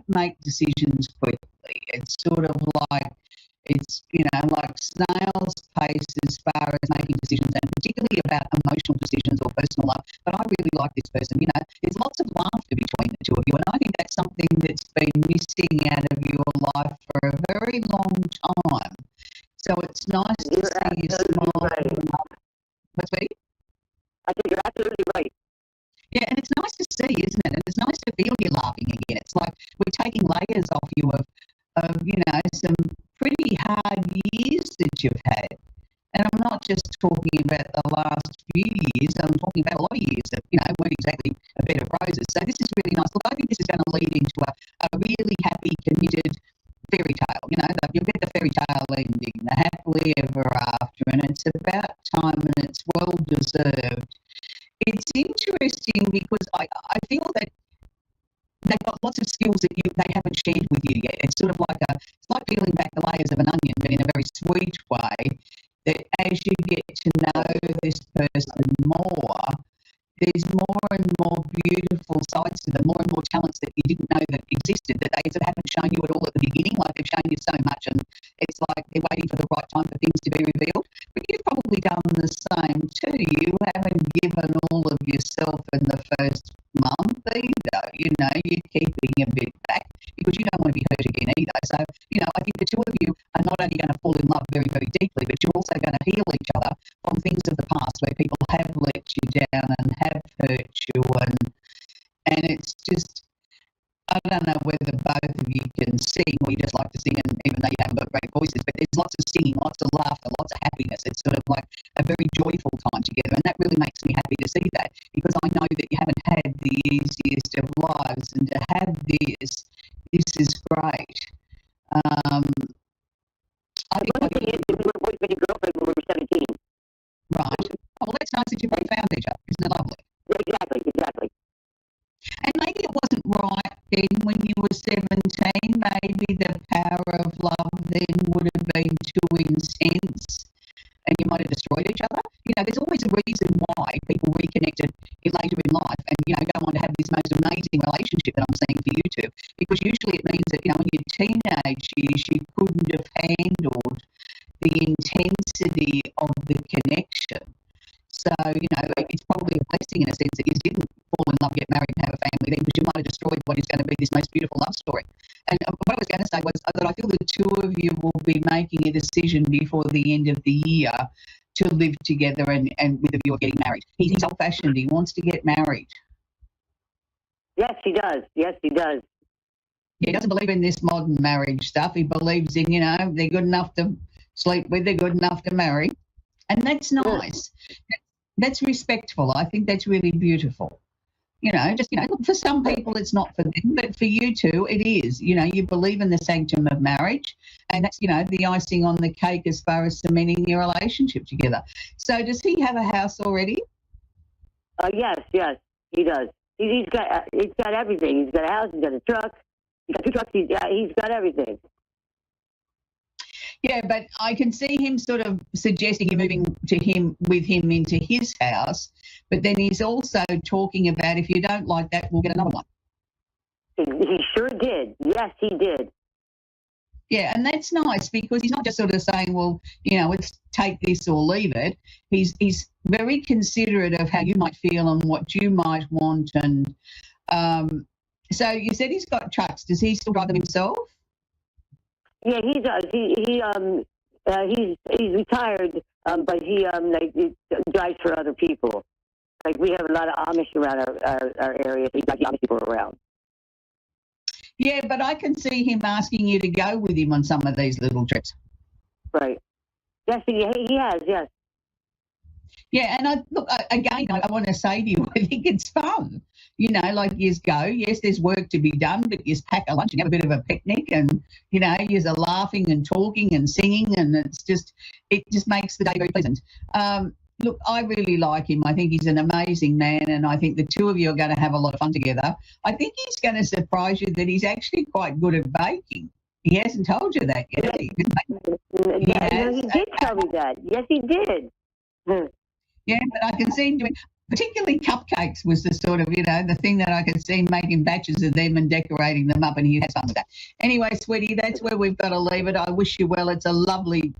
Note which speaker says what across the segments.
Speaker 1: make decisions quickly. It's sort of like it's, like snail's pace as far as making decisions, and particularly about emotional decisions or personal life. But I really like this person. There's lots of laughter between the two of you, and I think that's something that's been missing out of your life for a very long time. So it's nice to see you smile.
Speaker 2: Right.
Speaker 1: What's that?
Speaker 2: I think you're absolutely right.
Speaker 1: Yeah, and it's nice to see, isn't it? And it's nice to feel you laughing again. It's like we're taking layers off you of some pretty hard years that you've had. And I'm not just talking about the last few years, I'm talking about a lot of years that, weren't exactly a bed of roses. So this is really nice. Look, I think this is going to lead into a really happy, committed fairy tale. You'll get the fairy tale ending, the happily ever after, and it's about time and it's well deserved. It's interesting because I feel that they've got lots of skills that they haven't shared with you yet. It's sort of like it's like peeling back the layers of an onion, but in a very sweet way. That as you get to know this person more, there's more and more beautiful sides to them, more and more talents that you didn't know that existed, that they sort of haven't shown you at all at the beginning. Like they've shown you so much, and it's like they're waiting for the right time for things to be revealed. But you've probably done the same too. You haven't given all of yourself in the first month either. You're keeping a bit back because you don't want to be hurt again either. So, I think the two of you are not only going to fall in love very, very deeply, but you're also going to heal each other from things of the past where people have let you down and have hurt you, and it's just, I don't know whether both of you can sing or you just like to sing, and even though you haven't got great voices, but there's lots of singing, lots of laughter, lots of happiness. It's sort of like a very joyful time together, and that really makes me happy to see that, because I know that you haven't had the easiest of lives, and to have this is great. I think
Speaker 2: One thing is, we were boyfriend and girlfriend when we were 17.
Speaker 1: Right. Oh, well, that's nice that you both found each other. Isn't it lovely?
Speaker 2: Exactly.
Speaker 1: And maybe it wasn't right then when you were 17. Maybe the power of love then would have been too intense and you might have destroyed each other. There's always a reason why people reconnected later in life and, go on to have this most amazing relationship that I'm seeing for you two. Because usually it means that, in your teenage years, you couldn't have handled the intensity of the connection. So, it's probably a blessing in a sense that you didn't fall in love, get married and have a family then, because you might have destroyed what is going to be this most beautiful love story. And what I was going to say was that I feel the two of you will be making a decision before the end of the year to live together and with the view of getting married. He's old-fashioned. He wants to get married.
Speaker 2: Yes, he does.
Speaker 1: He doesn't believe in this modern marriage stuff. He believes in, they're good enough to sleep with, they're good enough to marry. And that's nice. That's respectful. I think that's really beautiful. Look, for some people it's not for them, but for you two it is. You believe in the sanctum of marriage, and that's, the icing on the cake as far as cementing your relationship together. So does he have a house already?
Speaker 2: Yes, he does. He's got everything. He's got a house, he's got a truck, he's got 2 trucks, he's got everything.
Speaker 1: Yeah, but I can see him sort of suggesting you moving with him into his house, but then he's also talking about, if you don't like that, we'll get another one.
Speaker 2: He sure did. Yes, he did.
Speaker 1: Yeah, and that's nice because he's not just sort of saying, well, let's take this or leave it. He's very considerate of how you might feel and what you might want. And so you said he's got trucks. Does he still drive them himself?
Speaker 2: Yeah, he does. He's retired, but he drives for other people. Like we have a lot of Amish around our area, so he drives the Amish people around.
Speaker 1: Yeah, but I can see him asking you to go with him on some of these little trips.
Speaker 2: Right. Yes, he has. Yes.
Speaker 1: Yeah, and I want to say to you, I think it's fun. Like you go, yes, there's work to be done, but you pack a lunch and have a bit of a picnic and, you're laughing and talking and singing, and it just makes the day very pleasant. Look, I really like him. I think he's an amazing man, and I think the two of you are going to have a lot of fun together. I think he's going to surprise you that he's actually quite good at baking. He hasn't told you that yet.
Speaker 2: He did tell me that. Yes, he did.
Speaker 1: Yeah, but I can see him doing. particularly cupcakes was the sort of, the thing that I could see making batches of them and decorating them up, and he had fun with that. Anyway, sweetie, that's where we've got to leave it. I wish you well. It's a lovely,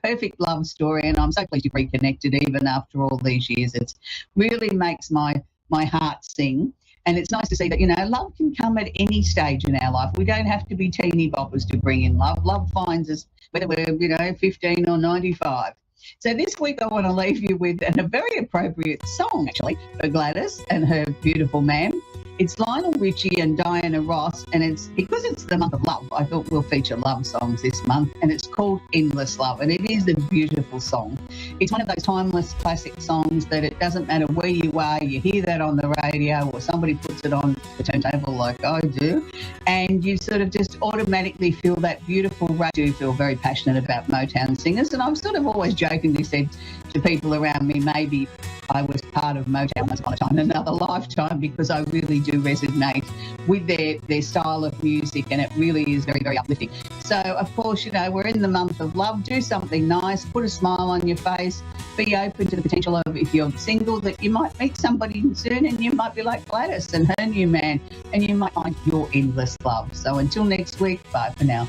Speaker 1: perfect love story, and I'm so pleased you've reconnected even after all these years. It really makes my heart sing. And it's nice to see that, love can come at any stage in our life. We don't have to be teeny boppers to bring in love. Love finds us whether we're, 15 or 95. So this week I want to leave you with a very appropriate song, actually, for Gladys and her beautiful man. It's Lionel Richie and Diana Ross, and it's because it's the month of love, I thought we'll feature love songs this month, and it's called Endless Love, and it is a beautiful song. It's one of those timeless classic songs that it doesn't matter where you are, you hear that on the radio or somebody puts it on the turntable like I do, and you sort of just automatically feel that beautiful rush. I do feel very passionate about Motown singers, and I've sort of always jokingly said to people around me, maybe I was part of Motown once upon a time in another lifetime, because I really do resonate with their style of music, and it really is very, very uplifting. So, of course, we're in the month of love. Do something nice, put a smile on your face, be open to the potential of, if you're single, that you might meet somebody soon and you might be like Gladys and her new man, and you might find your endless love. So until next week, bye for now.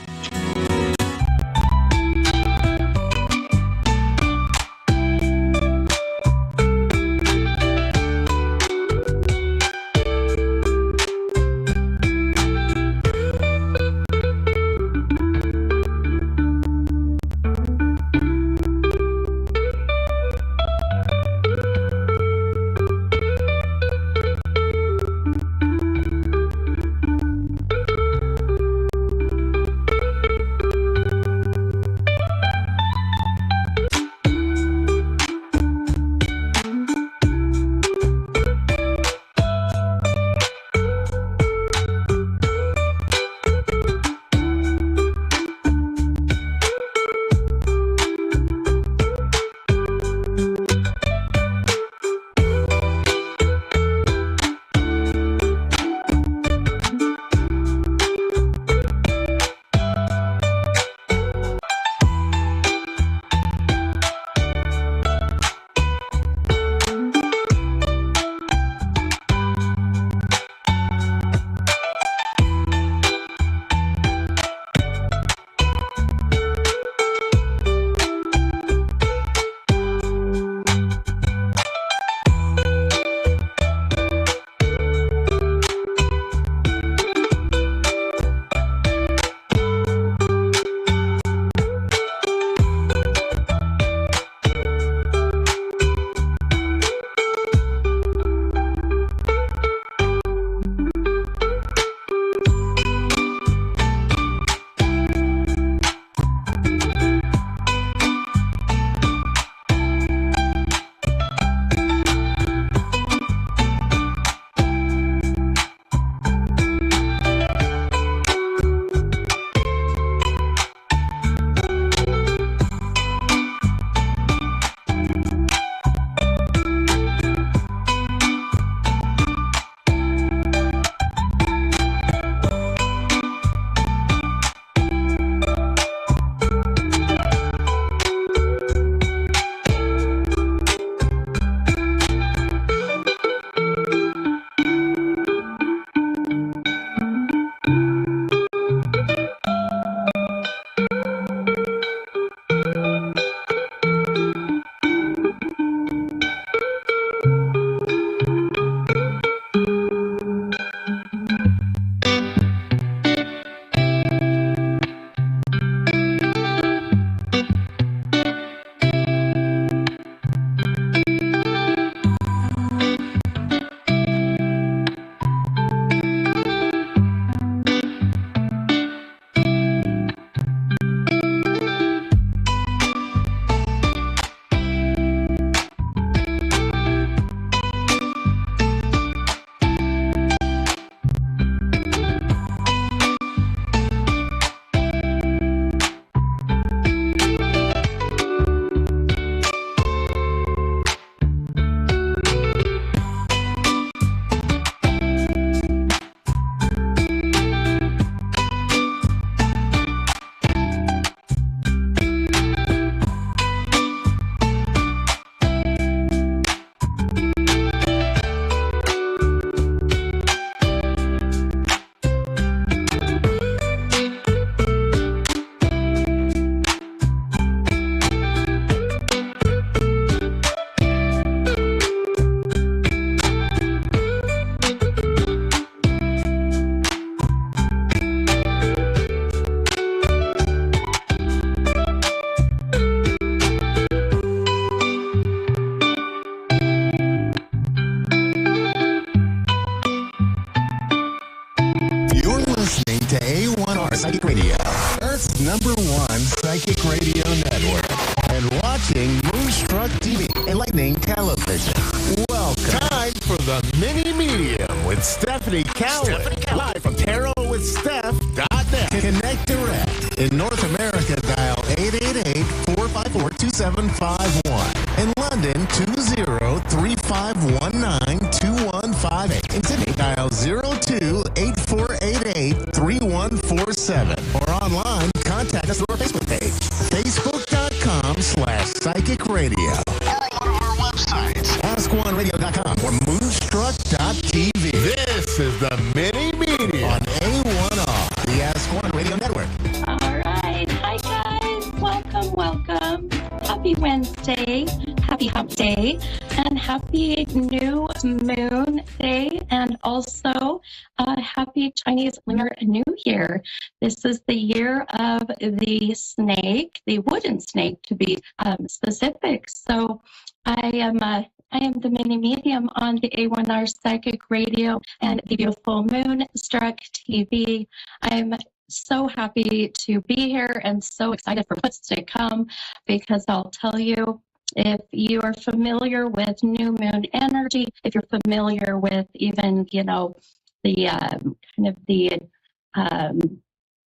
Speaker 3: to A1R Psychic Radio, Earth's #1 psychic radio network, and watching Moonstruck TV, enlightening television. Welcome. Time for the Mini Medium with Stephanie Cowan. Live from TarotWithSteph.net. Connect direct. In North America, dial 888-454-2751. In London, 20-3519-2158. In Sydney, dial 02-8488-3147. Or online, contact us through our Facebook page, facebook.com/psychic radio. Or on our website, AskOneRadio.com or Moonstruck.tv. This is the Mini Media on A1R, the Ask One Radio Network.
Speaker 4: All right. Hi, guys. Welcome. Happy Wednesday. Happy Hump Day. And happy New Moon Day. And also, happy Chinese Lunar New Year. This is the year of the snake, the wooden snake to be specific. So I am the mini medium on the A1R Psychic Radio and the beautiful Moonstruck TV. I'm so happy to be here and so excited for what's to come, because I'll tell you, if you are familiar with new moon energy, if you're familiar with even, the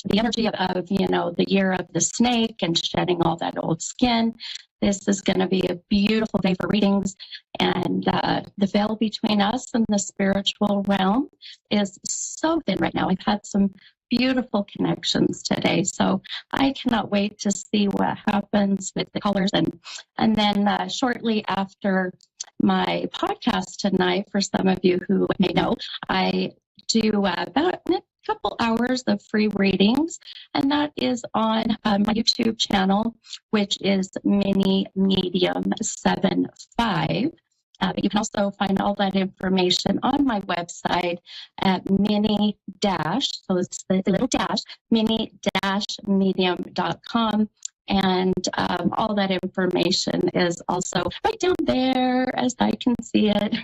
Speaker 4: the energy of the year of the snake and shedding all that old skin, this is going to be a beautiful day for readings. And the veil between us and the spiritual realm is so thin right now. I've had some beautiful connections today, so I cannot wait to see what happens with the colors. And then shortly after my podcast tonight, for some of you who may know, I do about a couple hours of free readings, and that is on my YouTube channel, which is Mini Medium 75. But you can also find all that information on my website at so it's the little dash, mini-medium.com. And all that information is also right down there as I can see it.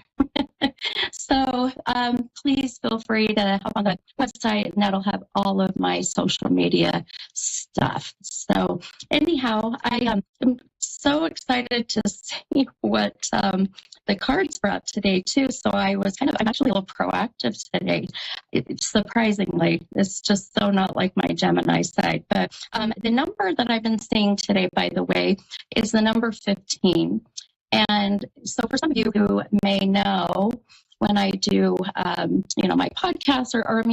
Speaker 4: So please feel free to hop on the website, and that'll have all of my social media stuff. So anyhow, I am so excited to see what the cards brought today too. So I'm actually a little proactive today. Surprisingly, it's just so not like my Gemini side. But the number that I've been seeing today, by the way, is the number 15. And so for some of you who may know, when I do, my podcasts, or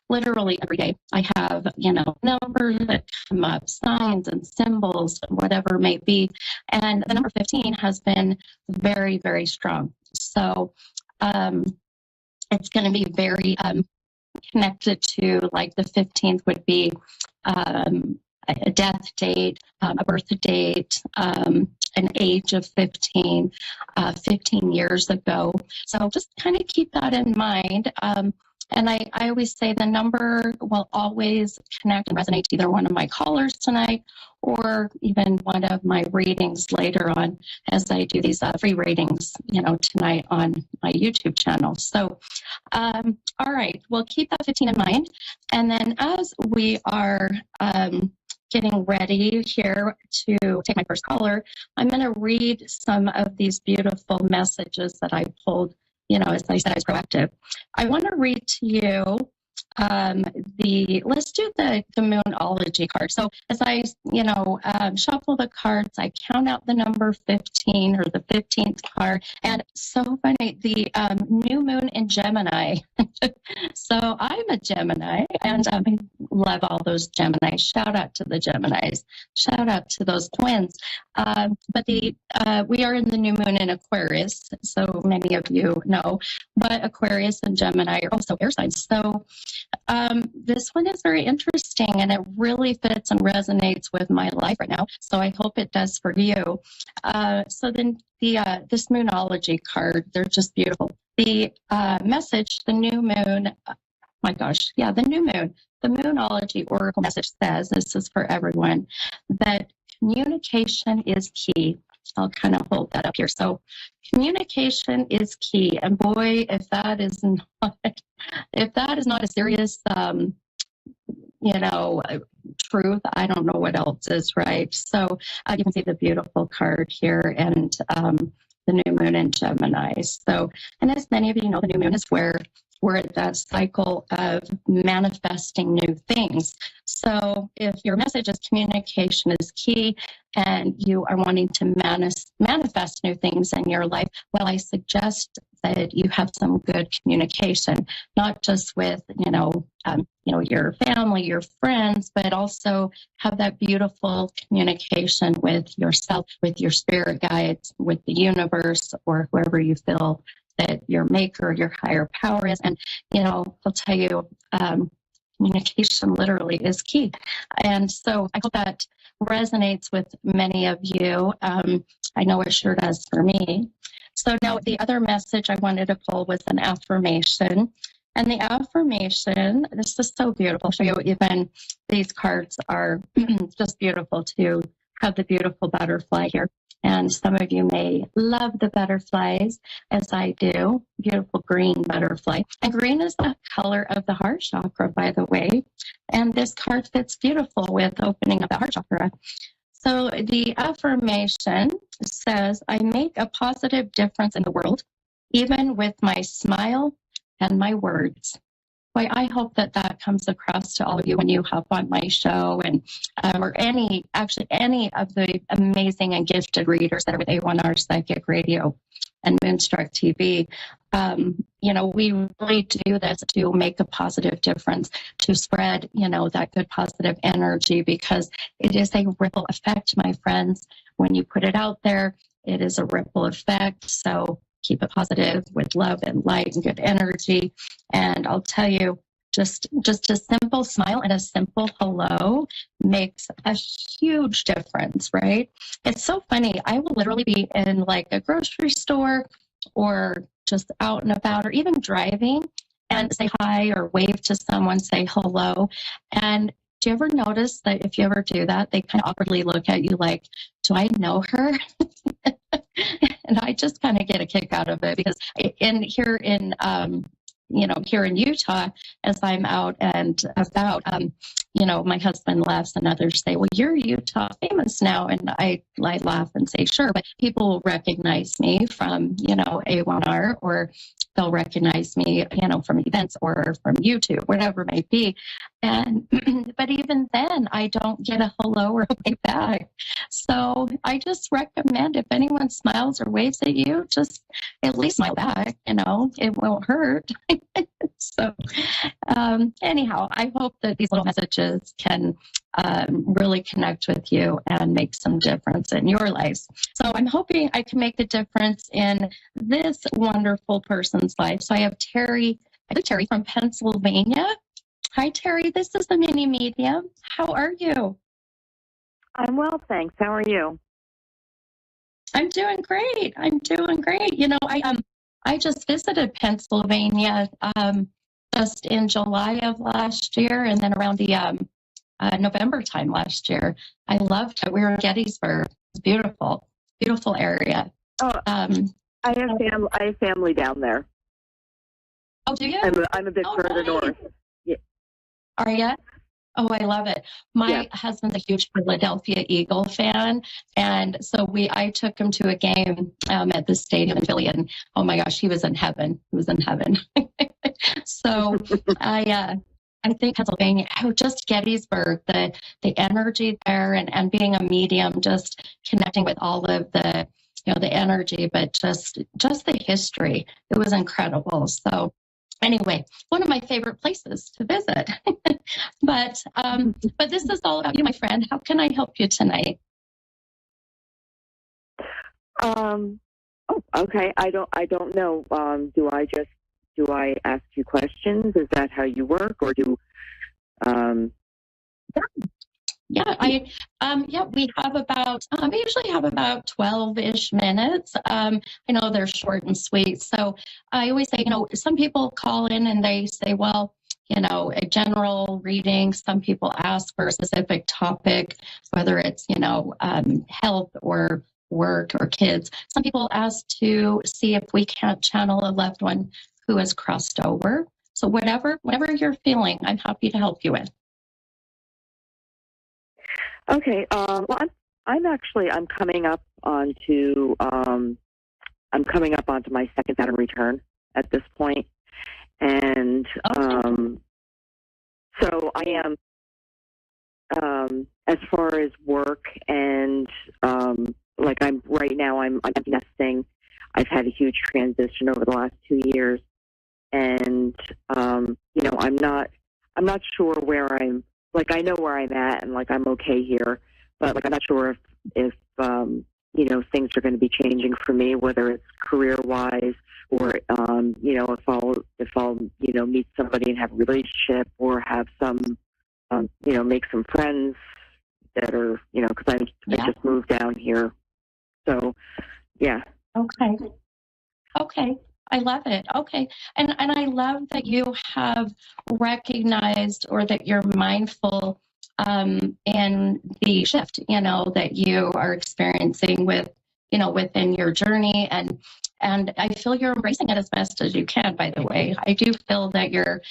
Speaker 4: literally every day, I have, numbers that come up, signs and symbols, whatever it may be. And the number 15 has been very, very strong. So it's going to be very connected to, like, the 15th would be a death date, a birth date, an age of 15 years ago. So just kind of keep that in mind. And I always say the number will always connect and resonate to either one of my callers tonight or even one of my readings later on, as I do these free readings, tonight on my YouTube channel. So, all right, we'll keep that 15 in mind. And then as we are getting ready here to take my first caller, I'm going to read some of these beautiful messages that I pulled. As I said, I was proactive. I want to read to you let's do the Moonology card. So as I, shuffle the cards, I count out the number 15, or the 15th card. And so funny, the new moon in Gemini. So I'm a Gemini, and I love all those Geminis. Shout out to the Geminis. Shout out to those twins. But we are in the new moon in Aquarius, so many of you know. But Aquarius and Gemini are also air signs. So this one is very interesting, and it really fits and resonates with my life right now. So I hope it does for you. So then this Moonology card, they're just beautiful. The message, the new moon, the new moon, the Moonology Oracle message says, this is for everyone, that communication is key. I'll kind of hold that up here. So communication is key. And boy, if that is not a serious truth. I don't know what else is right. So you can see the beautiful card here, and the new moon in Gemini. So, and as many of you know, the new moon is where we're at that cycle of manifesting new things. So if your message is communication is key and you are wanting to manifest new things in your life, well, I suggest that you have some good communication, not just with, your family, your friends, but also have that beautiful communication with yourself, with your spirit guides, with the universe, or whoever you feel that your maker, your higher power is. And, I'll tell you, communication literally is key. And so I hope that resonates with many of you. I know it sure does for me. So now the other message I wanted to pull was an affirmation. And the affirmation, this is so beautiful. I'll show you, even these cards are just beautiful to have the beautiful butterfly here. And some of you may love the butterflies, as I do. Beautiful green butterfly. And green is the color of the heart chakra, by the way. And this card fits beautiful with opening up the heart chakra. So the affirmation says, I make a positive difference in the world, even with my smile and my words. Boy, I hope that comes across to all of you when you hop on my show, and or any of the amazing and gifted readers that are with A1R Psychic Radio and Moonstruck TV. We really do this to make a positive difference, to spread, that good positive energy, because it is a ripple effect, my friends. When you put it out there, it is a ripple effect. So keep it positive with love and light and good energy. And I'll tell you, just a simple smile and a simple hello makes a huge difference, right? It's so funny. I will literally be in like a grocery store or just out and about, or even driving, and say hi or wave to someone, say hello. And do you ever notice that if you ever do that, they kind of awkwardly look at you like, do I know her? And I just kind of get a kick out of it, because here in Utah, as I'm out and about, my husband laughs and others say, well, you're Utah famous now. And I laugh and say, sure, but people will recognize me from, A1R, or they'll recognize me, from events or from YouTube, whatever it may be. And, but even then, I don't get a hello or a wave back. So I just recommend, if anyone smiles or waves at you, just at least smile back, it won't hurt. So anyhow, I hope that these little messages can really connect with you and make some difference in your lives. So I'm hoping I can make a difference in this wonderful person's life. So I have Terry from Pennsylvania. Hi, Terry. This is the mini medium. How are you?
Speaker 5: I'm well, thanks. How are you?
Speaker 4: I'm doing great. I just visited Pennsylvania just in July of last year, and then around the November time last year. I loved it. We were in Gettysburg. It's beautiful, beautiful area.
Speaker 5: Oh, I have family down there.
Speaker 4: Oh, do you?
Speaker 5: I'm a bit further north. Yeah.
Speaker 4: Are you? Oh, I love it. My husband's a huge Philadelphia Eagle fan. And so I took him to a game at the stadium in Philly, and oh my gosh, he was in heaven. So I think Pennsylvania, just Gettysburg, the energy there, and being a medium, just connecting with all of the, the energy, but just the history. It was incredible. So anyway, one of my favorite places to visit. But this is all about you, my friend. How can I help you tonight?
Speaker 5: Okay. I don't know. Do I ask you questions? Is that how you work, or do? We have about, we usually have about 12-ish minutes. I know they're short and sweet. So I always say, some people call in and they say, well, a general reading. Some people ask for a specific topic, whether it's, health or work or kids. Some people ask to see if we can't channel a loved one who has crossed over. So whatever you're feeling, I'm happy to help you with.
Speaker 2: Okay. Well, I'm coming up onto my second Saturn return at this point, and so I am. As far as work and like I'm right now, I'm empty nesting. I've had a huge transition over the last 2 years, and I'm not sure where I'm. Like I know where I'm at, and like I'm okay here, but like I'm not sure if things are going to be changing for me, whether it's career wise or if I'll meet somebody and have a relationship or have some make some friends that are because I just moved down here, so yeah.
Speaker 5: Okay. I love it. Okay. And I love that you have recognized, or that you're mindful in the shift, that you are experiencing within your journey. And I feel you're embracing it as best as you can, by the way. I do feel that you're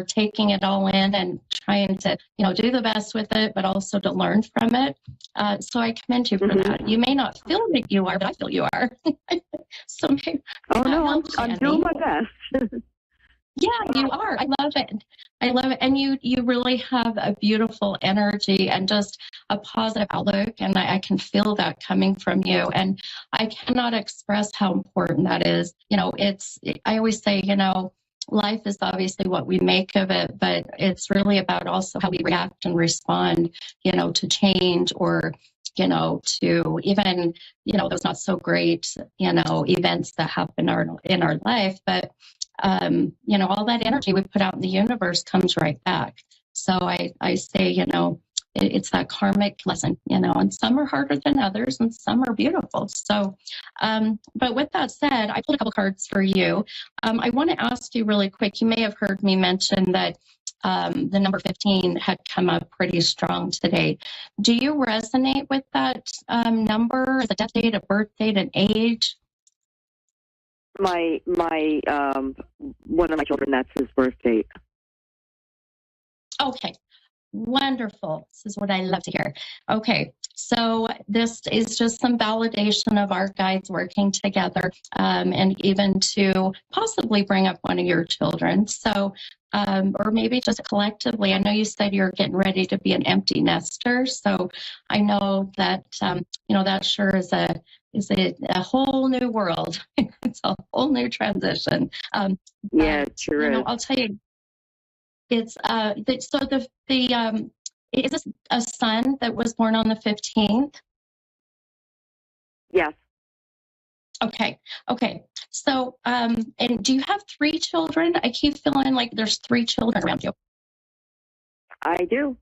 Speaker 5: taking it all in and trying to, do the best with it, but also to learn from it. So I commend you for that. You may not feel that you are, but I feel you are. So maybe
Speaker 2: no, I'm doing my best.
Speaker 5: Yeah, you are. I love it. I love it. And you really have a beautiful energy and just a positive outlook. And I can feel that coming from you. And I cannot express how important that is. I always say, life is obviously what we make of it, but it's really about also how we react and respond, to change, or to even, those not so great, events that happen in our life. But all that energy we put out in the universe comes right back. So I say, it's that karmic lesson, and some are harder than others and some are beautiful. So, but with that said, I pulled a couple cards for you. I want to ask you really quick. You may have heard me mention that the number 15 had come up pretty strong today. Do you resonate with that number, the death date, a birth date, an age?
Speaker 2: My one of my children, that's his birth date.
Speaker 5: Okay, wonderful. This is what I love to hear. Okay, so this is just some validation of our guides working together, and even to possibly bring up one of your children. So, or maybe just collectively. I know you said you're getting ready to be an empty nester, so I know that that sure is a whole new world. It's a whole new transition.
Speaker 2: Yeah, it sure is.
Speaker 5: I'll tell you, it's is this a son that was born on the 15th?
Speaker 2: Yes.
Speaker 5: Okay. So, and do you have 3 children? I keep feeling like there's 3 children around you.
Speaker 2: I do.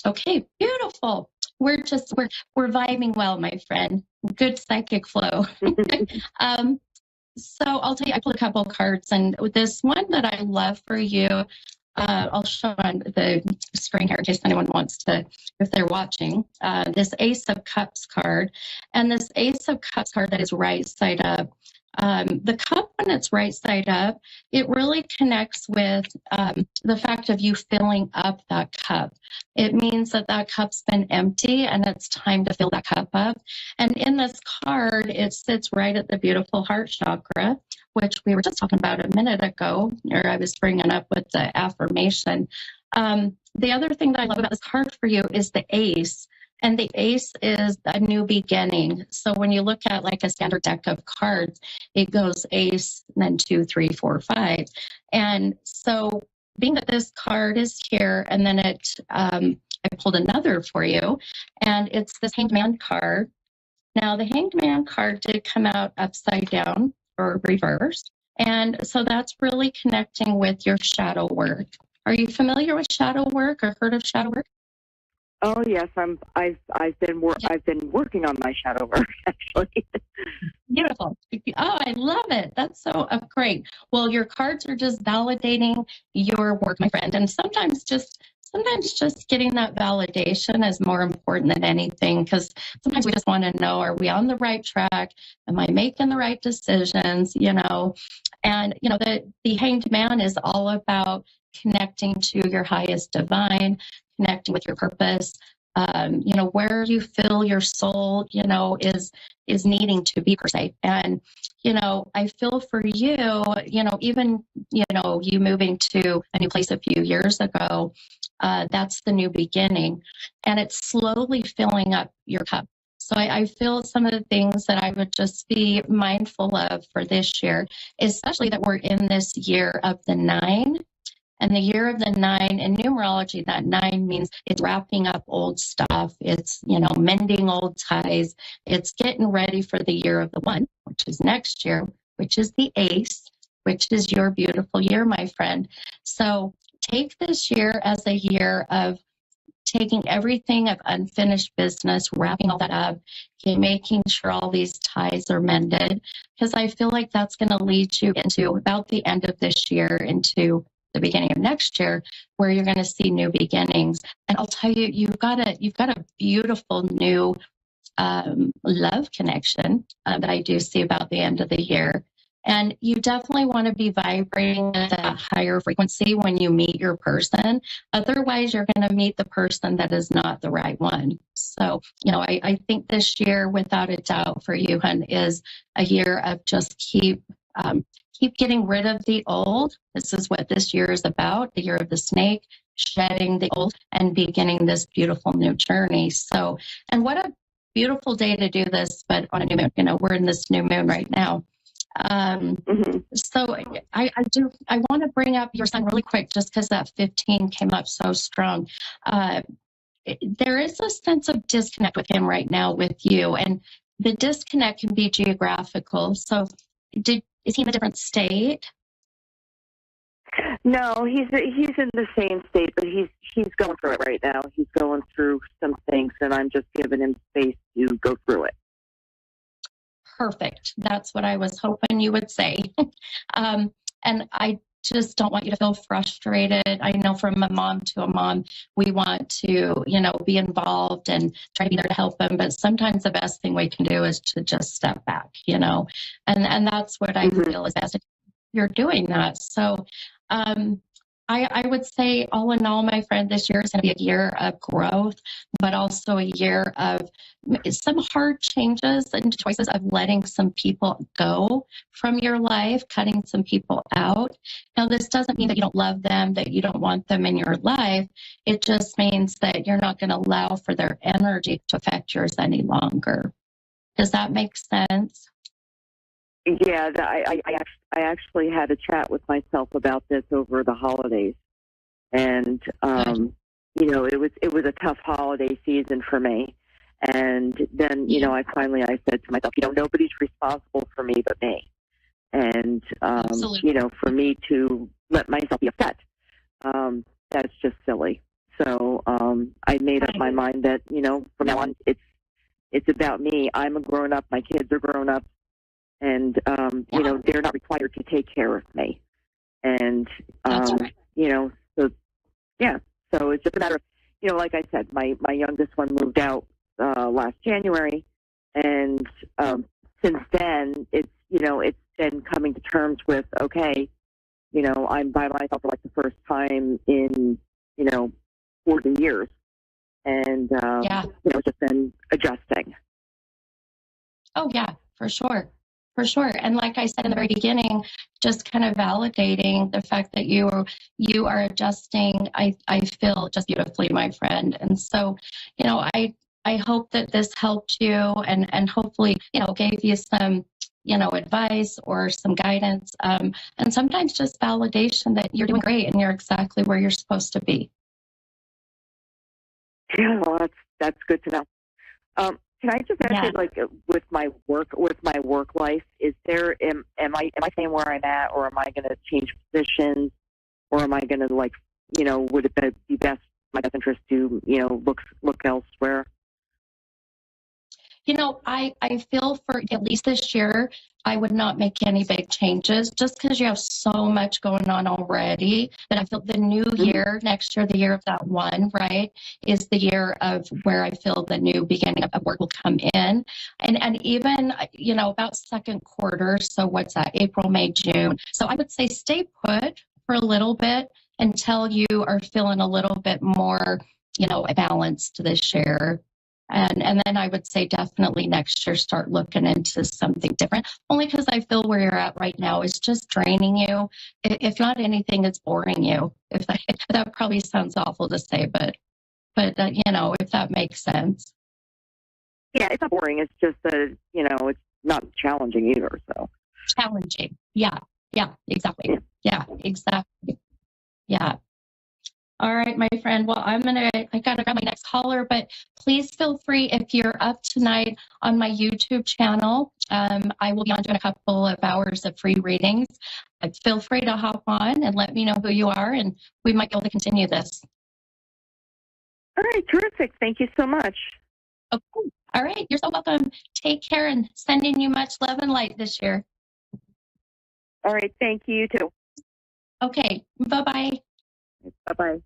Speaker 5: Okay, beautiful. We're vibing well, my friend. Good psychic flow. So I'll tell you, I pulled a couple cards, and this one that I love for you, I'll show on the screen here in case anyone wants to, if they're watching, this Ace of Cups card. And this Ace of Cups card that is right side up, the cup, when it's right side up, it really connects with the fact of you filling up that cup. It means that cup's been empty and it's time to fill that cup up. And in this card, it sits right at the beautiful heart chakra, which we were just talking about a minute ago, or I was bringing up with the affirmation. The other thing that I love about this card for you is the Ace. And the Ace is a new beginning. So when you look at like a standard deck of cards, it goes Ace, and then 2, 3, 4, 5. And so being that this card is here, and then I pulled another for you, and it's this Hanged Man card. Now the Hanged Man card did come out upside down or reversed. And so that's really connecting with your shadow work. Are you familiar with shadow work or heard of shadow work?
Speaker 2: Oh yes, I've been working on my shadow work actually.
Speaker 5: Beautiful. Oh, I love it. That's so great. Well, your cards are just validating your work, my friend. And sometimes just getting that validation is more important than anything, because sometimes we just want to know, are we on the right track? Am I making the right decisions? And the Hanged Man is all about connecting to your highest divine, connecting with your purpose. where you feel your soul, is needing to be per se. And, I feel for you, even, you moving to a new place a few years ago, that's the new beginning, and it's slowly filling up your cup. So I feel some of the things that I would just be mindful of for this year, especially that we're in this year of the 9. And the year of the 9 in numerology, that 9 means it's wrapping up old stuff. It's, mending old ties. It's getting ready for the year of the 1, which is next year, which is the ace, which is your beautiful year, my friend. So take this year as a year of taking everything of unfinished business, wrapping all that up, making sure all these ties are mended, because I feel like that's going to lead you into about the end of this year into the beginning of next year, where you're going to see new beginnings. And I'll tell you, you've got a beautiful new love connection that I do see about the end of the year. And you definitely want to be vibrating at a higher frequency when you meet your person. Otherwise, you're going to meet the person that is not the right one. So, I think this year, without a doubt, for you, hun, is a year of just keep getting rid of the old. This is what this year is about, the year of the snake, shedding the old and beginning this beautiful new journey. So, and what a beautiful day to do this, but on a new moon. We're in this new moon right now. So I want to bring up your son really quick, just because that 15 came up so strong. There is a sense of disconnect with him right now with you, and the disconnect can be geographical. So is he in a different state?
Speaker 2: No, he's in the same state, but he's going through it right now. He's going through some things, and I'm just giving him space to go through it.
Speaker 5: Perfect. That's what I was hoping you would say. And I just don't want you to feel frustrated. I know from a mom to a mom, we want to, be involved and try to be there to help them. But sometimes the best thing we can do is to just step back, and that's what I feel is best. You're doing that. So, I would say, all in all, my friend, this year is going to be a year of growth, but also a year of some hard changes and choices of letting some people go from your life, cutting some people out. Now, this doesn't mean that you don't love them, that you don't want them in your life. It just means that you're not going to allow for their energy to affect yours any longer. Does that make sense?
Speaker 2: Yeah, I actually had a chat with myself about this over the holidays, and it was a tough holiday season for me. And then I said to myself, nobody's responsible for me but me, and for me to let myself be upset, that's just silly. So I made up my mind that from now on it's about me. I'm a grown up. My kids are grown up. And, they're not required to take care of me. And,
Speaker 5: right.
Speaker 2: So it's just a matter of, like I said, my youngest one moved out last January. And since then, it's been coming to terms with, okay, I'm by myself for like the first time in, 40 years. And, it's just been adjusting.
Speaker 5: Oh, yeah, for sure. For sure. And like I said in the very beginning, just kind of validating the fact that you are adjusting, I feel just beautifully, my friend. And so, I hope that this helped you and hopefully, gave you some, advice or some guidance. And sometimes just validation that you're doing great and you're exactly where you're supposed to be.
Speaker 2: Yeah, well, that's good to know. Can I just ask you, like, with my work life, is there am I staying where I'm at, or am I going to change positions, or am I going to would it be best my best interest to look elsewhere?
Speaker 5: I feel for at least this year, I would not make any big changes just because you have so much going on already. But I feel the new year, next year, the year of that 1, right, is the year of where I feel the new beginning of work will come in. And even, about second quarter. So what's that? April, May, June. So I would say stay put for a little bit until you are feeling a little bit more balanced this year. And then I would say definitely next year start looking into something different. Only because I feel where you're at right now is just draining you. If not anything, it's boring you. If that probably sounds awful to say, but if that makes sense.
Speaker 2: Yeah, it's not boring. It's just that it's not challenging either. So
Speaker 5: challenging. Yeah, exactly. Yeah, exactly. Yeah. All right, my friend. Well, I gotta grab my next caller, but please feel free if you're up tonight on my YouTube channel. I will be on doing a couple of hours of free readings. Feel free to hop on and let me know who you are, and we might be able to continue this.
Speaker 2: All right, terrific. Thank you so much.
Speaker 5: Okay. All right, you're so welcome. Take care, and sending you much love and light this year.
Speaker 2: All right, thank you, you too.
Speaker 5: Okay, bye-bye.
Speaker 2: Bye-bye.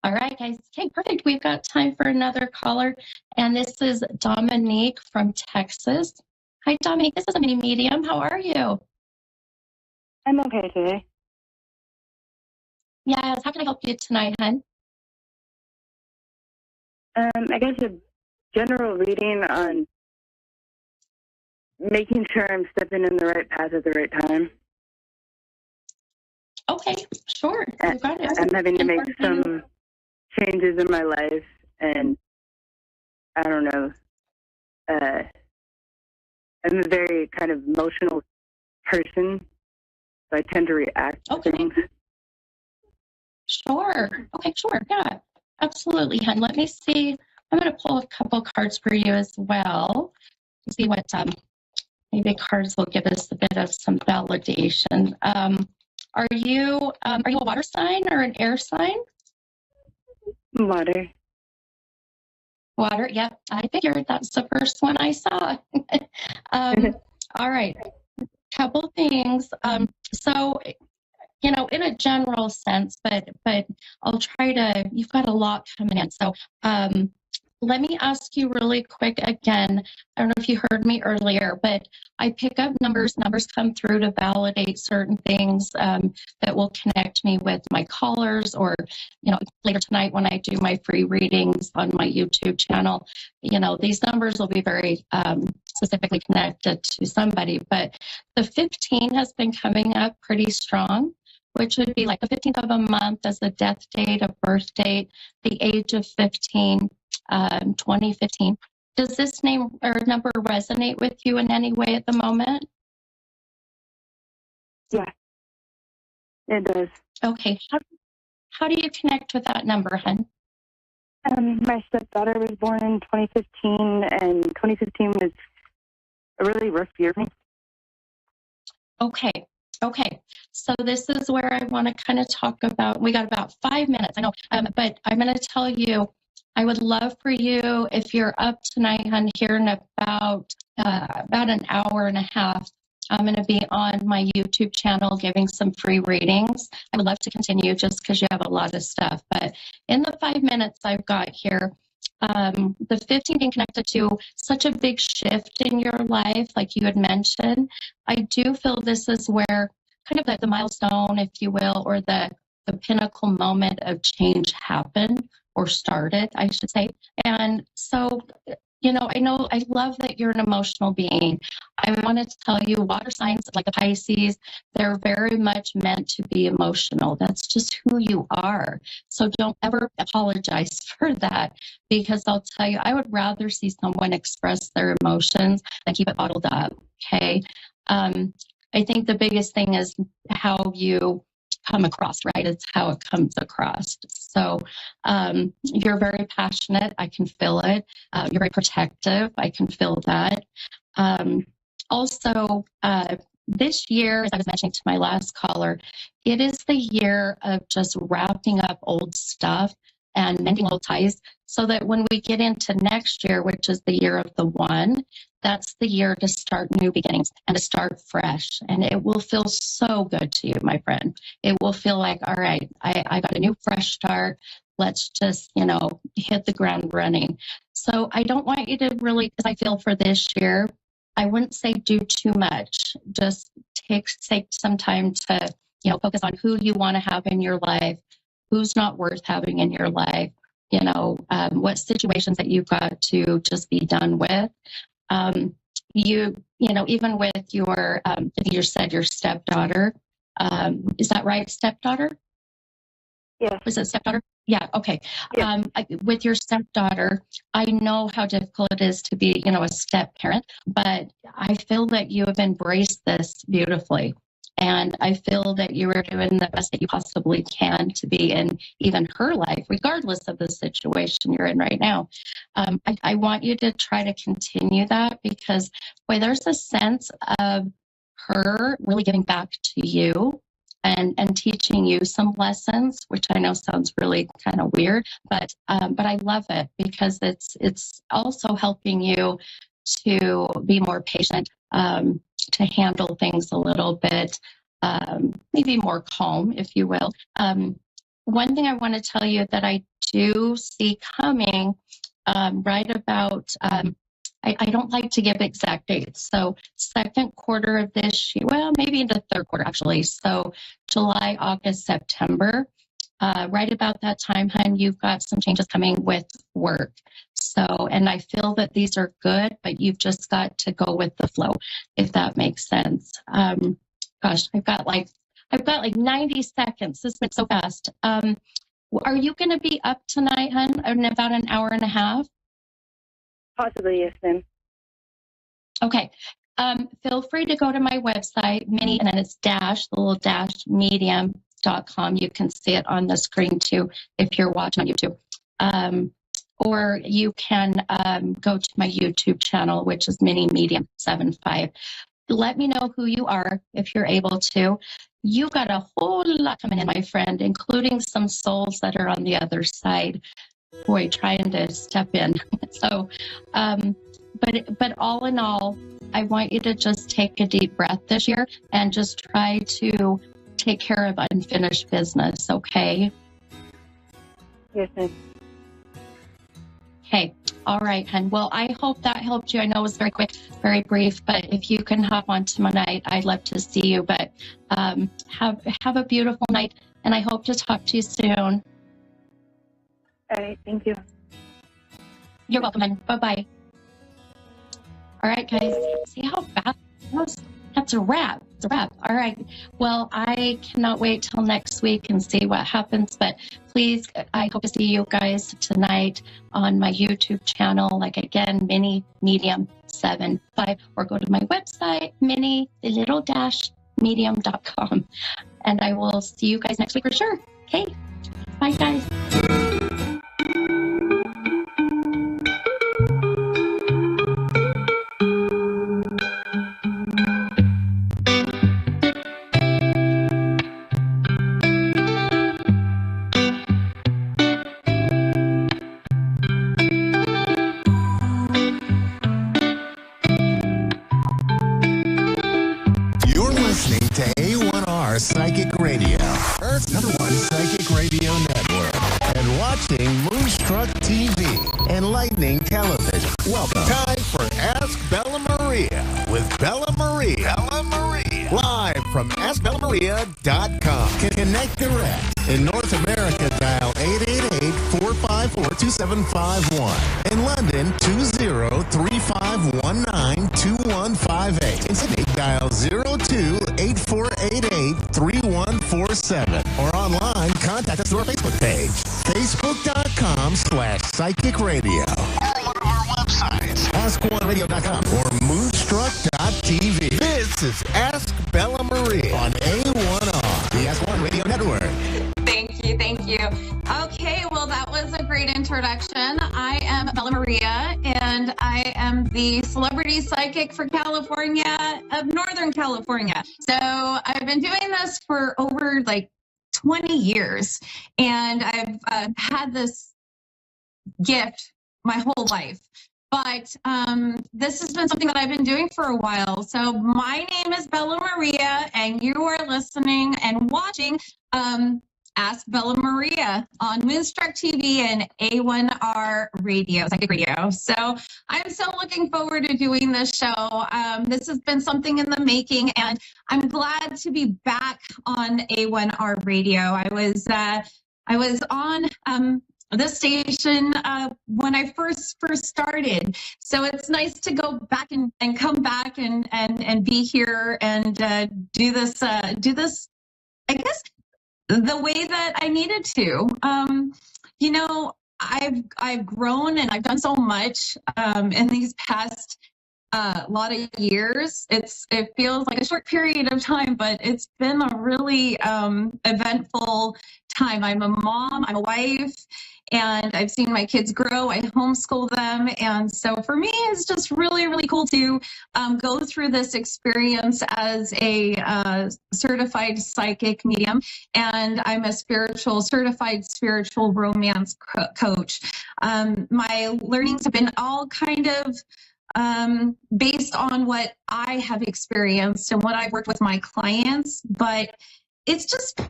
Speaker 5: All right, guys. Okay, perfect. We've got time for another caller, and this is Dominique from Texas. Hi, Dominique. This is a mini medium. How are you?
Speaker 6: I'm okay today.
Speaker 5: Yes. How can I help you tonight, hon?
Speaker 6: I guess a general reading on making sure I'm stepping in the right path at the right time.
Speaker 5: Okay, sure. You got it.
Speaker 6: I'm having to make some changes in my life, and I don't know. I'm a very kind of emotional person, so I tend to react to things.
Speaker 5: Sure. Okay, sure. Yeah, absolutely, hon. Let me see. I'm going to pull a couple cards for you as well. See what maybe cards will give us a bit of some validation. Are you a water sign or an air sign?
Speaker 6: Water.
Speaker 5: Water. Yep. I figured that's the first one I saw. All right. Couple things. So, in a general sense, but I'll try to. You've got a lot coming in. So, let me ask you really quick again. I don't know if you heard me earlier, but I pick up numbers. Numbers come through to validate certain things that will connect me with my callers, or later tonight when I do my free readings on my YouTube channel. These numbers will be very specifically connected to somebody. But the 15 has been coming up pretty strong, which would be like the 15th of a month as the death date, a birth date, the age of 15. 2015. Does this name or number resonate with you in any way at the moment?
Speaker 6: Yeah, it does.
Speaker 5: Okay. How do you connect with that number, hun?
Speaker 6: My stepdaughter was born in 2015, and 2015 was a really rough year for me.
Speaker 5: Okay. So this is where I want to kind of talk about. We got about 5 minutes, I know, but I'm going to tell you. I would love for you, if you're up tonight, hon, here in about an hour and a half, I'm going to be on my YouTube channel giving some free readings. I would love to continue just because you have a lot of stuff. But in the 5 minutes I've got here, the 15 being connected to such a big shift in your life, like you had mentioned, I do feel this is where kind of the milestone, if you will, or the pinnacle moment of change happened. Or started, I should say. And so, I love that you're an emotional being. I want to tell you, water signs like the Pisces, they're very much meant to be emotional. That's just who you are. So don't ever apologize for that, because I'll tell you, I would rather see someone express their emotions than keep it bottled up. Okay. I think the biggest thing is how you come across, right? It's how it comes across. So you're very passionate. I can feel it. You're very protective. I can feel that. Also, this year, as I was mentioning to my last caller, it is the year of just wrapping up old stuff and mending old ties, so that when we get into next year, which is the year of the one, that's the year to start new beginnings and to start fresh. And it will feel so good to you, my friend. It will feel like, all right, I got a new fresh start. Let's just, hit the ground running. So I don't want you to really, because I feel for this year, I wouldn't say do too much. Just take some time to, focus on who you want to have in your life, who's not worth having in your life, what situations that you've got to just be done with. Even with your, I think you said your stepdaughter, is that right? Stepdaughter?
Speaker 6: Yeah.
Speaker 5: Was it stepdaughter? Yeah. Okay.
Speaker 6: Yeah.
Speaker 5: With your stepdaughter, I know how difficult it is to be, a step parent, but I feel that you have embraced this beautifully. And I feel that you are doing the best that you possibly can to be in even her life, regardless of the situation you're in right now. I want you to try to continue that, because, boy, there's a sense of her really giving back to you and teaching you some lessons, which I know sounds really kind of weird, but I love it, because it's also helping you to be more patient, to handle things a little bit, maybe more calm, if you will. One thing I want to tell you that I do see coming right about, I don't like to give exact dates. So second quarter of this year, well, maybe into third quarter, actually. So July, August, September, right about that time, hon, you've got some changes coming with work. So, and I feel that these are good, but you've just got to go with the flow, if that makes sense. Gosh, I've got like 90 seconds. This went so fast. Are you going to be up tonight, hon, in about an hour and a half?
Speaker 6: Possibly, yes, ma'am.
Speaker 5: Okay. Feel free to go to my website, mini, and then it's the little dash medium.com. You can see it on the screen too if you're watching on YouTube. Or you can go to my YouTube channel, which is Mini Medium 75. Let me know who you are if you're able to. You got a whole lot coming in, my friend, including some souls that are on the other side. Boy, trying to step in. So, but all in all, I want you to just take a deep breath this year and just try to take care of unfinished business, okay?
Speaker 6: Yes, ma'am.
Speaker 5: Okay. All right, hon. Well, I hope that helped you. I know it was very quick, very brief, but if you can hop on tonight, I'd love to see you. But have a beautiful night, and I hope to talk to you soon.
Speaker 6: All right, thank you.
Speaker 5: You're welcome, hon. Bye-bye. All right, guys. See how fast that was? That's a wrap. It's a wrap. All right. Well, I cannot wait till next week and see what happens. But please, I hope to see you guys tonight on my YouTube channel. Like, again, Mini Medium 75, or go to my website, medium.com. And I will see you guys next week for sure. Okay. Bye, guys.
Speaker 3: You're listening to A1R Psychic Radio, Earth's #1 psychic radio network, and watching Moonstruck TV and Lightning Television. Welcome. Time for Ask Bella Maria with Bella Maria. Bella Maria. Live from AskBellaMaria.com. Connect direct. In North America, dial 888-454-2751. In London, 20-3519-2158. In Sydney, dial 02-8488-3147. Or online, contact us through our Facebook page, facebook.com/psychic radio. Or one of our websites, ask1radio.com or moonstruck.tv. This is Ask Bella Maria on A1R, the Ask One Radio Network.
Speaker 7: Thank you. Okay, well, that was a great introduction. I am Bella Maria, and I am the celebrity psychic for California, of Northern California. So I've been doing this for over 20 years, and I've had this gift my whole life. But this has been something that I've been doing for a while. So my name is Bella Maria, and you are listening and watching Ask Bella Maria on Moonstruck TV and A1R Radio, Psychic Radio. So I'm so looking forward to doing this show. This has been something in the making, and I'm glad to be back on A1R Radio. I was I was on this station when I first started. So it's nice to go back and come back and be here and do this, I guess, the way that I needed to. You know, I've grown and I've done so much in these past lot of years. It feels like a short period of time, but it's been a really eventful time. I'm a mom, I'm a wife, and I've seen my kids grow. I homeschool them. And so for me, it's just really, really cool to go through this experience as a certified psychic medium. And I'm a certified spiritual romance coach. My learnings have been all kind of based on what I have experienced and what I've worked with my clients, but it's just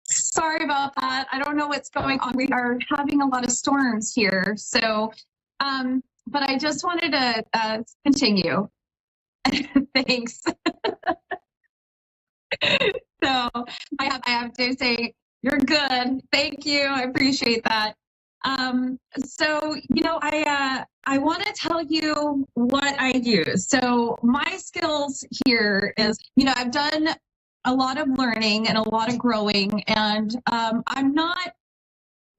Speaker 7: sorry about that. I don't know what's going on. We are having a lot of storms here. So, but I just wanted to continue. Thanks. So I have to say, you're good. Thank you. I appreciate that. So, you know, I want to tell you what I use. So my skills here is, you know, I've done a lot of learning and a lot of growing, and I'm not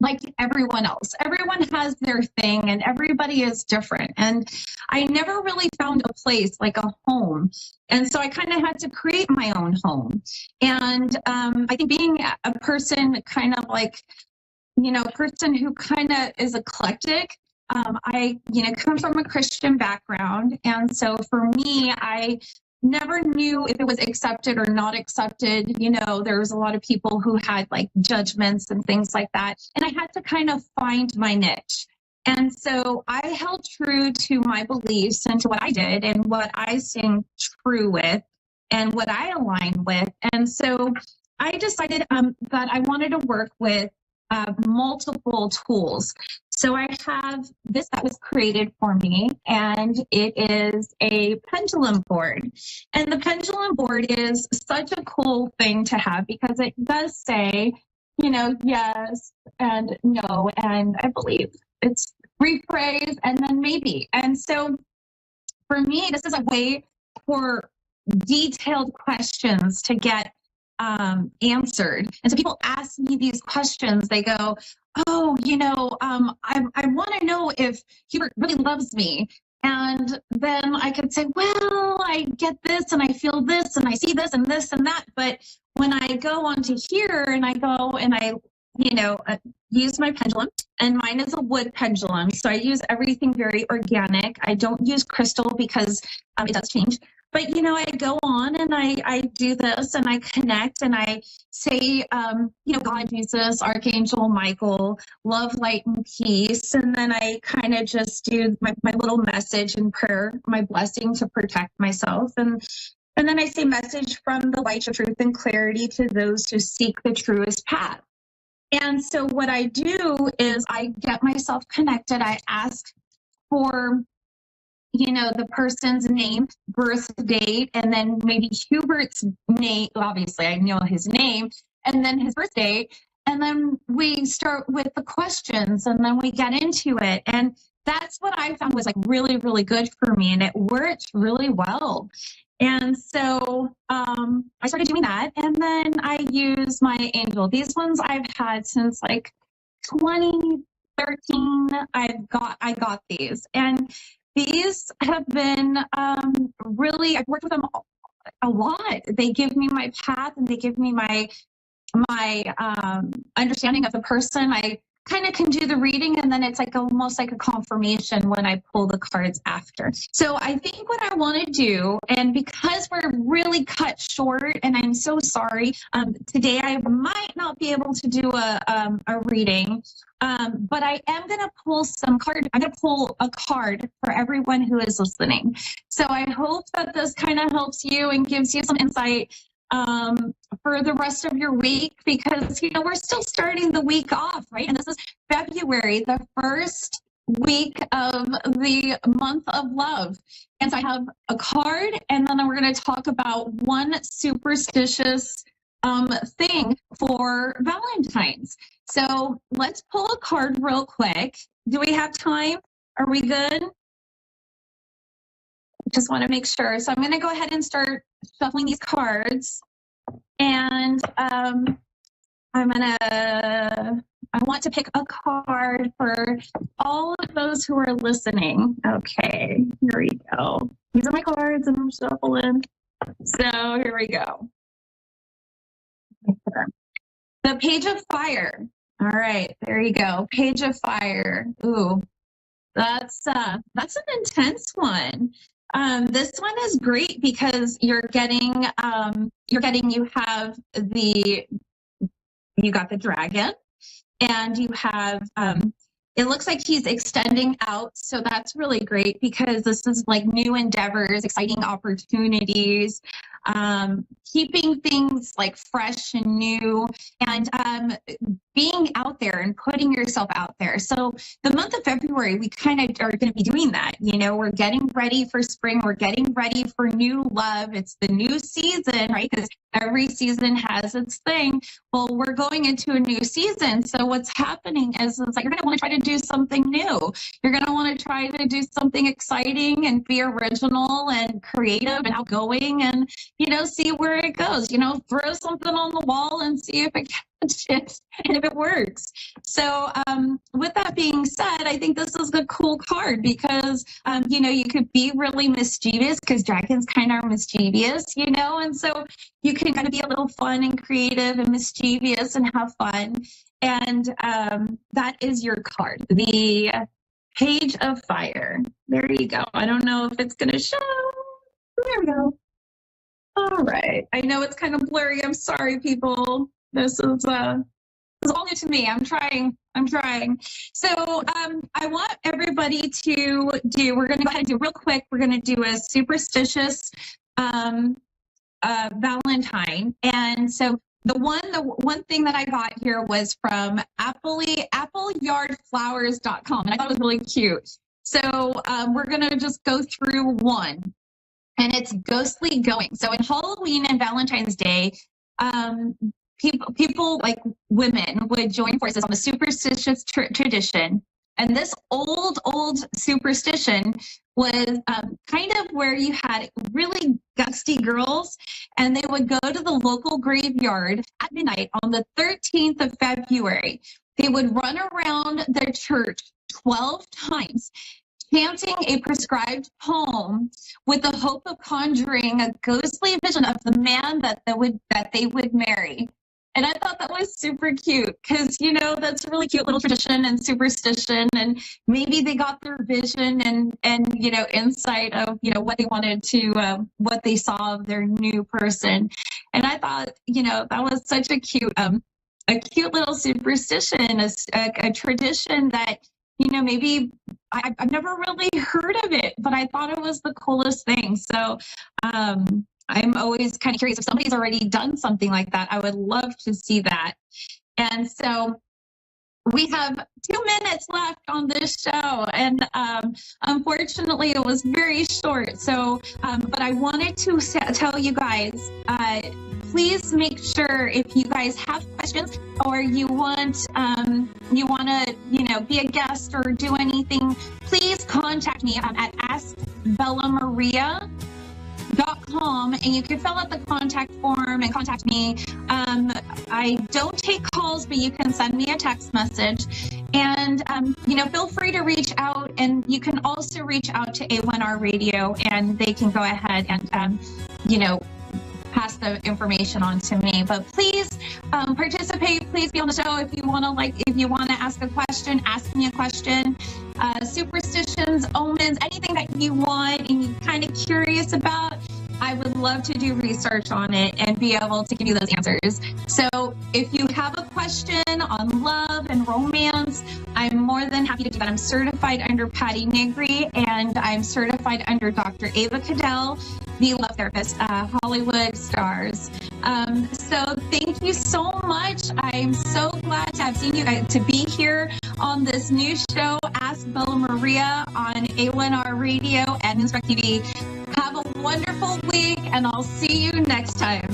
Speaker 7: like everyone else. Everyone has their thing and everybody is different. And I never really found a place like a home. And so I kind of had to create my own home. And I think being a person kind of like, you know, a person who kind of is eclectic, I, you know, come from a Christian background. And so for me, I never knew if it was accepted or not accepted. You know, there was a lot of people who had like judgments and things like that. And I had to kind of find my niche. And so I held true to my beliefs and to what I did and what I stand true with and what I align with. And so I decided that I wanted to work with multiple tools. So I have this that was created for me, and it is a pendulum board. And the pendulum board is such a cool thing to have because it does say, you know, yes and no, and I believe it's rephrase and then maybe. And so for me, this is a way for detailed questions to get answered. And so people ask me these questions. They go, oh, you know, I want to know if Hubert really loves me. And then I could say, well, I get this and I feel this and I see this and that. But when I go onto here and I go and I, you know, use my pendulum, and mine is a wood pendulum. So I use everything very organic. I don't use crystal because it does change. But, you know, I go on and I do this and I connect and I say, you know, God, Jesus, Archangel Michael, love, light, and peace. And then I kind of just do my little message and prayer, my blessing to protect myself. And then I say message from the light of truth and clarity to those who seek the truest path. And so what I do is I get myself connected. I ask for, you know, the person's name, birth date, and then maybe Hubert's name. Obviously, I know his name, and then his birth date. And then we start with the questions, and then we get into it. And that's what I found was like really, really good for me, and it worked really well. And so I started doing that, and then I use my angel. These ones I've had since like 2013. I got these, and these have been really, I've worked with them a lot. They give me my path and they give me my understanding of the person. I kind of can do the reading, and then it's like almost like a confirmation when I pull the cards after. So I think what I want to do, and because we're really cut short, and I'm so sorry, today I might not be able to do a reading, but I am going to pull some cards. I'm going to pull a card for everyone who is listening. So I hope that this kind of helps you and gives you some insight for the rest of your week, because, you know, we're still starting the week off, right? And this is February, the first week of the month of love. And so I have a card, and then we're going to talk about one superstitious thing for Valentine's. So let's pull a card real quick. Do we have time? Are we good? Just want to make sure. So I'm going to go ahead and start shuffling these cards. And I want to pick a card for all of those who are listening. Okay, here we go. These are my cards, and I'm shuffling. So here we go. The Page of Fire. All right, there you go. Page of Fire. Ooh, that's an intense one. This one is great because you got the dragon, and you have it looks like he's extending out, so that's really great because this is like new endeavors, exciting opportunities, keeping things like fresh and new, and being out there and putting yourself out there. So the month of February, we kind of are going to be doing that. You know, we're getting ready for spring. We're getting ready for new love. It's the new season, right? Because every season has its thing. Well, we're going into a new season. So what's happening is it's like you're going to want to try to do something new. You're going to want to try to do something exciting and be original and creative and outgoing and, you know, see where it goes. You know, throw something on the wall and see if it catches and if it works. So with that being said, I think this is a cool card because, you know, you could be really mischievous because dragons kind of are mischievous, you know, and so you can kind of be a little fun and creative and mischievous and have fun. And that is your card, the Page of Fire. There you go. I don't know if it's going to show. There we go. All right. I know it's kind of blurry. I'm sorry, people. This is all new to me. I'm trying. So I want everybody to we're going to go ahead and do real quick. We're going to do a superstitious Valentine. And so the one thing that I got here was from appleyardflowers.com. And I thought it was really cute. So we're going to just go through one. And it's ghostly going. So in Halloween and Valentine's Day, people like women would join forces on a superstitious tradition. And this old superstition was kind of where you had really gusty girls, and they would go to the local graveyard at midnight on the 13th of February. They would run around their church 12 times, chanting a prescribed poem with the hope of conjuring a ghostly vision of the man that they would marry. And I thought that was super cute because, you know, that's a really cute little tradition and superstition. And maybe they got their vision and you know, insight of, you know, what they wanted to, what they saw of their new person. And I thought, you know, that was such a cute little superstition, a tradition that, you know, maybe I've never really heard of it, but I thought it was the coolest thing. So I'm always kind of curious if somebody's already done something like that. I would love to see that. And so we have 2 minutes left on this show, and unfortunately it was very short. So, but I wanted to tell you guys, please make sure if you guys have questions or you want to, you know, be a guest or do anything, please contact me at askbellamaria.com, and you can fill out the contact form and contact me. I don't take calls, but you can send me a text message, and you know, feel free to reach out, and you can also reach out to A1R Radio, and they can go ahead and you know, pass the information on to me. But please participate. Please be on the show if you want to ask a question. Ask me a question. Superstitions, omens, anything that you want and you're kind of curious about, I would love to do research on it and be able to give you those answers. So if you have a question on love and romance, I'm more than happy to do that. I'm certified under Patty Negri, and I'm certified under Dr. Ava Cadell, the love therapist, Hollywood stars. So thank you so much. I'm so glad to have seen you guys, to be here on this new show, Ask Bella Maria, on A1R Radio and Moonstruck TV. Have a wonderful week, and I'll see you next time.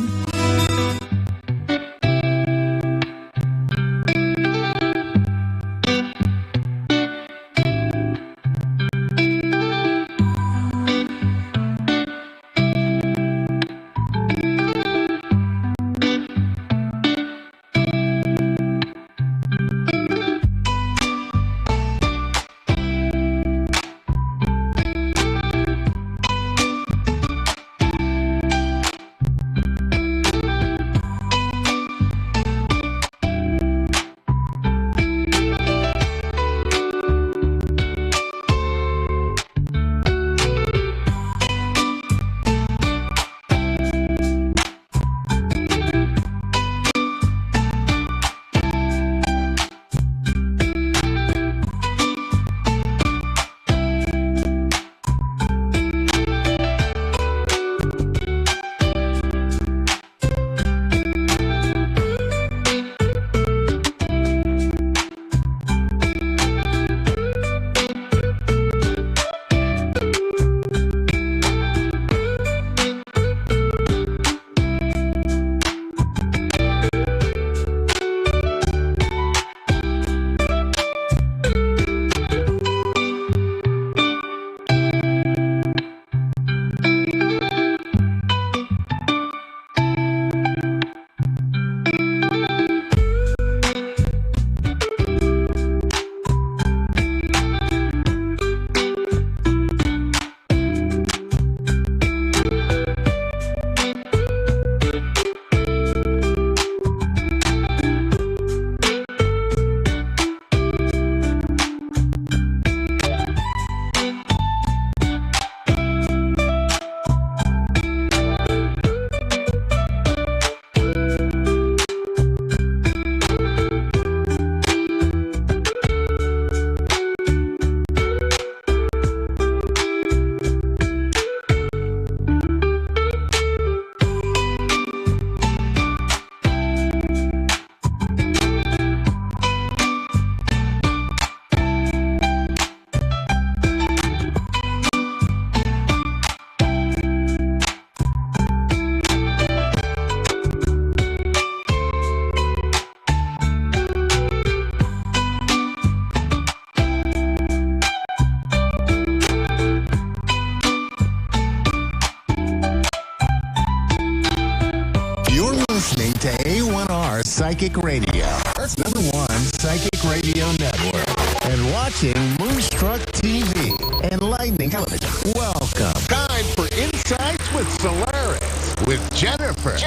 Speaker 3: listening to A1R Psychic Radio, Earth's #1 psychic radio network, and watching Moonstruck TV and Lightning Television. Welcome. Time for Insights with Solaris with Jennifer.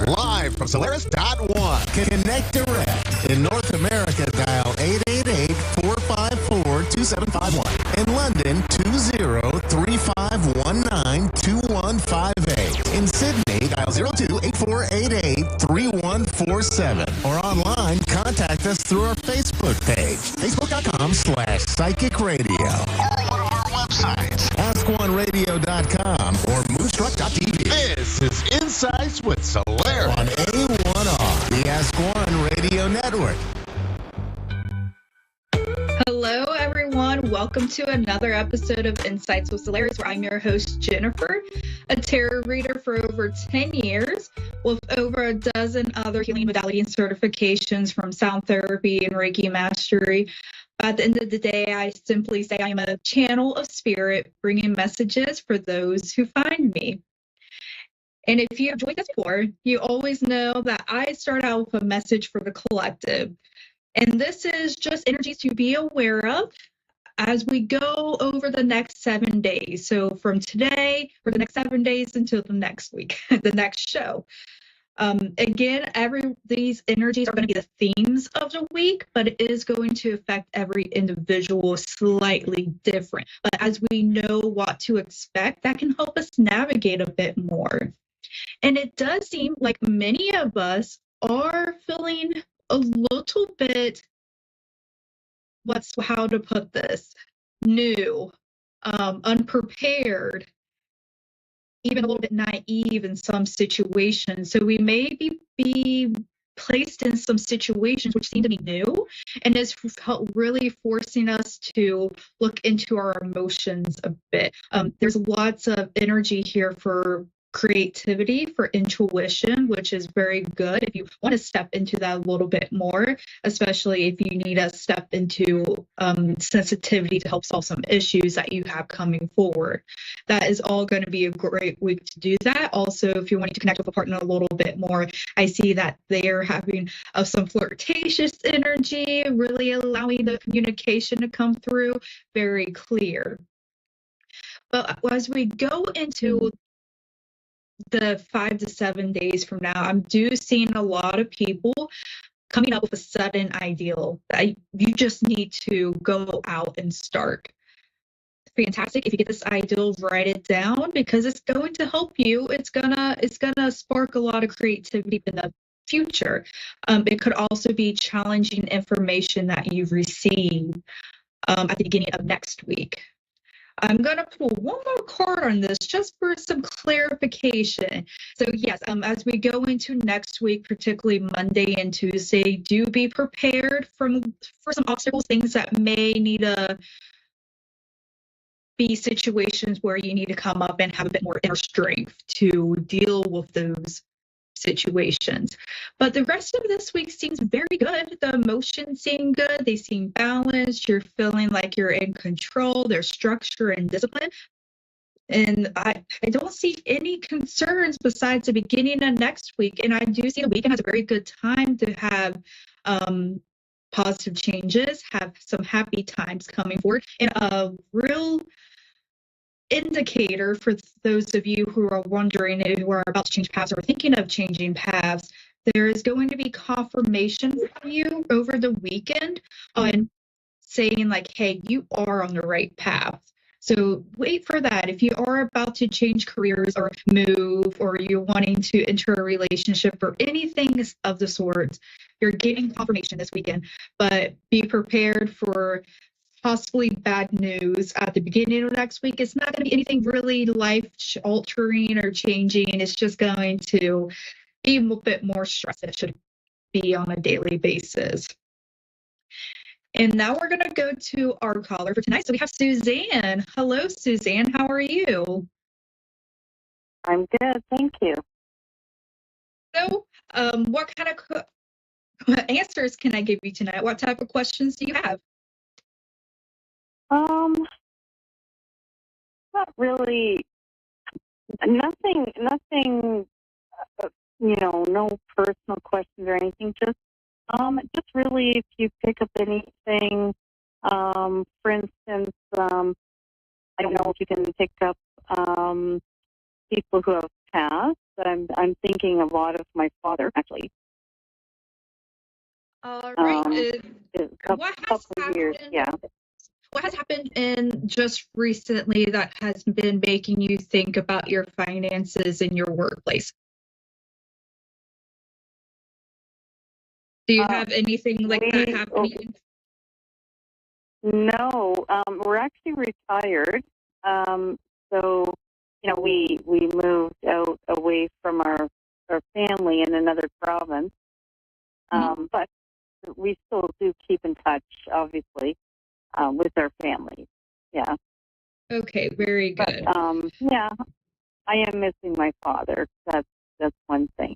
Speaker 3: Live from Solaris.1. Connect direct. In North America, dial 888-454-2751. In London, 20-3519-2158. In Sydney, dial 02-8488-3147. Or online, contact us through our Facebook page, facebook.com/psychic radio. Or one of our websites, ask1radio.com or moonstruck.tv. This is Insights with Solaris on A1R, the Ask One Radio Network.
Speaker 8: Hello, everyone. Welcome to another episode of Insights with Solaris, where I'm your host, Jennifer, a tarot reader for over 10 years, with over a dozen other healing modality and certifications from sound therapy and Reiki mastery. At the end of the day, I simply say I am a channel of spirit, bringing messages for those who find me. And if you have joined us before, you always know that I start out with a message for the collective. And this is just energies to be aware of as we go over the next 7 days. So from today, for the next 7 days until the next week, the next show. Again, these energies are going to be the themes of the week, but it is going to affect every individual slightly different. But as we know what to expect, that can help us navigate a bit more. And it does seem like many of us are feeling a little bit, how to put this, new, unprepared, even a little bit naive in some situations. So we may be placed in some situations which seem to be new, and is really forcing us to look into our emotions a bit. There's lots of energy here for creativity, for intuition, which is very good if you want to step into that a little bit more, especially if you need to step into sensitivity to help solve some issues that you have coming forward. That is all going to be a great week to do that. Also, if you're wanting to connect with a partner a little bit more, I see that they're having some flirtatious energy, really allowing the communication to come through very clear. But as we go into the 5 to 7 days from now, I'm seeing a lot of people coming up with a sudden ideal that you just need to go out and start. Fantastic. If you get this ideal, write it down, because it's going to help you. It's gonna spark a lot of creativity in the future. It could also be challenging information that you've received at the beginning of next week. I'm going to pull one more card on this just for some clarification. So yes, as we go into next week, particularly Monday and Tuesday, do be prepared for some obstacles, things that may need to be situations where you need to come up and have a bit more inner strength to deal with those situations. But the rest of this week seems very good. The emotions seem good. They seem balanced. You're feeling like you're in control. There's structure and discipline. And I don't see any concerns besides the beginning of next week. And I do see the weekend as a very good time to have positive changes, have some happy times coming forward, and a real indicator for those of you who are wondering, who are about to change paths or thinking of changing paths. There is going to be confirmation from you over the weekend on saying like, hey, you are on the right path. So wait for that. If you are about to change careers or move, or you're wanting to enter a relationship or anything of the sorts, you're getting confirmation this weekend. But be prepared for possibly bad news at the beginning of next week. It's not going to be anything really life-altering or changing. It's just going to be a bit more stress than it should be on a daily basis. And now we're going to go to our caller for tonight. So we have Suzanne. Hello, Suzanne. How are you?
Speaker 6: I'm good, thank you.
Speaker 8: So what kind of answers can I give you tonight? What type of questions do you have?
Speaker 6: Not really. Nothing. No personal questions or anything. Just really, if you pick up anything, for instance, I don't know if you can pick up people who have passed, but I'm thinking a lot of my father actually.
Speaker 8: All right.
Speaker 6: What
Speaker 8: has happened in just recently that has been making you think about your finances in your workplace? Do you have anything like that happening?
Speaker 6: No, we're actually retired. So, we moved out away from our family in another province. But we still do keep in touch, obviously, with our families. Yeah.
Speaker 8: Okay, very good.
Speaker 6: But, yeah, I am missing my father. That's one thing.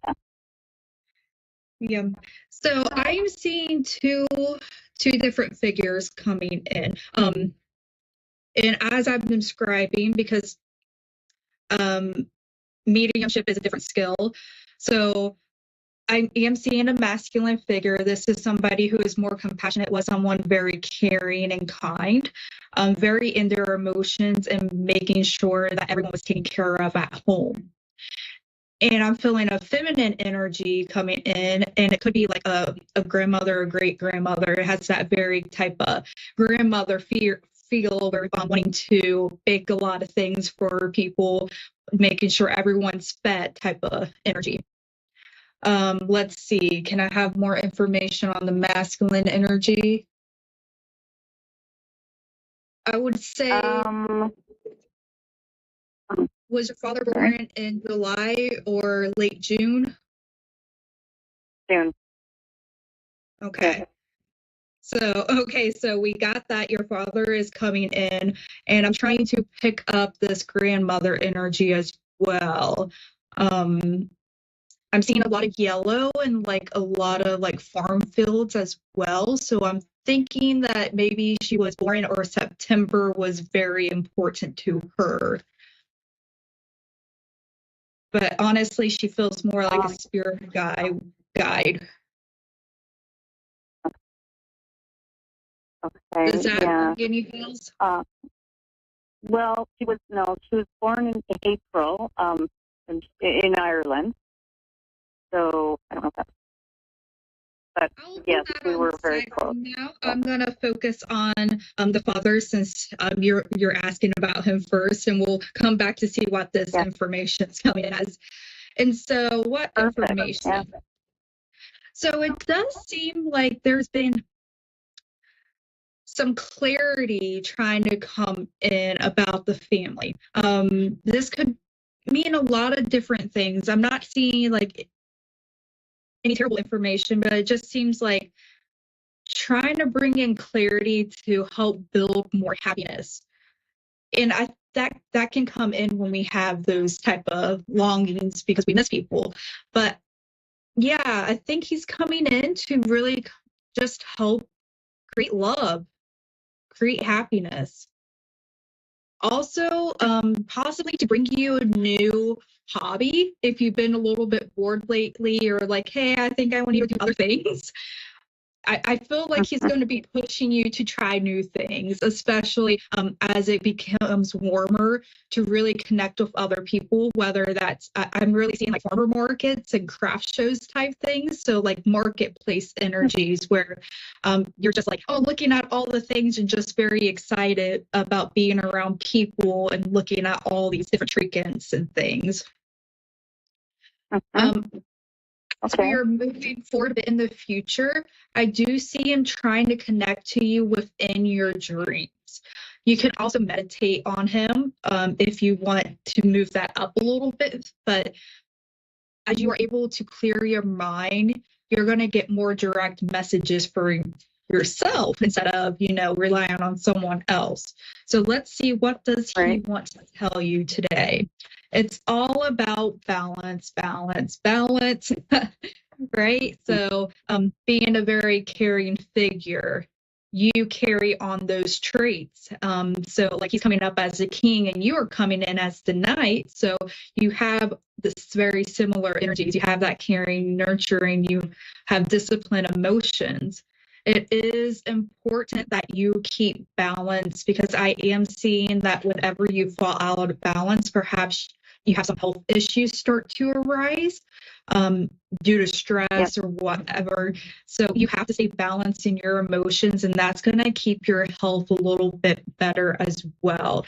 Speaker 8: Yeah. So I'm seeing two different figures coming in. And as I'm describing, because mediumship is a different skill. So I am seeing a masculine figure. This is somebody who is more compassionate, was someone very caring and kind, very in their emotions and making sure that everyone was taken care of at home. And I'm feeling a feminine energy coming in, and it could be like a grandmother or great-grandmother. It has that very type of grandmother feel where I'm wanting to bake a lot of things for people, making sure everyone's fed type of energy. Let's see. Can I have more information on the masculine energy? I would say, was your father born in July or late June?
Speaker 6: June.
Speaker 8: Okay. So we got that your father is coming in, and I'm trying to pick up this grandmother energy as well. I'm seeing a lot of yellow and like a lot of like farm fields as well. So I'm thinking that maybe she was born or September was very important to her. But honestly, she feels more like a spirit guide.
Speaker 6: Okay.
Speaker 8: Does that
Speaker 6: Yeah.
Speaker 8: give any feels?
Speaker 6: Well, she was born in April, in Ireland. So I don't know if that's, but
Speaker 8: I'll put
Speaker 6: yes,
Speaker 8: that
Speaker 6: we
Speaker 8: on
Speaker 6: were
Speaker 8: the
Speaker 6: very
Speaker 8: side
Speaker 6: close.
Speaker 8: for now. I'm gonna focus on the father since you're asking about him first, and we'll come back to see what this information is coming as. And so, what
Speaker 6: Perfect.
Speaker 8: information?
Speaker 6: Yeah.
Speaker 8: So it does seem like there's been some clarity trying to come in about the family. This could mean a lot of different things. I'm not seeing like any terrible information, but it just seems like trying to bring in clarity to help build more happiness. And that can come in when we have those type of longings because we miss people. But yeah, I think he's coming in to really just help create love, create happiness. Also, possibly to bring you a new hobby if you've been a little bit bored lately or like, hey, I think I want to do other things. I feel like he's going to be pushing you to try new things, especially as it becomes warmer, to really connect with other people, whether that's, I'm really seeing like farmer markets and craft shows type things. So like marketplace energies where you're just like, oh, looking at all the things and just very excited about being around people and looking at all these different trinkets and things. As we are moving forward a bit in the future, I do see him trying to connect to you within your dreams. You can also meditate on him if you want to move that up a little bit. But as you are able to clear your mind, you're going to get more direct messages for yourself instead of, relying on someone else. So let's see, what does he want to tell you today? It's all about balance, right? So being a very caring figure, you carry on those traits. So like he's coming up as a king and you are coming in as the knight. So you have this very similar energies. You have that caring, nurturing, you have discipline, emotions. It is important that you keep balance because I am seeing that whenever you fall out of balance, perhaps you have some health issues start to arise due to stress or whatever. So you have to stay balanced in your emotions, and that's going to keep your health a little bit better as well.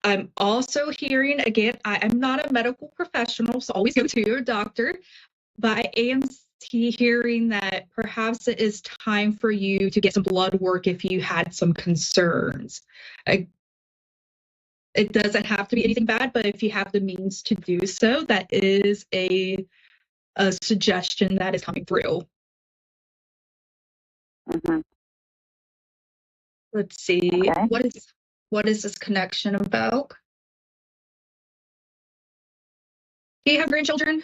Speaker 8: I'm also hearing, again, I'm not a medical professional, so always go to your doctor, but I am hearing that perhaps it is time for you to get some blood work if you had some concerns. It doesn't have to be anything bad, but if you have the means to do so, that is a suggestion that is coming through. Let's see. Okay. What is this connection about? Do you have grandchildren?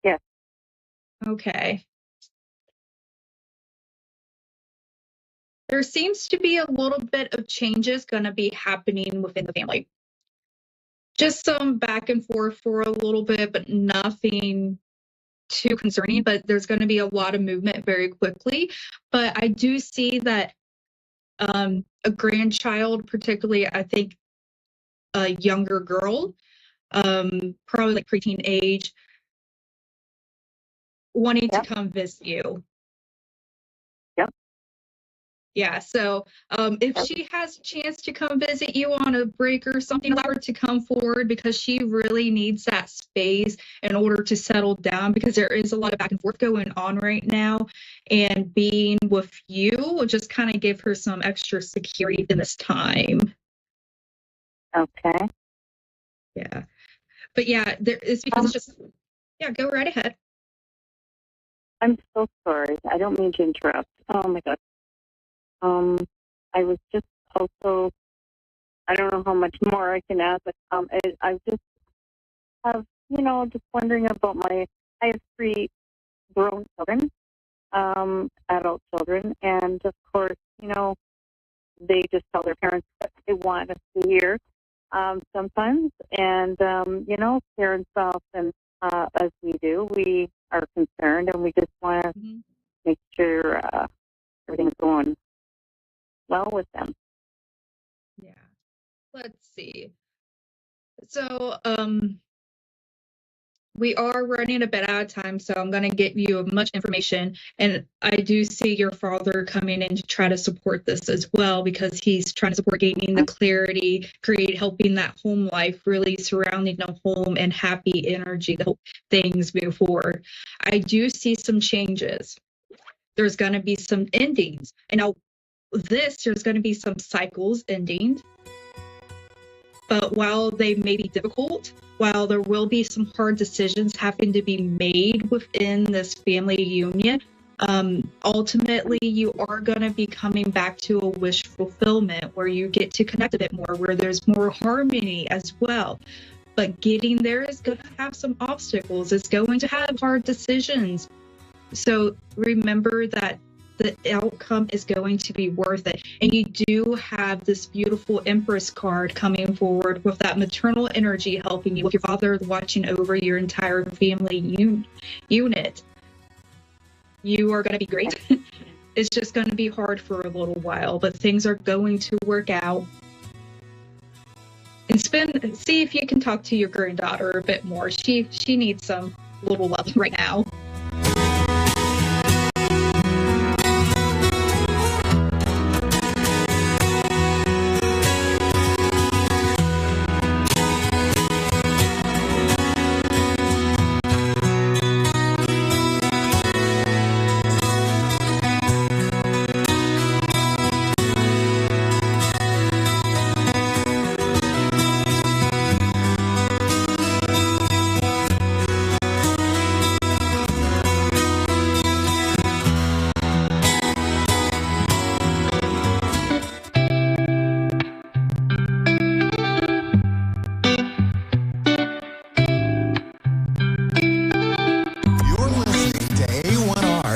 Speaker 6: Yes.
Speaker 8: Okay. There seems to be a little bit of changes going to be happening within the family. Just some back and forth for a little bit, but nothing too concerning. But there's going to be a lot of movement very quickly. But I do see that a grandchild, particularly, I think a younger girl, probably like preteen age, wanting to come visit you. Yeah, so if she has a chance to come visit you on a break or something, allow her to come forward because she really needs that space in order to settle down because there is a lot of back and forth going on right now. And being with you will just kind of give her some extra security in this time.
Speaker 6: Okay.
Speaker 8: Yeah. But yeah, it's because it's just Yeah, go right ahead.
Speaker 6: I'm so sorry. I don't mean to interrupt. Oh my God. I was just also, I don't know how much more I can add, but I just have, just wondering about I have 3 grown children, adult children, and of course, they just tell their parents what they want us to hear sometimes, and, parents often, as we do, we are concerned, and we just want to make sure everything's going well with them.
Speaker 8: Yeah. Let's see. So, we are running a bit out of time, so I'm going to get you much information. And I do see your father coming in to try to support this as well, because he's trying to support gaining the clarity, helping that home life, really surrounding the home and happy energy, the whole things move forward. I do see some changes. There's going to be some endings. And now there's going to be some cycles ending. But while they may be difficult, while there will be some hard decisions having to be made within this family union, ultimately you are going to be coming back to a wish fulfillment where you get to connect a bit more, where there's more harmony as well. But getting there is going to have some obstacles. It's going to have hard decisions. So remember that the outcome is going to be worth it. And you do have this beautiful Empress card coming forward with that maternal energy helping you, with your father watching over your entire family unit. You are going to be great. It's just going to be hard for a little while, but things are going to work out. And see if you can talk to your granddaughter a bit more. She needs some little love right now.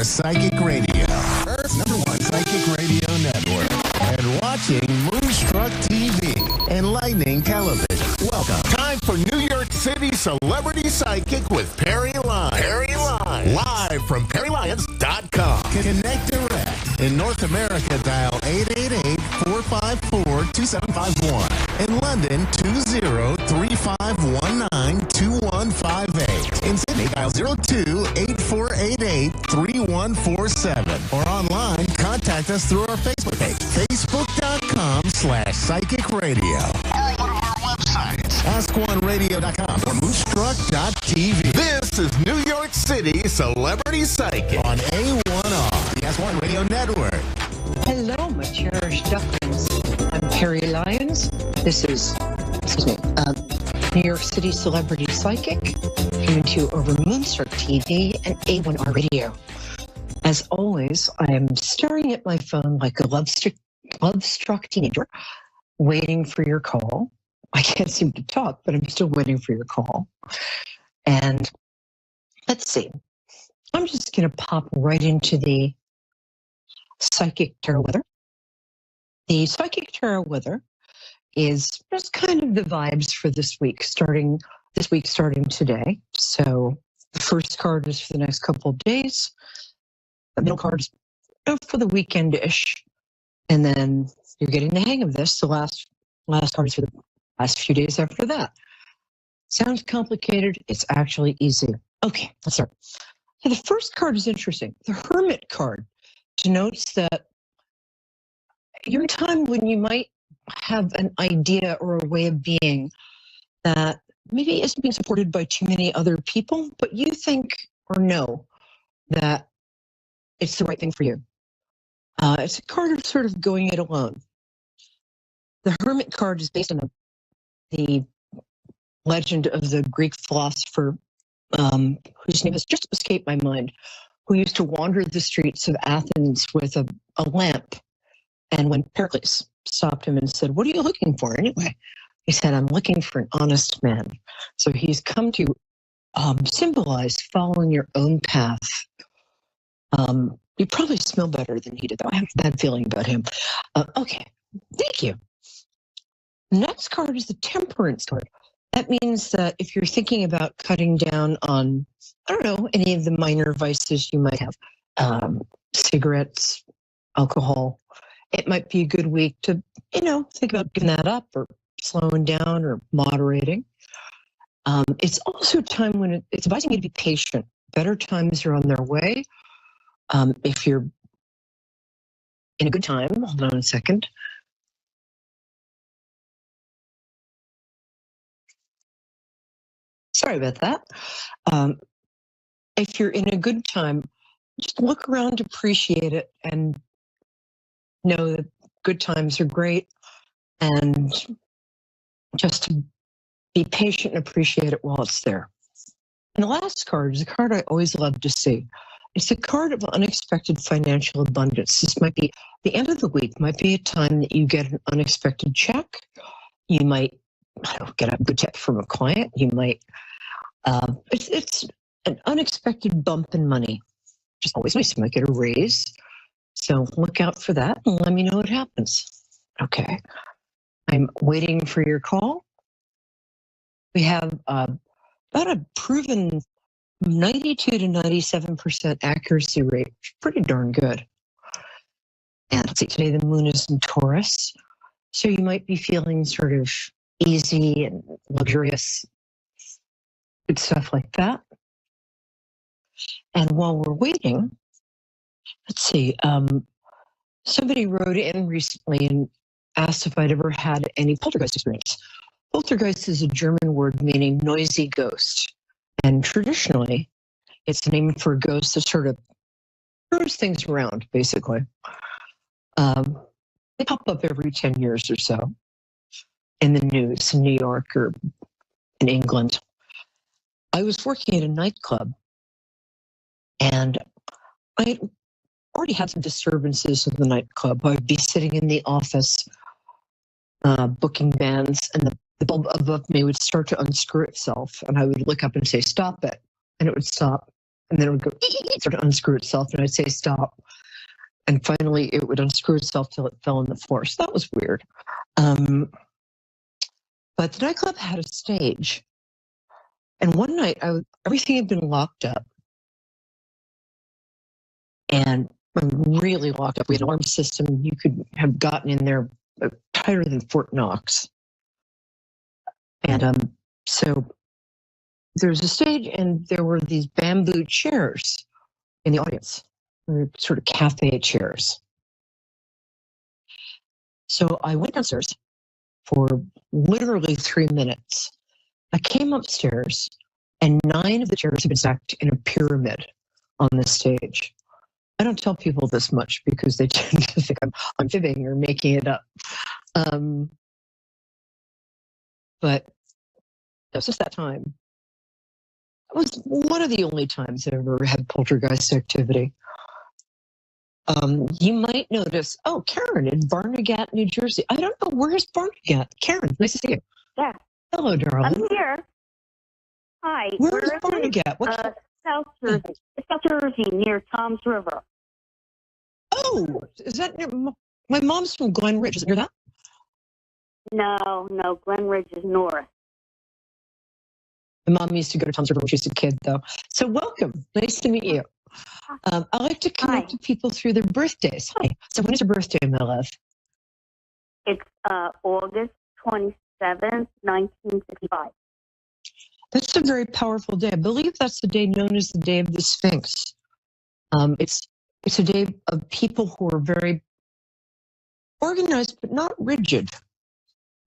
Speaker 3: Psychic Radio, Earth's #1 psychic radio network, and watching Moonstruck TV and Lightning Television. Welcome. Time for New York City Celebrity Psychic with Perry Lyons. Perry Lyons. Live from PerryLyons.com. Connect direct. In North America, dial 888-454-2751. In London, 20-3519-2158. In Sydney, dial 02-8488-3147. Or online, contact us through our Facebook page, facebook.com/psychic radio. Or one of our websites, askoneradio.com or moonstruck.tv. This is New York City Celebrity Psychic on A1R, the S1 Radio Network.
Speaker 9: Hello, my cherished ducklings. I'm Perry Lyons. This is, New York City Celebrity Psychic, coming to you over Moonstruck TV and A1R Radio. As always, I am staring at my phone like a love-struck teenager, waiting for your call. I can't seem to talk, but I'm still waiting for your call. And let's see. I'm just going to pop right into the psychic tarot weather. The psychic tarot weather is just kind of the vibes for this week, starting today. So the first card is for the next couple of days. The middle card is for the weekend-ish. And then you're getting the hang of this. The last card is for the last few days after that. Sounds complicated. It's actually easy. Okay, let's start. So the first card is interesting. The Hermit card denotes that you're in a time when you might have an idea or a way of being that maybe isn't being supported by too many other people, but you think or know that it's the right thing for you. It's a card of sort of going it alone. The Hermit card is based on the legend of the Greek philosopher whose name has just escaped my mind, who used to wander the streets of Athens with a lamp. And when Pericles stopped him and said, "What are you looking for anyway?" He said, "I'm looking for an honest man." So he's come to symbolize following your own path. You probably smell better than he did, though. I have a bad feeling about him. Okay, thank you. Next card is the Temperance card. That means that if you're thinking about cutting down on, I don't know, any of the minor vices you might have, cigarettes, alcohol, it might be a good week to, think about giving that up or slowing down or moderating. It's also a time when it's advising you to be patient. Better times are on their way. If you're in a good time, hold on a second. Sorry about that. If you're in a good time, just look around, appreciate it, and know that good times are great. And just to be patient and appreciate it while it's there. And the last card is a card I always love to see. It's a card of unexpected financial abundance. This might be the end of the week, might be a time that you get an unexpected check. You might, get a good tip from a client. You might, it's an unexpected bump in money. Just always nice. You might get a raise. So look out for that and let me know what happens. Okay. I'm waiting for your call. We have about a proven 92 to 97% accuracy rate. Pretty darn good. And let's see, today the moon is in Taurus. So you might be feeling sort of easy and luxurious. Good stuff like that. And while we're waiting, let's see, somebody wrote in recently and asked if I'd ever had any poltergeist experience. Poltergeist is a German word meaning noisy ghost. And traditionally, it's named for a ghost that sort of throws things around, basically. They pop up every 10 years or so in the news in New York or in England. I was working at a nightclub, and I already had some disturbances in the nightclub. I'd be sitting in the office booking bands, and the bulb above me would start to unscrew itself, and I would look up and say, "Stop it," and it would stop, and then it would go, sort of unscrew itself, and I'd say, "Stop," and finally it would unscrew itself till it fell on the floor. So that was weird. But the nightclub had a stage, and one night everything had been locked up, and really locked up. We had an alarm system. You could have gotten in there tighter than Fort Knox. And so there's a stage, and there were these bamboo chairs in the audience, sort of cafe chairs. So I went downstairs for literally 3 minutes. I came upstairs, and 9 of the chairs had been stacked in a pyramid on the stage. I don't tell people this much because they tend to think I'm fibbing or making it up. But it was just that time. It was one of the only times I ever had poltergeist activity. You might notice, Karen in Barnegat, New Jersey. I don't know, where's Barnegat? Karen, nice to see you.
Speaker 10: Yeah.
Speaker 9: Hello, darling.
Speaker 10: I'm here. Hi.
Speaker 9: Where's Barnegat?
Speaker 10: South Jersey. South Jersey, near Tom's River.
Speaker 9: Oh, is that near? My mom's from Glen Ridge. Is it near that?
Speaker 10: No, Glen Ridge is north.
Speaker 9: My mom used to go to Tom's River when she was a kid, though. So welcome. Nice to meet you. I like to connect to people through their birthdays. Hi. So when is your birthday, my love?
Speaker 10: It's August 27th, 1965.
Speaker 9: That's a very powerful day. I believe that's the day known as the Day of the Sphinx. It's a day of people who are very organized but not rigid.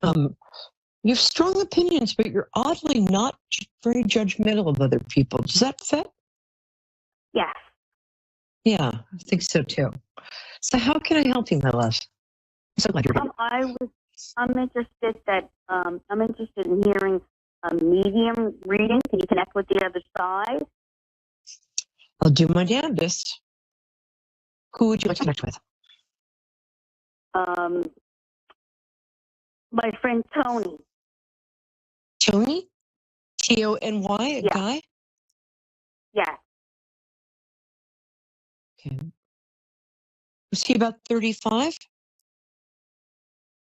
Speaker 9: You have strong opinions, but you're oddly not very judgmental of other people. Does that fit?
Speaker 10: Yes.
Speaker 9: Yeah, I think so too. So how can I help you, my love? I'm so glad you're here.
Speaker 10: I'm interested in hearing a medium reading. Can you connect with the other side?
Speaker 9: I'll do my damnedest. Who would you like to connect with?
Speaker 10: My friend Tony.
Speaker 9: Tony? Tony, a
Speaker 10: Yeah.
Speaker 9: guy?
Speaker 10: Yeah.
Speaker 9: Okay. Was he about 35?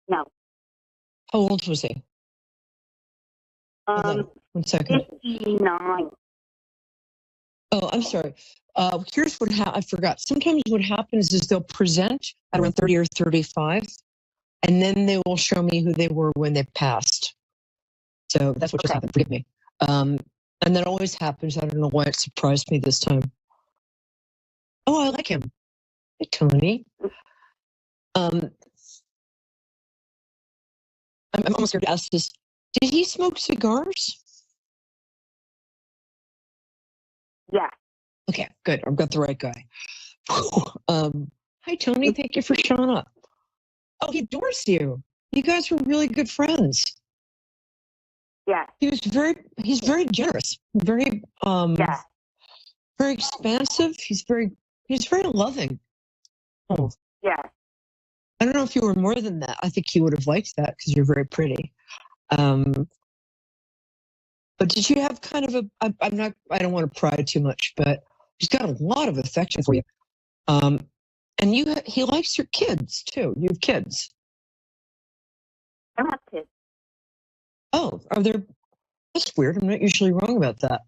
Speaker 10: No.
Speaker 9: How old was he? Hold on 1 second.
Speaker 10: 59.
Speaker 9: Oh, I'm sorry. Here's what I forgot. Sometimes what happens is they'll present at around 30 or 35, and then they will show me who they were when they passed. So that's what just happened. Forgive me. And that always happens. I don't know why it surprised me this time. Oh, I like him. Hey, Tony. I'm almost scared to ask this. Did he smoke cigars?
Speaker 10: Yeah.
Speaker 9: Okay, good. I've got the right guy. Hi, Tony. Thank you for showing up. Oh, he adores you. You guys were really good friends.
Speaker 10: Yeah.
Speaker 9: He's very generous. Very very expansive. He's very loving. Oh.
Speaker 10: Yeah.
Speaker 9: I don't know if you were more than that. I think he would have liked that because you're very pretty. But did you have kind of I don't want to pry too much, but he's got a lot of affection for you. And he likes your kids too. You have kids.
Speaker 10: I don't have kids.
Speaker 9: Oh, are there? That's weird. I'm not usually wrong about that.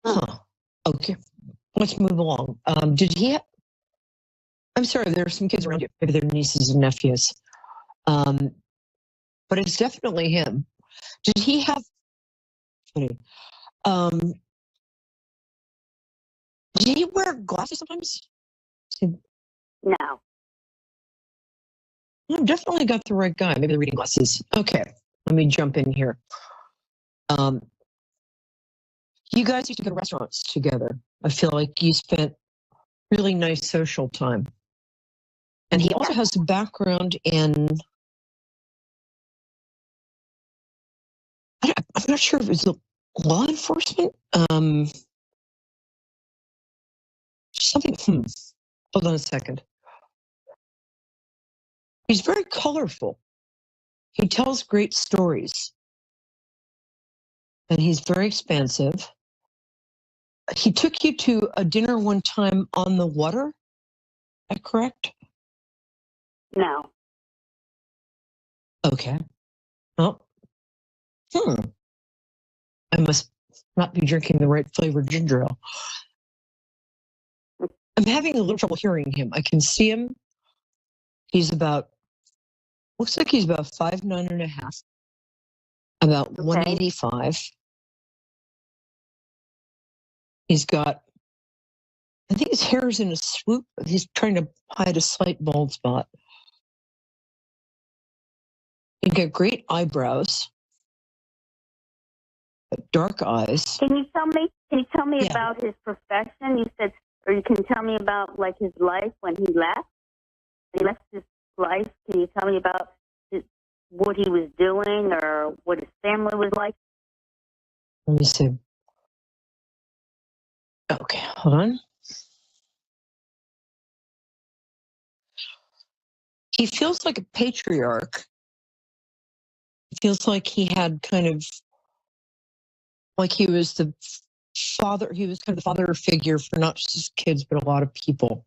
Speaker 9: Huh. Okay. Let's move along. Did he I'm sorry, there are some kids around you. Maybe they're nieces and nephews. But it's definitely him. Did he have did he wear glasses sometimes?
Speaker 10: No.
Speaker 9: I've definitely got the right guy. Maybe the reading glasses. Okay, let me jump in here. You guys used to go to restaurants together. I feel like you spent really nice social time. And he also has a background in, I'm not sure if it's law enforcement. Something, hold on a second. He's very colorful. He tells great stories. And he's very expansive. He took you to a dinner one time on the water. Is that correct?
Speaker 10: No.
Speaker 9: Okay. Well, I must not be drinking the right flavored ginger ale. I'm having a little trouble hearing him. I can see him. Looks like he's about 5'9.5", about 185. He's got, I think his hair is in a swoop. He's trying to hide a slight bald spot. He's got great eyebrows, dark eyes.
Speaker 10: Can you tell me about his profession? You said, or you can tell me about like his life when he left. He left his life. Can you tell me about what he was doing or what his family was like?
Speaker 9: Let me see. Okay, hold on. He feels like a patriarch. It feels like he had kind of, like he was the father, he was kind of the father figure for not just his kids, but a lot of people.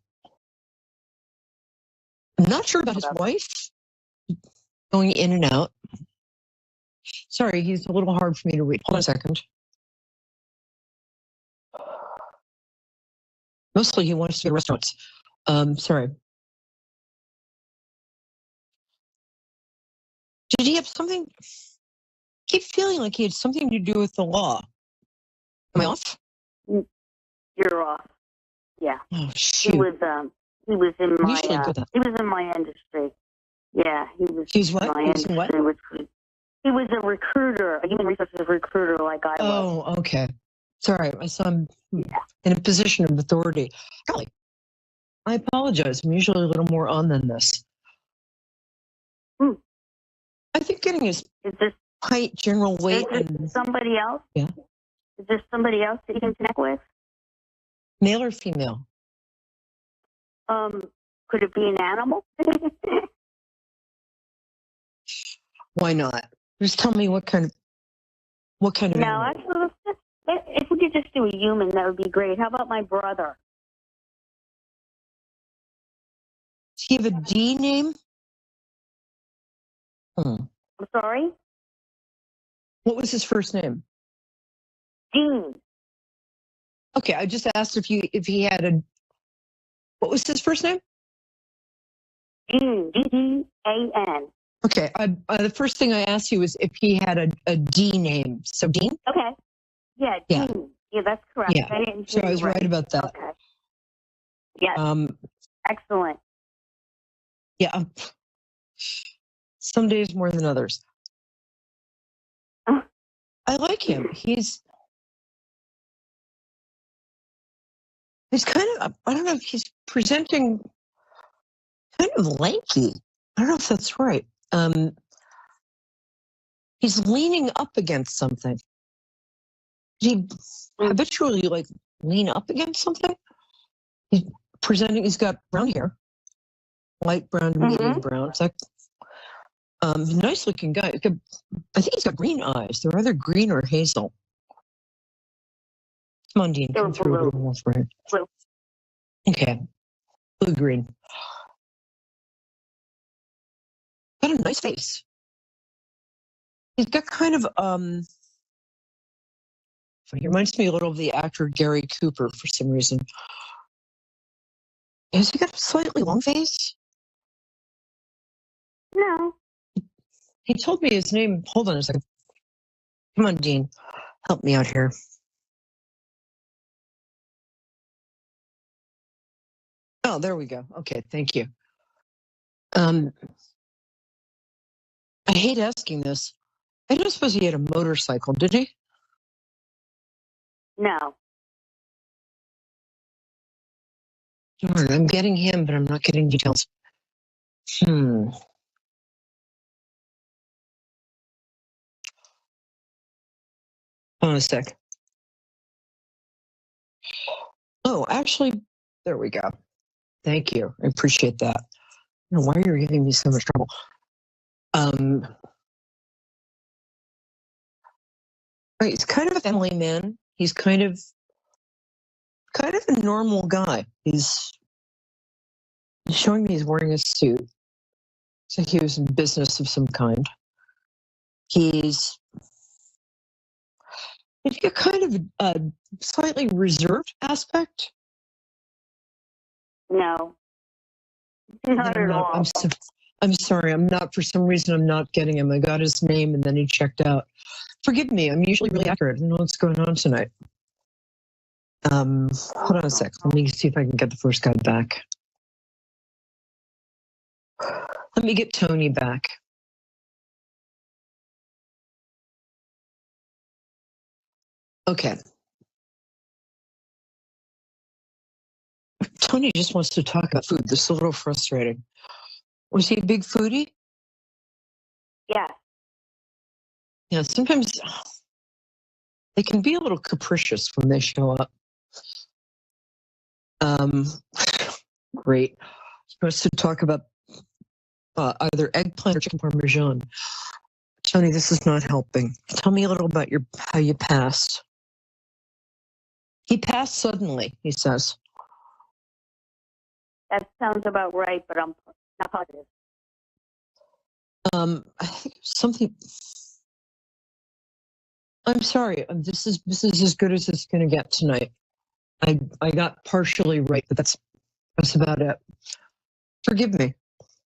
Speaker 9: I'm not sure about his wife, going in and out. Sorry, he's a little hard for me to read. Hold on a second. Mostly he wants to go to restaurants. Sorry. Did he have something? I keep feeling like he had something to do with the law. Am I off?
Speaker 10: You're off. Yeah.
Speaker 9: Oh shoot.
Speaker 10: He was in my industry. Yeah, he was.
Speaker 9: He's what?
Speaker 10: In my
Speaker 9: He's
Speaker 10: industry,
Speaker 9: what?
Speaker 10: He was a recruiter, a human resources recruiter, like I was.
Speaker 9: Oh, okay. Sorry, my son in a position of authority. Golly, I apologize. I'm usually a little more on than this. I think getting his.
Speaker 10: Is this
Speaker 9: height, general weight,
Speaker 10: Is
Speaker 9: and
Speaker 10: there somebody else?
Speaker 9: Yeah.
Speaker 10: Is there somebody else that you can connect with?
Speaker 9: male or female?
Speaker 10: Could it be an animal?
Speaker 9: Why not? Just tell me what kind of
Speaker 10: no,
Speaker 9: animal.
Speaker 10: actually, if we could just do a human, that would be great. How about my brother?
Speaker 9: Does he have a D name?
Speaker 10: I'm sorry?
Speaker 9: What was his first name?
Speaker 10: Dean.
Speaker 9: Okay, I just asked if he had a. What was his first name?
Speaker 10: Dean. D-E-A-N.
Speaker 9: Okay, the first thing I asked you was if he had a D name. So Dean?
Speaker 10: Okay. Yeah,
Speaker 9: Yeah.
Speaker 10: Dean. Yeah, that's correct.
Speaker 9: Yeah.
Speaker 10: I didn't
Speaker 9: So
Speaker 10: hear
Speaker 9: I was
Speaker 10: you
Speaker 9: right about that.
Speaker 10: Okay. Yes. Excellent.
Speaker 9: Yeah. Some days more than others. I like him. He's kind of, I don't know if he's presenting kind of lanky. I don't know if that's right. He's leaning up against something. He habitually lean up against something. He's got brown hair, light brown to medium brown. It's like nice looking guy. I think he's got green eyes. They're either green or hazel. Come on, Dean. Come through a little more for him.
Speaker 10: Blue.
Speaker 9: Okay. Blue green. Got a nice face. He's got kind of he reminds me a little of the actor Gary Cooper for some reason. Has he got a slightly long face?
Speaker 10: No.
Speaker 9: He told me his name. Hold on a second. Come on, Dean. Help me out here. Oh, there we go. Okay, thank you. I hate asking this. I don't suppose he had a motorcycle, did he?
Speaker 10: No.
Speaker 9: Darn, I'm getting him, but I'm not getting details. Hold on a sec. Oh, actually, there we go. Thank you. I appreciate that. I don't know why you're giving me so much trouble. Right, he's kind of a family man. He's kind of a normal guy. He's showing me he's wearing a suit. So he was in business of some kind. He's got kind of a slightly reserved aspect.
Speaker 10: No. Not at all.
Speaker 9: I'm sorry. I'm not, for some reason, I'm not getting him. I got his name and then he checked out. Forgive me. I'm usually really accurate. I don't know what's going on tonight. Hold on a sec. Let me see if I can get the first guy back. Let me get Tony back. Okay. Tony just wants to talk about food. This is a little frustrating. Was he a big foodie?
Speaker 10: Yeah.
Speaker 9: Yeah, sometimes they can be a little capricious when they show up. Great. He wants to talk about either eggplant or chicken parmesan. Tony, this is not helping. Tell me a little about how you passed. He passed suddenly, he says.
Speaker 10: That sounds about right, but I'm not positive.
Speaker 9: I think something. I'm sorry. This is as good as it's going to get tonight. I got partially right, but that's about it. Forgive me.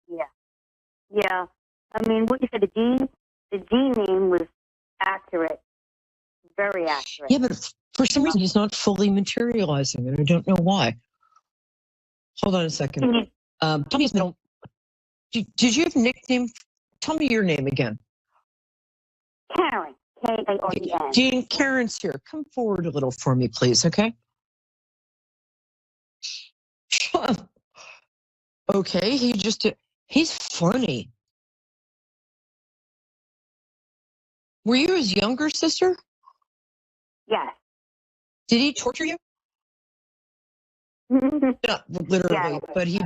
Speaker 10: Yeah. I mean, what you said, the D name was accurate. Very accurate.
Speaker 9: Yeah, but for some reason he's not fully materializing, and I don't know why. Hold on a second. Tell me his middle. Did you have a nickname? Tell me your name again.
Speaker 10: Karen. K-A-R-E-N.
Speaker 9: Dean, Karen's here. Come forward a little for me, please, okay? Okay, he's funny. Were you his younger sister?
Speaker 10: Yes.
Speaker 9: Did he torture you? Not literally, but he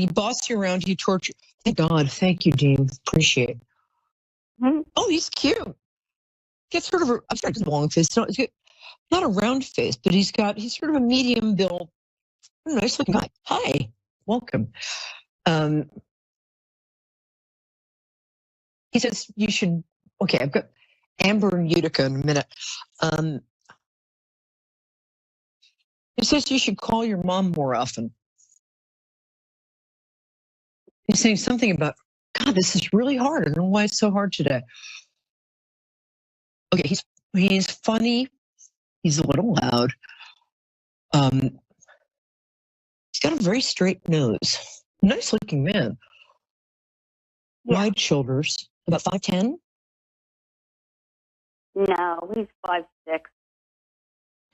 Speaker 9: bossed you around. He tortured. Thank God. Thank you, Dean. Appreciate it. Oh, he's cute. Gets sort of a, I'm sorry, just a long face. Not a round face, but he's sort of a medium build, nice looking guy. Hi, welcome. He says you should. Okay, I've got Amber and Utica in a minute. He says you should call your mom more often. He's saying something about, God, this is really hard. I don't know why it's so hard today. Okay, he's funny. He's a little loud. He's got a very straight nose. Nice looking man. Yeah. Wide shoulders. About 5'10"?
Speaker 10: No, he's 5'6".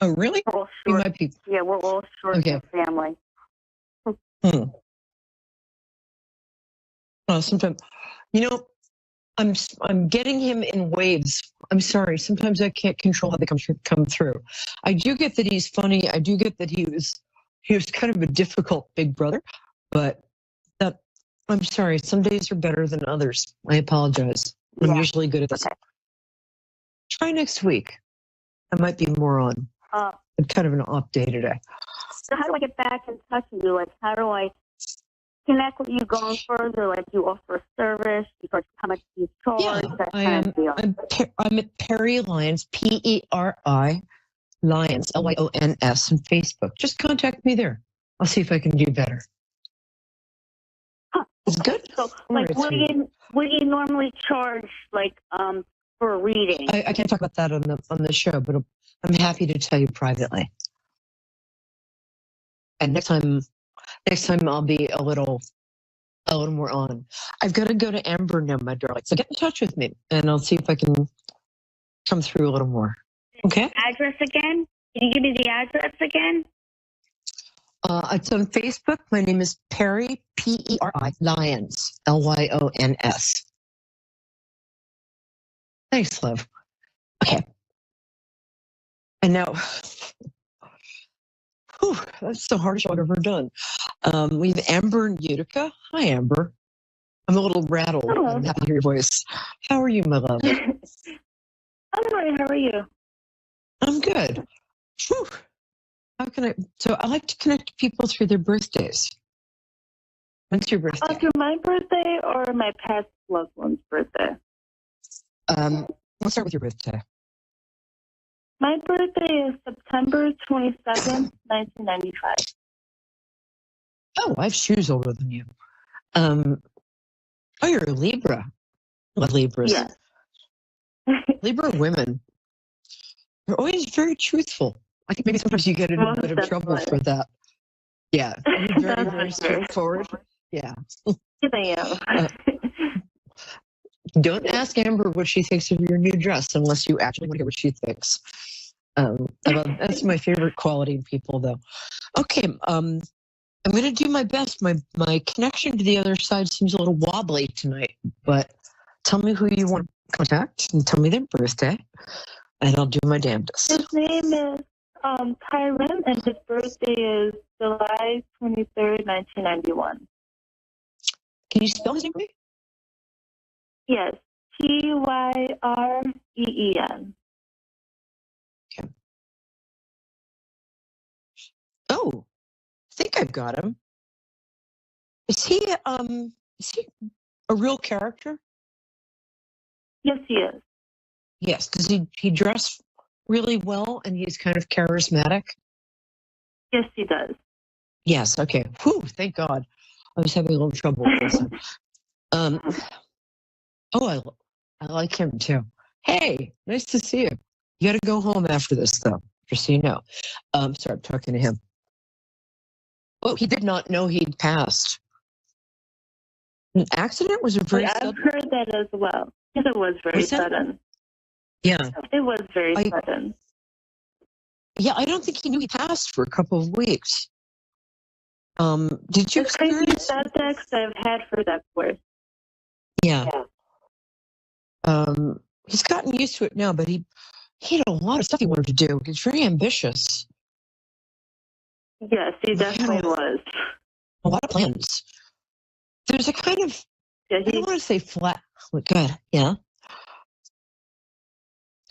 Speaker 9: Oh, really?
Speaker 10: We're all short. Yeah, we're all short in the family.
Speaker 9: Sometimes, I'm getting him in waves. I'm sorry. Sometimes I can't control how they come through. I do get that he's funny. I do get that he was kind of a difficult big brother, but I'm sorry. Some days are better than others. I apologize. I'm usually good at this. Okay. Try next week. I might be more on. I'm kind of an off day today.
Speaker 10: So how do I get back in touch with you? Like, how do I connect with you going further? Like, you offer a service, you charge how much you charge?
Speaker 9: I'm at Perry Lyons, P-E-R-I, Lyons, Lyons, on Facebook. Just contact me there. I'll see if I can do better. It's good.
Speaker 10: So, like, what do you normally charge, like, for a reading?
Speaker 9: I can't talk about that on the show, but I'm happy to tell you privately. And next time I'll be a little more on. I've got to go to Amber now, my darling. So get in touch with me, and I'll see if I can come through a little more. Okay.
Speaker 10: Address again? Can you give me the address again?
Speaker 9: It's on Facebook. My name is Perry, P-E-R-I, Lyons, Lyons. Thanks, love. Okay. And now, that's the hardest I've ever done. We have Amber and Utica. Hi, Amber. I'm a little rattled.
Speaker 10: Hello.
Speaker 9: I'm happy to hear your voice. How are you, my love?
Speaker 10: I'm all right. How are you?
Speaker 9: I'm good. Whew. So I like to connect people through their birthdays. When's your birthday?
Speaker 10: Through my birthday or my past loved one's birthday?
Speaker 9: Let's start with your birthday.
Speaker 10: My birthday is September 27th, 1995.
Speaker 9: Oh, I have shoes older than you. You're a Libra. I love Libras.
Speaker 10: Yeah.
Speaker 9: Libra women. They're always very truthful. I think maybe sometimes you get in a bit of trouble for that. Yeah. You're very, very straightforward. Yeah.
Speaker 10: Yes, I am.
Speaker 9: Don't ask Amber what she thinks of your new dress unless you actually want to hear what she thinks. That's my favorite quality in people, though. Okay, I'm going to do my best. My connection to the other side seems a little wobbly tonight, but tell me who you want to contact and tell me their birthday, and I'll do my damnedest.
Speaker 10: His name is Kyron, and his birthday is July 23rd, 1991.
Speaker 9: Can you spell his name for me?
Speaker 10: Yes, Tyreen.
Speaker 9: Okay. Oh, I think I've got him. Is he a real character?
Speaker 10: Yes, he is.
Speaker 9: Yes. Does he dress really well and he's kind of charismatic?
Speaker 10: Yes, he does.
Speaker 9: Yes. Okay. Whew, thank God. I was having a little trouble with this. I like him too. Hey, nice to see you. You got to go home after this, though, just so you know. Sorry, I'm talking to him. Oh, he did not know he'd passed. An accident was a very sudden.
Speaker 10: I've heard that as well. Yes, it was very sudden.
Speaker 9: Yeah.
Speaker 10: It was very sudden.
Speaker 9: Yeah, I don't think he knew he passed for a couple of weeks. Did you experience
Speaker 10: that text I've had for that course?
Speaker 9: Yeah. he's gotten used to it now, but he had a lot of stuff he wanted to do. He's very ambitious.
Speaker 10: Yes, he definitely was.
Speaker 9: A lot of plans. There's a kind of, I don't want to say flat. Oh, good. Yeah.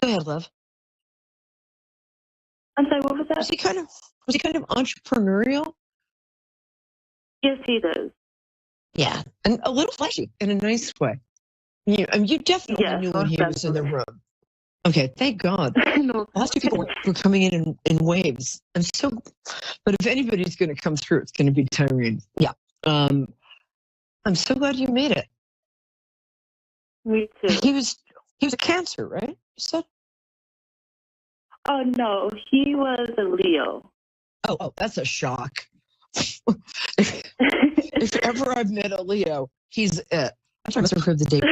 Speaker 9: Go ahead, love.
Speaker 10: I'm sorry, what was that?
Speaker 9: Was he kind of entrepreneurial?
Speaker 10: Yes, he does.
Speaker 9: Yeah, and a little flashy in a nice way. You definitely knew when he was in the room. Okay, thank God. Lots of people were coming in waves. But if anybody's going to come through, it's going to be Tyrene. Yeah. I'm so glad you made it.
Speaker 10: Me too.
Speaker 9: He was a Cancer, right? You said?
Speaker 10: Oh, no, he was a Leo.
Speaker 9: Oh, that's a shock. if ever I've met a Leo, he's it. I'm trying to remember the date.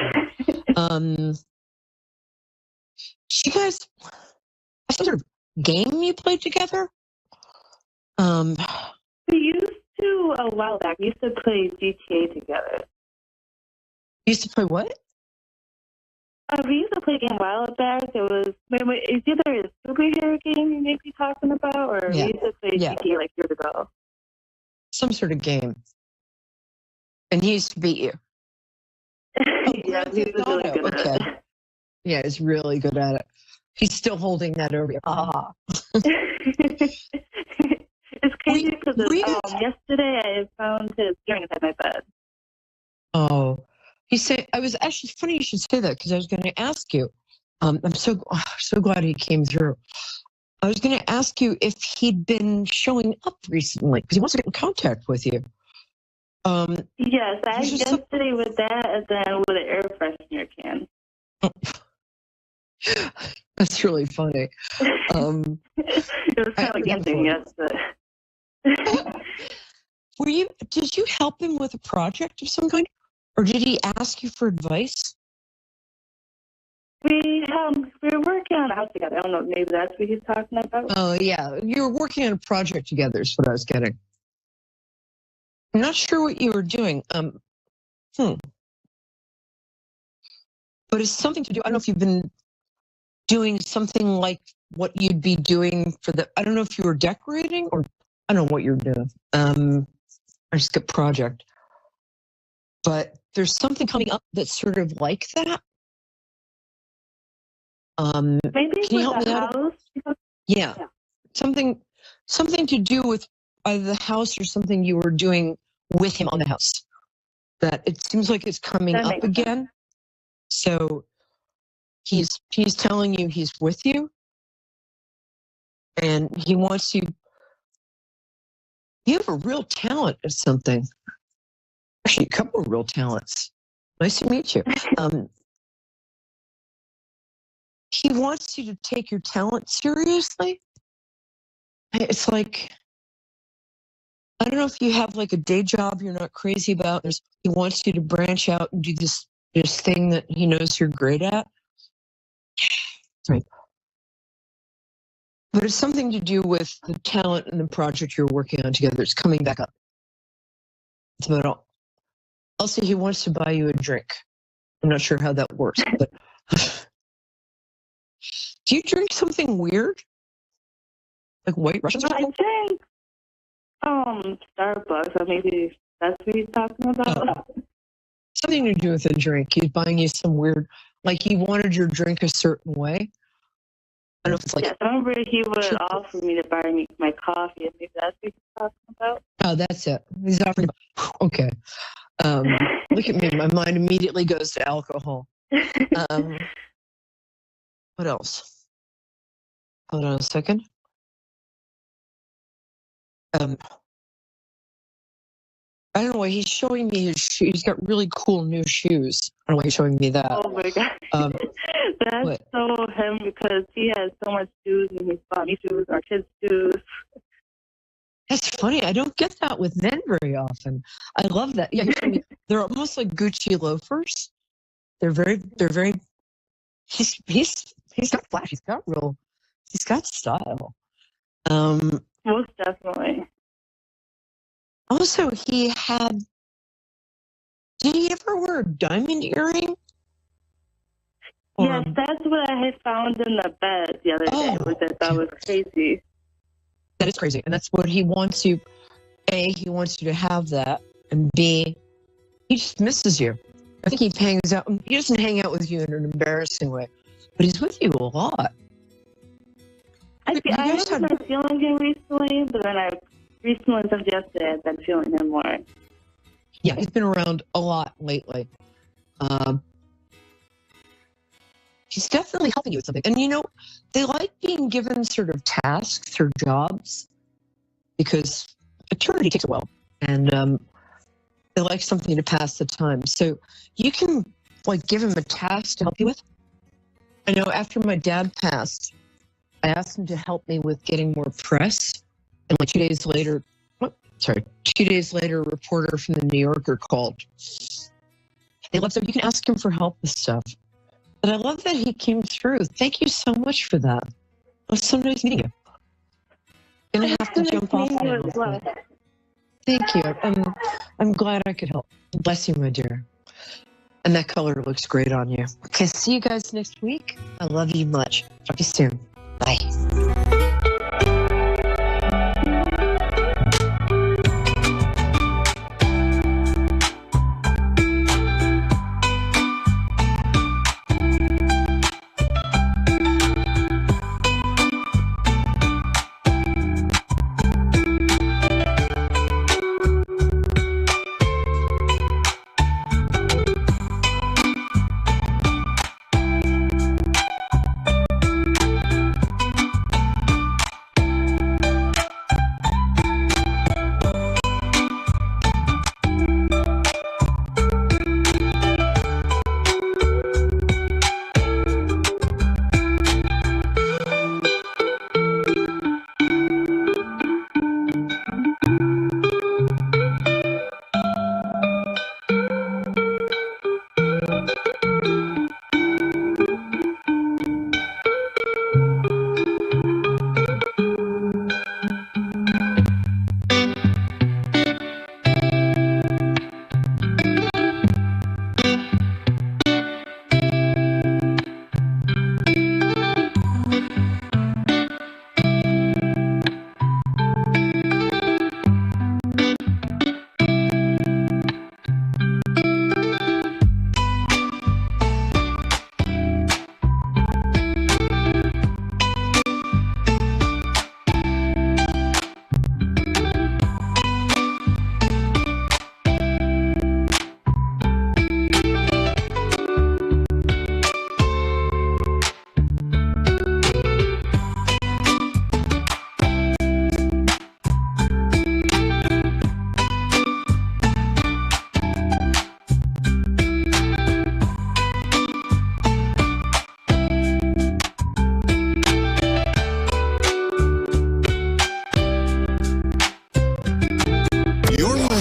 Speaker 9: You guys, some sort of game you played together?
Speaker 10: We used to a while back. We used to play GTA together.
Speaker 9: You used to play what?
Speaker 10: We used to play a game a while back. It's either a superhero game you may be talking about, or we used to play GTA like years ago.
Speaker 9: Some sort of game. And he used to beat you.
Speaker 10: Yeah, he was really good at it.
Speaker 9: Yeah, he's really good at it. He's still holding that over you. Ah.
Speaker 10: It's crazy because yesterday I found his earrings at my bed.
Speaker 9: Oh. He said, I was actually funny you should say that because I was going to ask you. I'm so glad he came through. I was going to ask you if he'd been showing up recently because he wants to get in contact with you.
Speaker 10: Yes, I yesterday with that and then with an air freshener can.
Speaker 9: That's really funny.
Speaker 10: It was kind of like dancing yesterday.
Speaker 9: Did you help him with a project of some kind? Or did he ask you for advice?
Speaker 10: We were working on a house together. I don't know, maybe that's what he's talking about.
Speaker 9: Oh, yeah. You were working on a project together is what I was getting. I'm not sure what you were doing. But it's something to do. I don't know if you've been doing something like what you'd be doing for I don't know if you were decorating or I don't know what you're doing. I just got project. But there's something coming up that's sort of like that.
Speaker 10: Maybe
Speaker 9: can you help
Speaker 10: with
Speaker 9: me
Speaker 10: the
Speaker 9: out?
Speaker 10: house?
Speaker 9: Yeah. Something to do with either the house or something you were doing with him on the house. That it seems like it's coming up again. So he's telling you he's with you. And he wants you. You have a real talent at something. Actually, a couple of real talents. Nice to meet you. He wants you to take your talent seriously. It's like, I don't know if you have like a day job you're not crazy about. He wants you to branch out and do this thing that he knows you're great at. Right. But it's something to do with the talent and the project you're working on together. It's coming back up. That's about all. Also, he wants to buy you a drink. I'm not sure how that works, but do you drink something weird? Like White Russians or something?
Speaker 10: I drink Starbucks, or maybe that's what he's talking about.
Speaker 9: Something to do with a drink. He's buying you some weird, like he wanted your drink a certain way. I don't know if it's like.
Speaker 10: Yes, I remember he would offer me to buy me my coffee, and maybe that's what he's talking about.
Speaker 9: Oh, that's it. He's offering. Okay. Look at me. My mind immediately goes to alcohol. What else? Hold on a second. I don't know why he's showing me his shoes. He's got really cool new shoes. I don't know why he's showing me that.
Speaker 10: Oh my God. That's so him because he has so much shoes and he's bought me shoes, our kids' shoes.
Speaker 9: That's funny. I don't get that with men very often. I love that. Yeah, they're almost like Gucci loafers. They're very. He's got flash. He's got style.
Speaker 10: Most definitely.
Speaker 9: Also, did he ever wear a diamond earring?
Speaker 10: Yes, that's what I had found in the bed the other day. That was crazy.
Speaker 9: That is crazy. And that's what he wants you. A, he wants you to have that. And B, he just misses you. I think he hangs out. He doesn't hang out with you in an embarrassing way, but he's with you a lot.
Speaker 10: I haven't been feeling him recently, but then recently, since yesterday, I've been feeling him more.
Speaker 9: Yeah, he's been around a lot lately. He's definitely helping you with something. And, you know, they like being given sort of tasks or jobs because eternity takes a while. And they like something to pass the time. So you can, like, give him a task to help you with. I know after my dad passed, I asked him to help me with getting more press. And, like, 2 days later, a reporter from the New Yorker called. They love so you can ask him for help with stuff. But I love that he came through. Thank you so much for that. It was so nice meeting you. I'm gonna have to jump off now. Thank you. I'm glad I could help. Bless you, my dear. And that color looks great on you. Okay, see you guys next week. I love you much. Talk to you soon. Bye.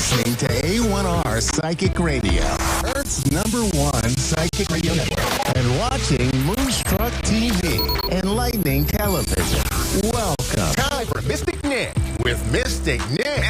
Speaker 3: listening to A1R Psychic Radio, Earth's #1 psychic radio network, and watching Moonstruck TV, enlightening television. Welcome. Time for Mystic Nick with Mystic Nick.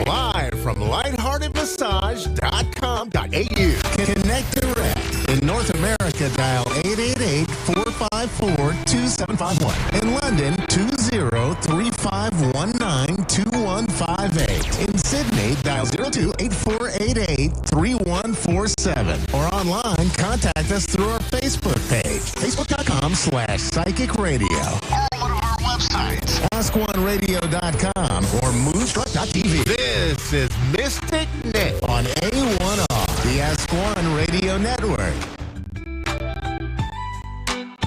Speaker 3: Live from lightheartedmassage.com.au. Connect direct. In North America, dial 888-454-2751. In London, 20-3519-2158. In Sydney, dial 02-8488-3147. Or online, contact us through our Facebook page, facebook.com/psychic radio. Or one of our websites, AskOneRadio.com or Moonstruck.tv. This is Mystic Nick on A1R, the Ask One Radio Network.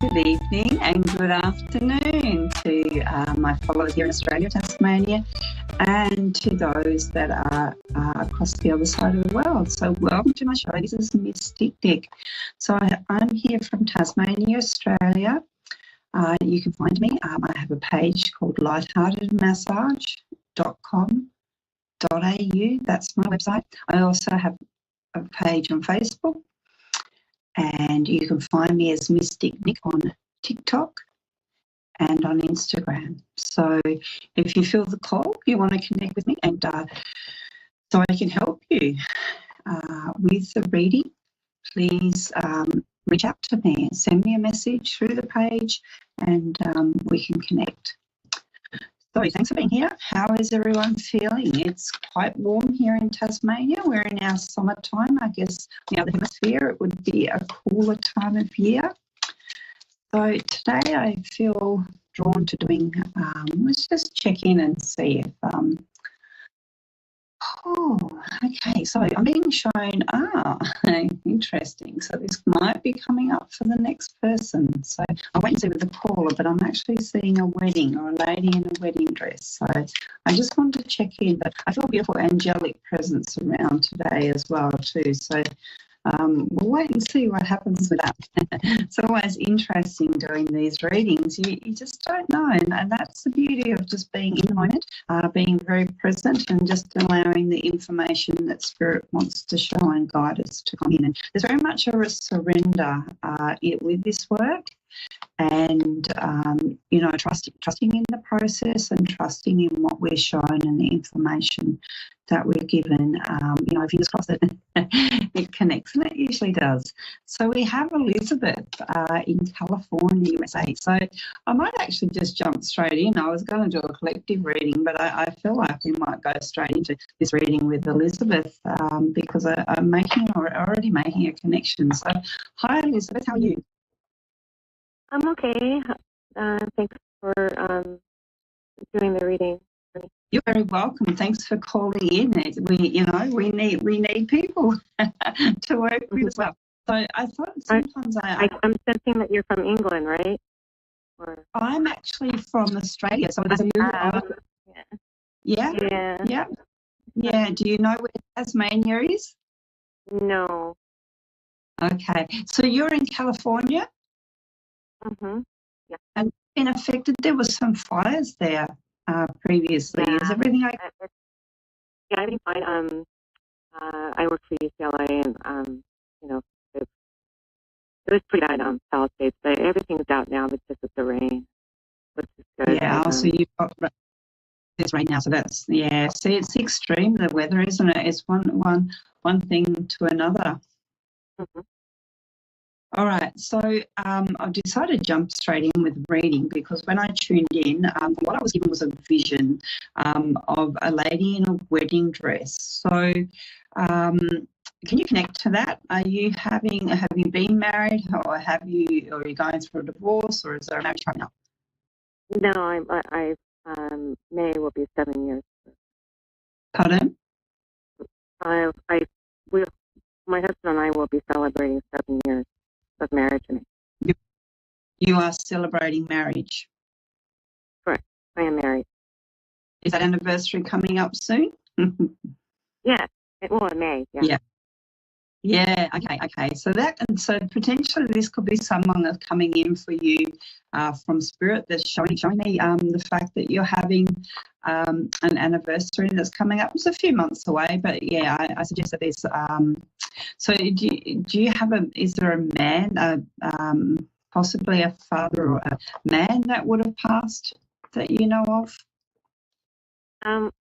Speaker 11: Good evening and good afternoon to my followers here in Australia, Tasmania, and to those that are across the other side of the world. So welcome to my show. This is Mystic Nick. So I'm here from Tasmania, Australia. You can find me. I have a page called lightheartedmassage.com.au. That's my website. I also have a page on Facebook. And you can find me as Mystic Nick on TikTok and on Instagram. So if you feel the call, you want to connect with me, and so I can help you with the reading, please reach out to me, send me a message through the page, and we can connect. So thanks for being here. How is everyone feeling? It's quite warm here in Tasmania. We're in our summertime. I guess in the other hemisphere it would be a cooler time of year. So today I feel drawn to doing, let's just check in and see if, okay, so I'm being shown, interesting. So this might be coming up for the next person. So I wait and see with the caller, but I'm actually seeing a wedding or a lady in a wedding dress. So I just wanted to check in, but I feel beautiful angelic presence around today as well too. So we'll wait and see what happens with that. It's always interesting doing these readings. You just don't know, and that's the beauty of just being in the moment, being very present and just allowing the information that Spirit wants to show and guide us to come in. And there's very much a surrender with this work. And, trusting in the process and trusting in what we're shown and the information that we're given. Fingers crossed that it connects, and it usually does. So we have Elizabeth in California, USA. So I might actually just jump straight in. I was going to do a collective reading, but I feel like we might go straight into this reading with Elizabeth because I'm already making a connection. So hi, Elizabeth, how are you?
Speaker 12: I'm okay. Thanks for doing the reading.
Speaker 11: You're very welcome. Thanks for calling in. We need people to work with as well. So I thought sometimes
Speaker 12: I'm sensing that you're from England, right? Or
Speaker 11: I'm actually from Australia. So there's a Yeah. Do you know where Tasmania is?
Speaker 12: No.
Speaker 11: Okay. So you're in California?
Speaker 12: Mm-hmm. Yeah.
Speaker 11: And been affected. There was some fires there previously.
Speaker 12: Yeah.
Speaker 11: Is everything okay?
Speaker 12: Yeah, everything's fine. I work for UCLA, and it was pretty bad Palisades, but everything's out now because of the rain, which is good.
Speaker 11: Yeah. So you've got this rain now. So that's See, it's extreme, the weather, isn't it? It's one thing to another.
Speaker 12: Mm-hmm.
Speaker 11: All right, so I've decided to jump straight in with reading because when I tuned in, what I was given was a vision of a lady in a wedding dress. So can you connect to that? Have you been married, or are you going through a divorce, or is there a marriage right now?
Speaker 12: No, May will be 7 years.
Speaker 11: Pardon?
Speaker 12: My husband and I will be celebrating 7 years of marriage.
Speaker 11: You are celebrating marriage?
Speaker 12: Correct. I am married.
Speaker 11: Is that anniversary coming up soon?
Speaker 12: Yeah. In May. Yeah.
Speaker 11: Yeah. Okay. So potentially this could be someone that's coming in for you from Spirit that's showing me the fact that you're having an anniversary that's coming up. It's a few months away, but yeah, I suggest that there's. So do you have is there a man, possibly a father or a man that would have passed that you know of?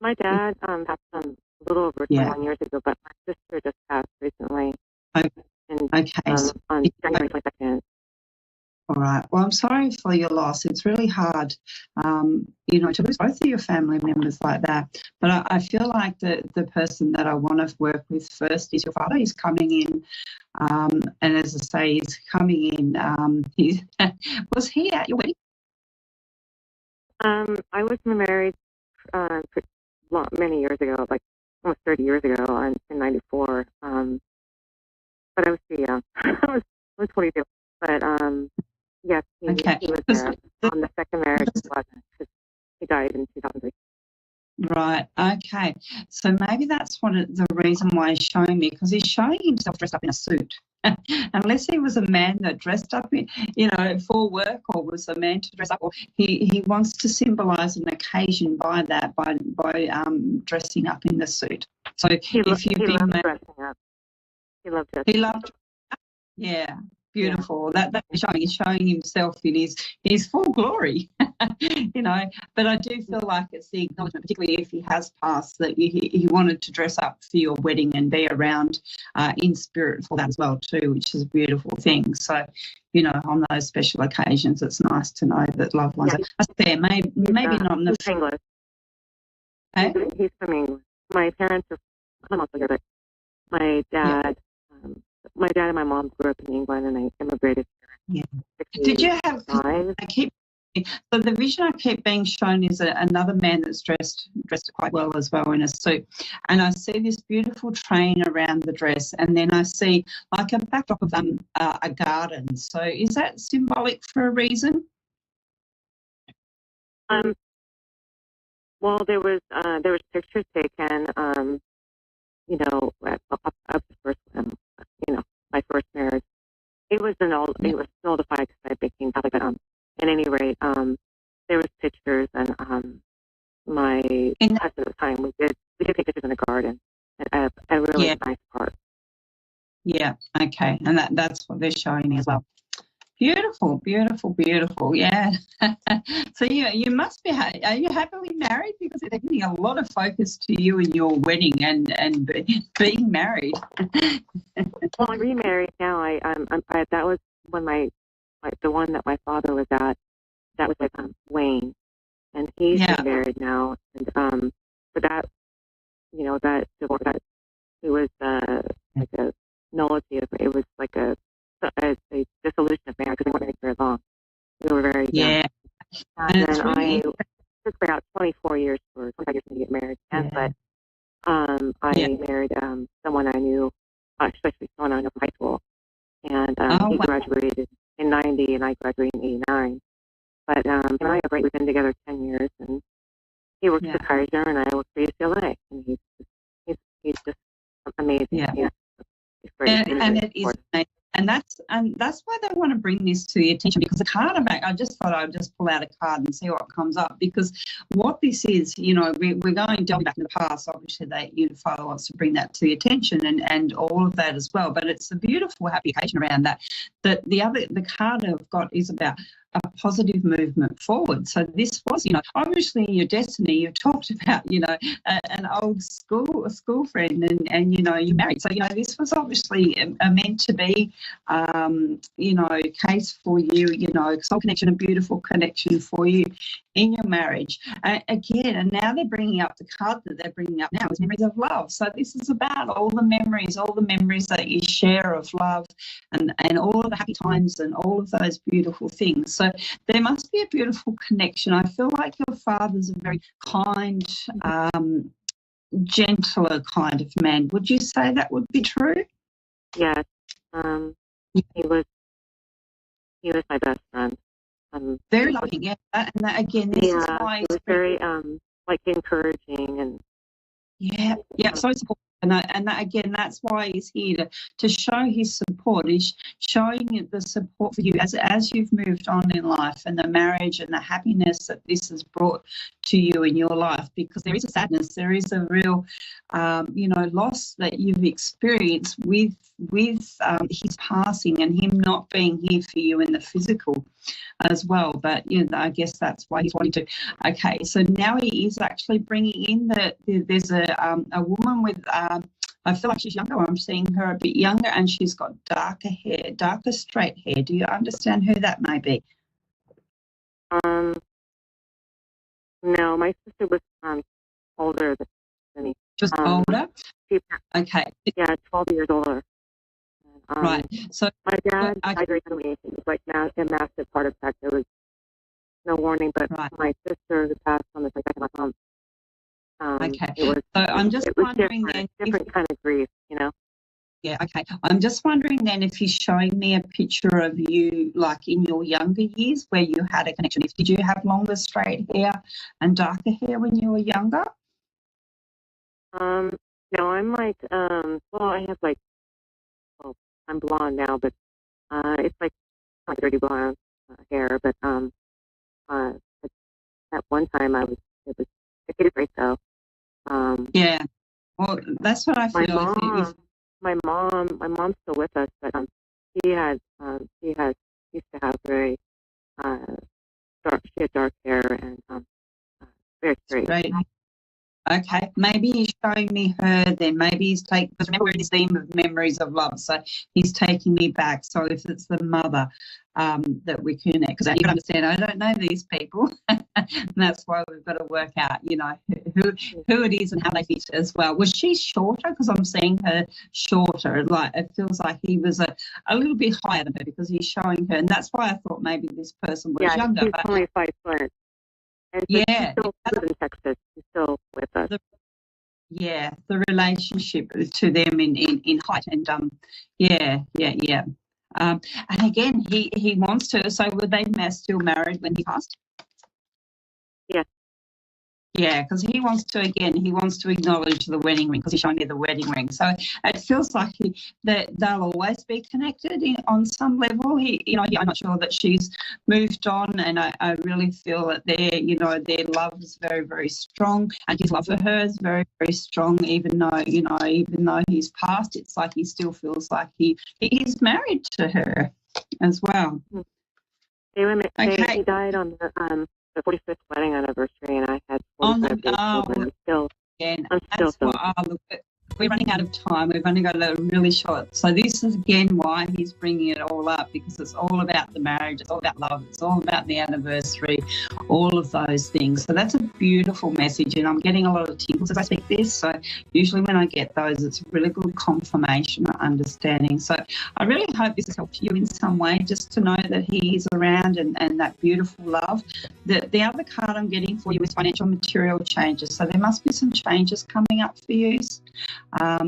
Speaker 12: My dad passed a little over 21 years ago, but my sister just passed recently.
Speaker 11: Okay.
Speaker 12: On January 22nd.
Speaker 11: All right. Well, I'm sorry for your loss. It's really hard, to lose both of your family members like that. But I feel like the person that I want to work with first is your father. He's coming in, and as I say, he's coming in. Was he at your wedding?
Speaker 12: I was married many years ago, like almost 30 years ago, in '94. But I was too young. I was 22. But yes, he was there. On the second marriage, he wasn't, because he died in 2003.
Speaker 11: Right. Okay. So maybe that's the reason why he's showing me, because he's showing himself dressed up in a suit. Unless he was a man that dressed up in, for work, or was a man to dress up, or he wants to symbolise an occasion by dressing up in the suit. So
Speaker 12: he loved dressing up. He loved dressing up.
Speaker 11: Yeah. beautiful. That's showing. He's showing himself in his full glory, you know. But I do feel like it's the acknowledgement, particularly if he has passed, that he wanted to dress up for your wedding and be around in spirit for that as well too, which is a beautiful thing. So, you know, on those special occasions, it's nice to know that loved ones are there. Maybe not in the
Speaker 12: English.
Speaker 11: Okay.
Speaker 12: He's from England. My parents are, I'm also here, but my dad, my dad and my mom grew up in England, and I immigrated here.
Speaker 11: Yeah. Did you have? So the vision I keep being shown is another man that's dressed quite well as well in a suit, and I see this beautiful train around the dress, and then I see like a backdrop of a garden. So is that symbolic for a reason?
Speaker 12: Well, there was pictures taken, you know, of the first, you know, my first marriage. It was it was nullified because I became Catholic. But at any rate, there was pictures, and my husband at the time we did take pictures in the garden at a really nice park. Yeah. Okay, and that's what they're showing me as well. Beautiful, beautiful, beautiful. Yeah. So you must be. Are you happily married? Because they're giving a lot of focus to you and your wedding and being married. Well, I'm remarried now. I that was when the one that my father was at. That was Wayne, and he's married now. And but that, you know, that divorce, it was like a nullity. It was like a dissolution of marriage because we weren't married very long. We were very young. And then I took about 25 years to get married again. But I married someone I knew, especially someone I knew from high school, and he graduated in '90, and I graduated in '89. But and I have we've been together 10 years, and he works for Kaiser, and I work for UCLA, and he's just amazing. Yeah. He's great.
Speaker 11: And it is amazing. And that's why they want to bring this to your attention, because the card I just thought I'd just pull out a card and see what comes up, because what this is, you know, we're going delving back in the past. Obviously, your father wants to bring that to your attention and all of that as well. But it's a beautiful, happy occasion around that. The card I've got is about a positive movement forward. So this was, you know, obviously in your destiny, you talked about, you know, an old school friend, and you know, you married. So, you know, this was obviously meant to be, you know, case for you, you know, soul connection, a beautiful connection for you in your marriage. Again, and now they're bringing up the card that they're bringing up now is memories of love. So this is about all the memories that you share of love, and all of the happy times and all of those beautiful things. So there must be a beautiful connection. I feel like your father's a very kind, gentler kind of man. Would you say that would be true?
Speaker 12: Yes. He was my best friend.
Speaker 11: Very loving, yeah. And that, again, this is why
Speaker 12: he was very like encouraging and
Speaker 11: so supportive. And that, again, that's why he's here to show his support. He's showing the support for you as you've moved on in life, and the marriage and the happiness that this has brought to you in your life, because there is a sadness, there is a real, you know, loss that you've experienced with his passing and him not being here for you in the physical as well. But, you know, I guess that's why he's wanting to. Okay, so now he is actually bringing in there's a woman with, I feel like she's younger. I'm seeing her a bit younger, and she's got darker hair, darker straight hair. Do you understand who that may be?
Speaker 12: No, my sister was older than me.
Speaker 11: Just older? Okay.
Speaker 12: Yeah, 12 years older.
Speaker 11: Right. So
Speaker 12: my dad died very suddenly. It was like a massive heart attack. There was no warning, but my sister who passed on the second of my mom.
Speaker 11: Okay. So I'm just wondering then,
Speaker 12: different kind of grief, you know.
Speaker 11: Yeah. Okay. I'm just wondering then if he's showing me a picture of you, like in your younger years, where you had a connection. Did you have longer straight hair and darker hair when you were younger?
Speaker 12: No, I'm like, well, I have like, well, I'm blonde now, but it's like dirty blonde hair. But at one time it was great though.
Speaker 11: Yeah. Well, that's what I feel.
Speaker 12: My mom's still with us, but she used to have very dark. She had dark hair and very straight.
Speaker 11: Right. Okay, maybe he's showing me her then. Maybe he's taking, because remember this theme of memories of love, so he's taking me back. So if it's the mother that we connect, because you can understand, I don't know these people, and that's why we've got to work out, who it is and how they fit as well. Was she shorter? Because I'm seeing her shorter. Like it feels like he was a little bit higher than her because he's showing her, and that's why I thought maybe this person was younger.
Speaker 12: He's only 5 foot. And so she still lives in Texas. She's still with us.
Speaker 11: The relationship to them in height and and again he wants to. So were they still married when he passed?
Speaker 12: Yes.
Speaker 11: Yeah, because he wants to acknowledge the wedding ring because he's showing me the wedding ring. So it feels like that they'll always be connected on some level. I'm not sure that she's moved on, and I really feel that their love is very, very strong, and his love for her is very, very strong. Even though he's passed, it's like he still feels like he's married to her as well.
Speaker 12: He died on the 45th wedding anniversary, and I had 45 days children. I'm still so.
Speaker 11: We're running out of time. We've only got a really short. So this is again why he's bringing it all up, because it's all about the marriage. It's all about love. It's all about the anniversary, all of those things. So that's a beautiful message, and I'm getting a lot of tingles as I speak this. So usually when I get those, it's really good confirmation or understanding. So I really hope this has helped you in some way, just to know that he is around and that beautiful love. The other card I'm getting for you is financial material changes. So there must be some changes coming up for you.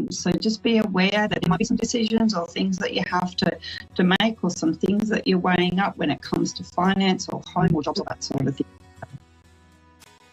Speaker 11: So just be aware that there might be some decisions or things that you have to make, or some things that you're weighing up when it comes to finance or home or jobs or that sort of thing.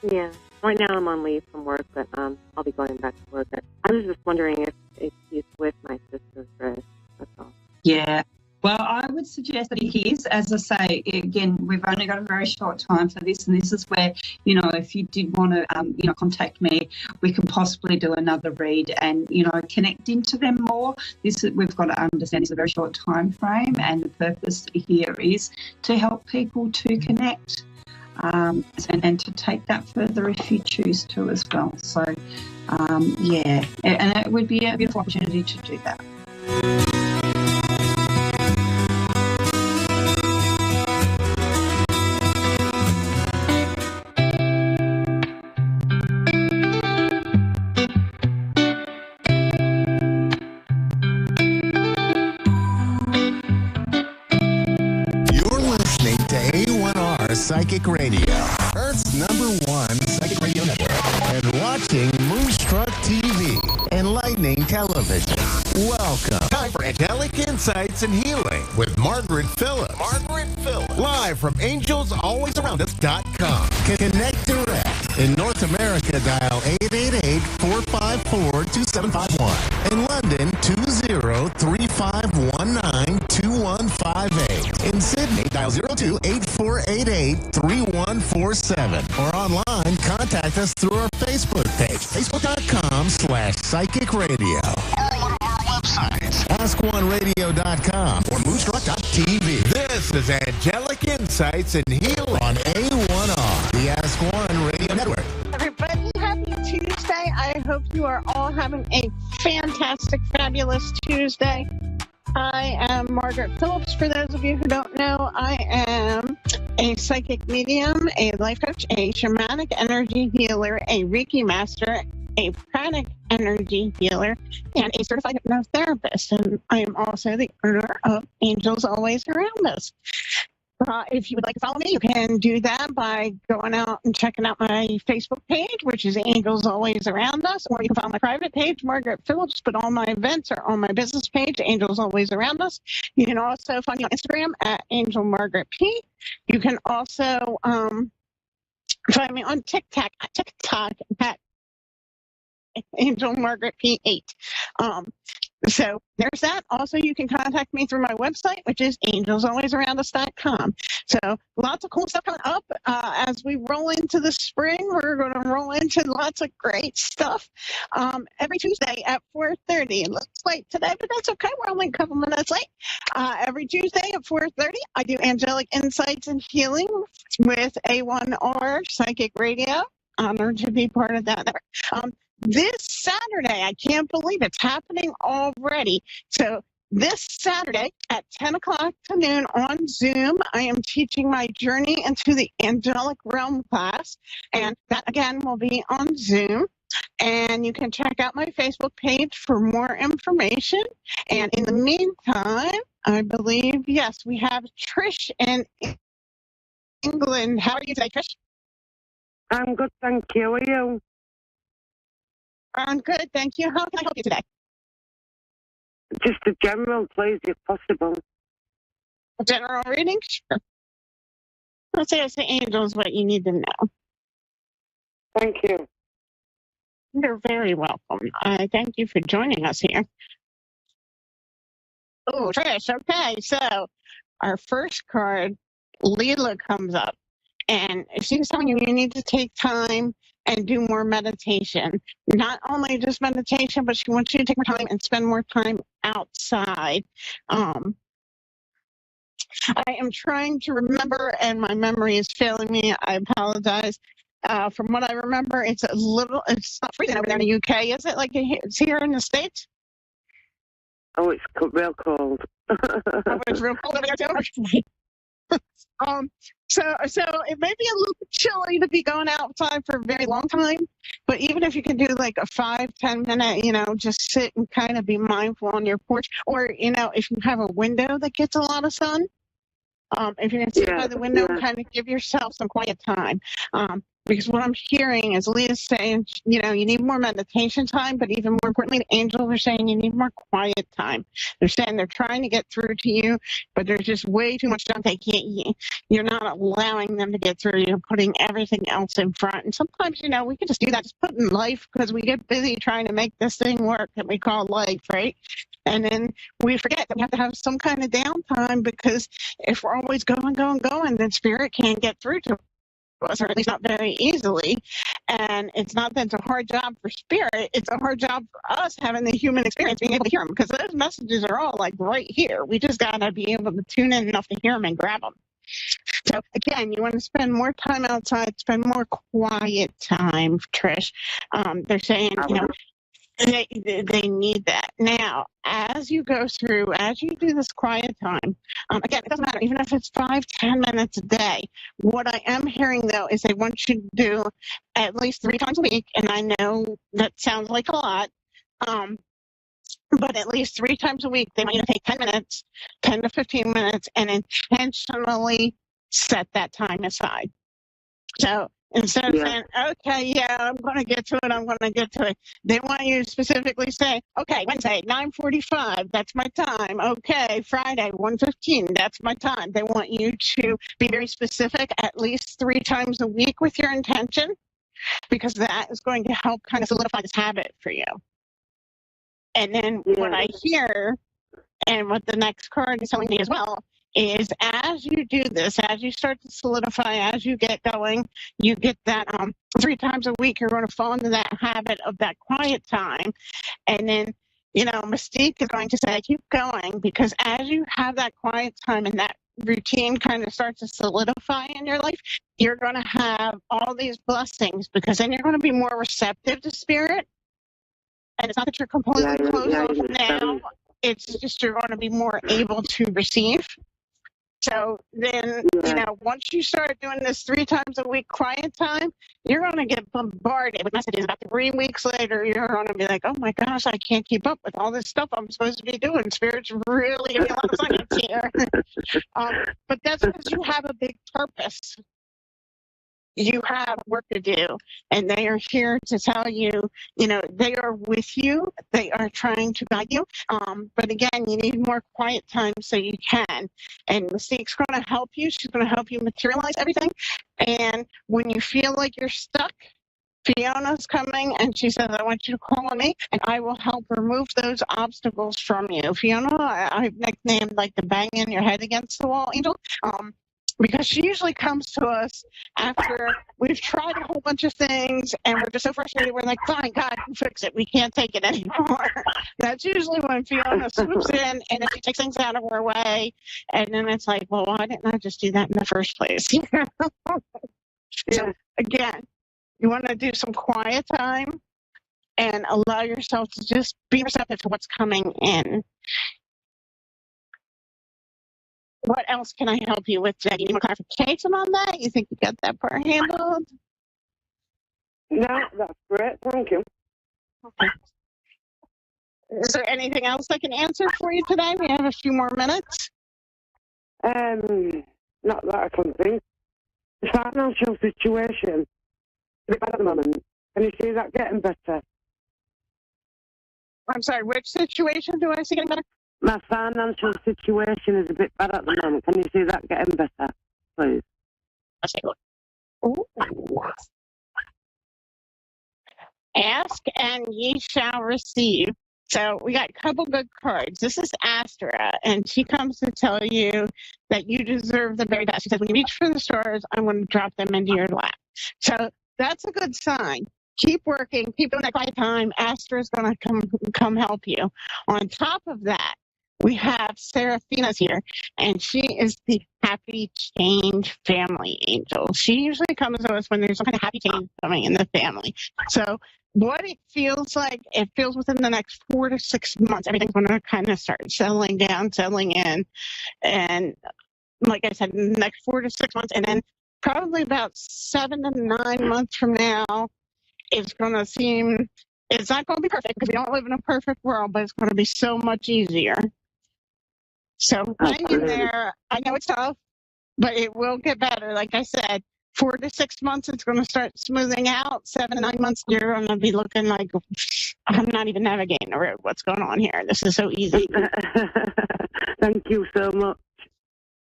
Speaker 12: Yeah. Right now I'm on leave from work, but I'll be going back to work. I was just wondering if he's with my sister, Chris. That's all.
Speaker 11: Yeah. Well, I would suggest that he is. As I say, again, we've only got a very short time for this, and this is where, if you did want to, contact me, we can possibly do another read and, connect into them more. We've got to understand it's a very short time frame, and the purpose here is to help people to connect and to take that further if you choose to as well. So, and it would be a beautiful opportunity to do that.
Speaker 3: Psychic Radio, Earth's #1 psychic radio network, and watching Moonstruck TV, Enlightening Television. Welcome. Time for Angelic Insights and Healing with Margaret Phillips. Live from AngelsAlwaysAroundUs.com. Connect direct. In North America, dial 888-454-2751. In London, 20-3519-2158. In Sydney, dial 02-8488-3147. Or online, contact us through our Facebook page, facebook.com/Psychic Radio. Or one of our websites, AskOneRadio.com or Moonstruck.tv. This is Angelic Insights and Healing on A1R, the Ask One Radio Network.
Speaker 13: Everybody, happy Tuesday. I hope you are all having a fantastic, fabulous Tuesday. I am Margaret Phillips. For those of you who don't know, I am a psychic medium, a life coach, a shamanic energy healer, a Reiki master, a pranic energy healer, and a certified hypnotherapist. And I am also the owner of Angels Always Around Us. If you would like to follow me, you can do that by going out and checking out my Facebook page, which is Angels Always Around Us, or you can follow my private page, Margaret Phillips, but all my events are on my business page, Angels Always Around Us. You can also find me on Instagram at Angel Margaret P. You can also find me on TikTok at Angel Margaret P8. So there's that. Also, you can contact me through my website, which is angelsalwaysaroundus.com. So lots of cool stuff coming up. As we roll into the spring, we're going to roll into lots of great stuff every Tuesday at 4:30. It looks late today, but that's okay. We're only a couple minutes late. Every Tuesday at 4:30, I do Angelic Insights and Healing with A1R Psychic Radio. Honored to be part of that network. This Saturday, I can't believe it's happening already. So this Saturday at 10 o'clock to noon on Zoom, I am teaching my Journey into the Angelic Realm class. And that, again, will be on Zoom. And you can check out my Facebook page for more information. And in the meantime, I believe, yes, we have Trish in England. How are you today, Trish?
Speaker 14: I'm good, thank you. Are you?
Speaker 13: I'm good, thank you. How can I help you today?
Speaker 14: Just a general, please, if possible.
Speaker 13: A general reading? Sure. Let's say it's the angels, what you need to know.
Speaker 14: Thank you.
Speaker 13: You're very welcome. Thank you for joining us here. Oh, Trish, okay. So our first card, Leela, comes up. And she's telling you need to take time and do more meditation. Not only just meditation, but she wants you to take more time and spend more time outside. I am trying to remember, and my memory is failing me. I apologize. From what I remember, it's not freezing over there in the UK, is it? Like it's here in the States?
Speaker 14: Oh, it's real cold.
Speaker 13: Oh, it's real cold over there too? So it may be a little bit chilly to be going outside for a very long time, but even if you can do like a 5-10 minute, just sit and kind of be mindful on your porch, or, if you have a window that gets a lot of sun, if you can sit by the window and kind of give yourself some quiet time. Because what I'm hearing is Leah's saying, you need more meditation time, but even more importantly, the angels are saying you need more quiet time. They're saying they're trying to get through to you, but there's just way too much stuff they can't. You're not allowing them to get through. You're putting everything else in front. And sometimes, we can just do that, just put in life, because we get busy trying to make this thing work that we call life, right? And then we forget that we have to have some kind of downtime, because if we're always going, then spirit can't get through to us, or at least not very easily. And it's not that it's a hard job for spirit, it's a hard job for us having the human experience, being able to hear them, because those messages are all like right here. We just got to be able to tune in enough to hear them and grab them. So again, you want to spend more time outside, spend more quiet time, Trish. They're saying, they need that. Now, as you do this quiet time, again, it doesn't matter, even if it's 5-10 minutes a day. What I am hearing, though, is they want you to do at least 3 times a week, and I know that sounds like a lot, but at least 3 times a week, they want you to take 10 minutes, 10 to 15 minutes, and intentionally set that time aside. So instead of saying, okay, I'm going to get to it, they want you to specifically say, okay, Wednesday, 9:45, that's my time. Okay, Friday, 1:15, that's my time. They want you to be very specific at least 3 times a week with your intention, because that is going to help kind of solidify this habit for you. And then what I hear, and what the next card is telling me as well, is as you do this, as you start to solidify, as you get going, you get that 3 times a week, you're going to fall into that habit of that quiet time. And then, Mystique is going to say, keep going, because as you have that quiet time and that routine kind of starts to solidify in your life, you're going to have all these blessings, because then you're going to be more receptive to spirit. And it's not that you're completely closed off now, it's just you're going to be more able to receive. So then, once you start doing this 3 times a week quiet time, you're going to get bombarded with messages. About 3 weeks later, you're going to be like, oh my gosh, I can't keep up with all this stuff I'm supposed to be doing. Spirit's really giving me a lot of science here. But that's because you have a big purpose. You have work to do, and they are here to tell you, they are with you. They are trying to guide you. But again, you need more quiet time so you can. And Mystique's going to help you. She's going to help you materialize everything. And when you feel like you're stuck, Fiona's coming, and she says, I want you to call on me, and I will help remove those obstacles from you. Fiona, I've nicknamed like the banging your head against the wall angel, because she usually comes to us after we've tried a whole bunch of things, and we're just so frustrated. We're like, fine, God, fix it. We can't take it anymore. That's usually when Fiona swoops in, and then she takes things out of our way, and then it's like, well, why didn't I just do that in the first place? So, again, you want to do some quiet time and allow yourself to just be receptive to what's coming in. What else can I help you with today? You need more clarification on that? You think you got that part handled?
Speaker 14: No, that's great. Thank you.
Speaker 13: Okay. Is there anything else I can answer for you today? We have a few more minutes.
Speaker 14: Not that I can think. The financial situation is a bit bad at the moment. Can you see that getting better?
Speaker 13: I'm sorry, which situation do I see getting better?
Speaker 14: My financial situation is a bit bad at the moment. Can you see that getting better, please?
Speaker 13: Ask and ye shall receive. So we got a couple good cards. This is Astra, and she comes to tell you that you deserve the very best. She says, when you reach for the stars, I'm going to drop them into your lap. So that's a good sign. Keep working. Keep doing that quiet time. Astra is going to come help you. On top of that, we have Seraphina's here, and she is the happy change family angel. She usually comes to us when there's some kind of happy change coming in the family. So what it feels like, it feels within the next 4 to 6 months, everything's going to kind of start settling down, settling in. And like I said, in the next 4 to 6 months, and then probably about 7 to 9 months from now, it's going to seem, it's not going to be perfect because we don't live in a perfect world, but it's going to be so much easier. So hang in there. I know it's tough, but it will get better. Like I said, 4 to 6 months, it's going to start smoothing out. 7 to 9 months, you're going to be looking like, I'm not even navigating the road. What's going on here? This is so easy.
Speaker 14: Thank you so much.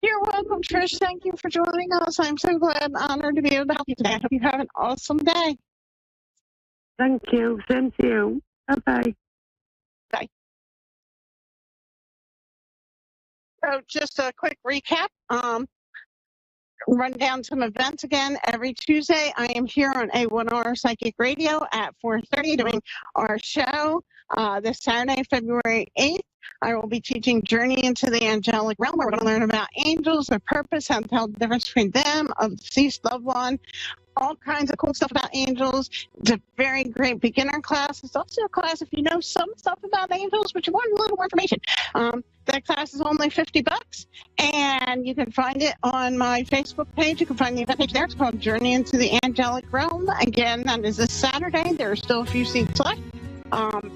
Speaker 13: You're welcome, Trish. Thank you for joining us. I'm so glad and honored to be able to help you today. I hope you have an awesome day.
Speaker 14: Thank you. Same to you. Bye-bye.
Speaker 13: Bye. So just a quick recap. Run down some events again. Every Tuesday, I am here on A1R Psychic Radio at 4:30 doing our show. This Saturday, February 8th, I will be teaching Journey into the Angelic Realm, where we're going to learn about angels, their purpose, how to tell the difference between them, a deceased loved one, all kinds of cool stuff about angels. It's a very great beginner class. It's also a class if you know some stuff about angels, but you want a little more information. That class is only $50, and you can find it on my Facebook page. You can find the event page there. It's called Journey into the Angelic Realm. Again, that is this Saturday. There are still a few seats left.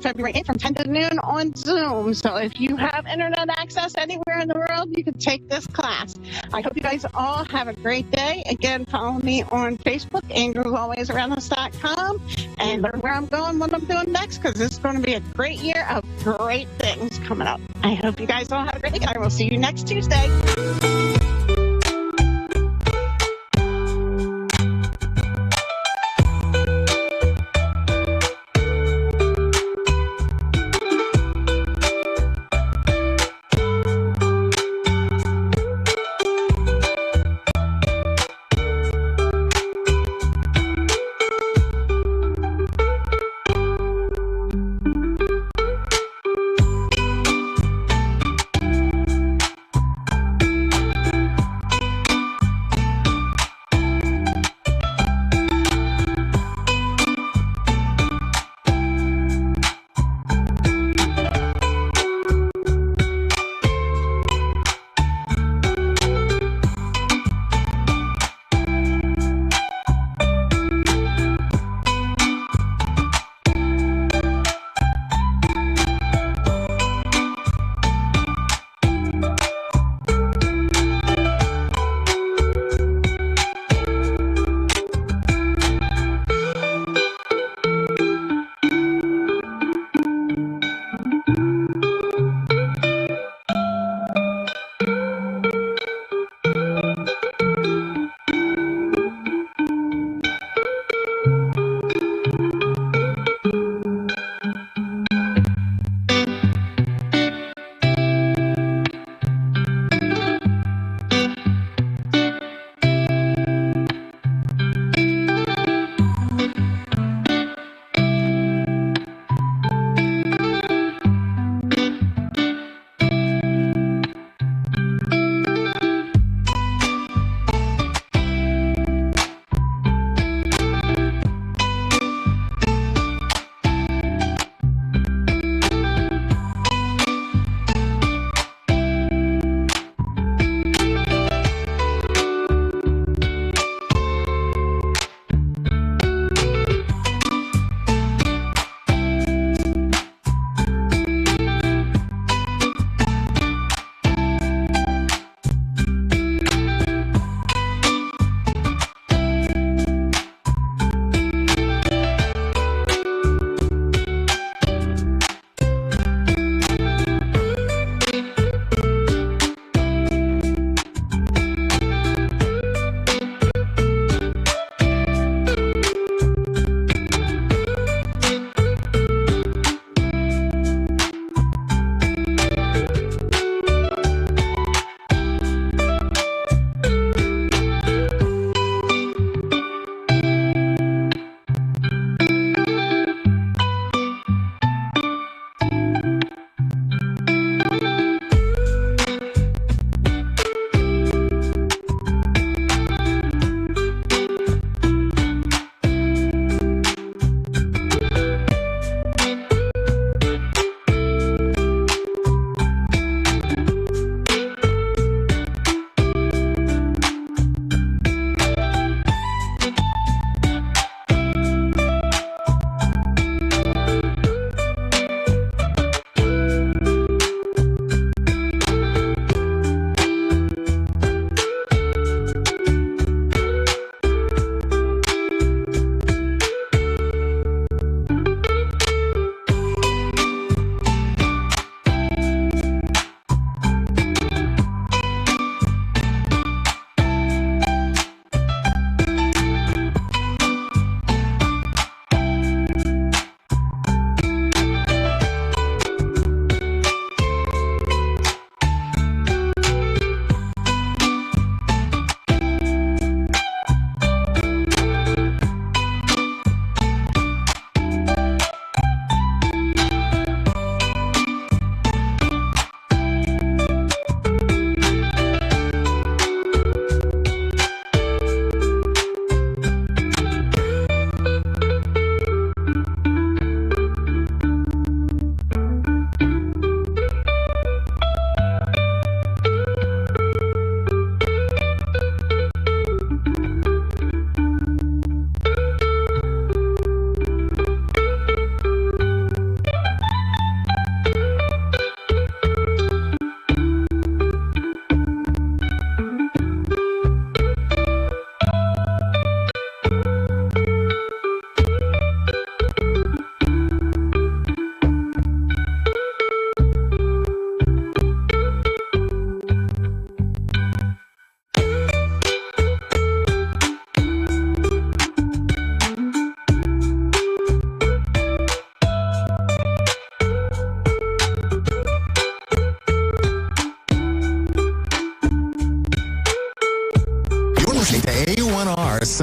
Speaker 13: February 8th from 10 to noon on Zoom. So if you have internet access anywhere in the world, you can take this class. I hope you guys all have a great day. Again, follow me on Facebook, angelsalwaysaroundus.com, and learn where I'm going, what I'm doing next, because this is going to be a great year of great things coming up. I hope you guys all have a great day. I will see you next Tuesday.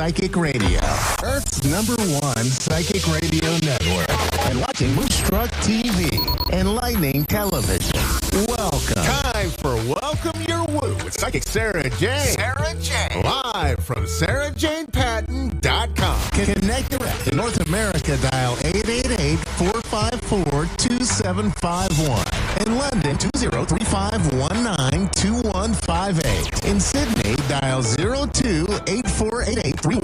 Speaker 3: Psychic Radio, Earth's #1 psychic radio network, and watching Moonstruck TV, Enlightening Television. Welcome. Time for Welcome Your Woo with Psychic Sarah Jane. Sarah Jane. Live from SarahJanePatton.com. Connect direct to North America, dial 888-454-2751. In London, 2035192158. In Sydney, dial 02-8488-3147.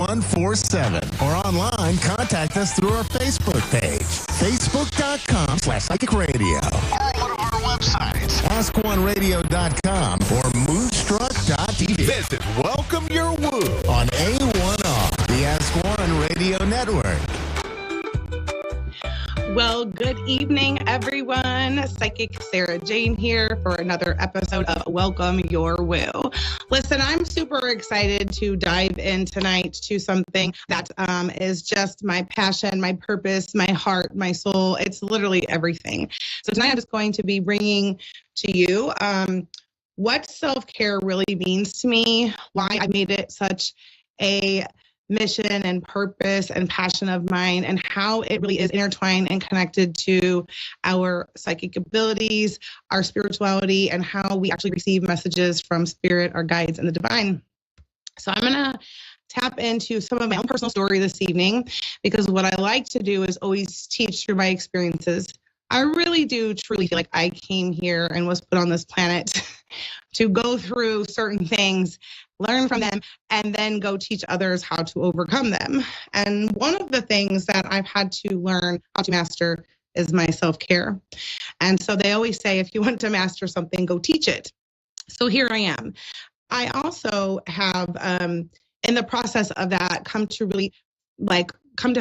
Speaker 3: Or online, contact us through our Facebook page, facebook.com/Psychic Radio. Or one of our websites, AskOneRadio.com or Moonstruck.tv. This is Welcome Your Woo on A1R, the Ask One Radio Network.
Speaker 15: Well, good evening, everyone. Psychic Sarah Jane here for another episode of Welcome Your Woo. Listen, I'm super excited to dive in tonight to something that is just my passion, my purpose, my heart, my soul. It's literally everything. So tonight I'm just going to be bringing to you what self-care really means to me, why I made it such a mission and purpose and passion of mine, and how it really is intertwined and connected to our psychic abilities, our spirituality, and how we actually receive messages from spirit, our guides, and the divine. So I'm going to tap into some of my own personal story this evening, because what I like to do is always teach through my experiences. I really do truly feel like I came here and was put on this planet to go through certain things, learn from them, and then go teach others how to overcome them. And one of the things that I've had to learn how to master is my self-care. And so they always say, if you want to master something, go teach it. So here I am. I also have, in the process of that, come to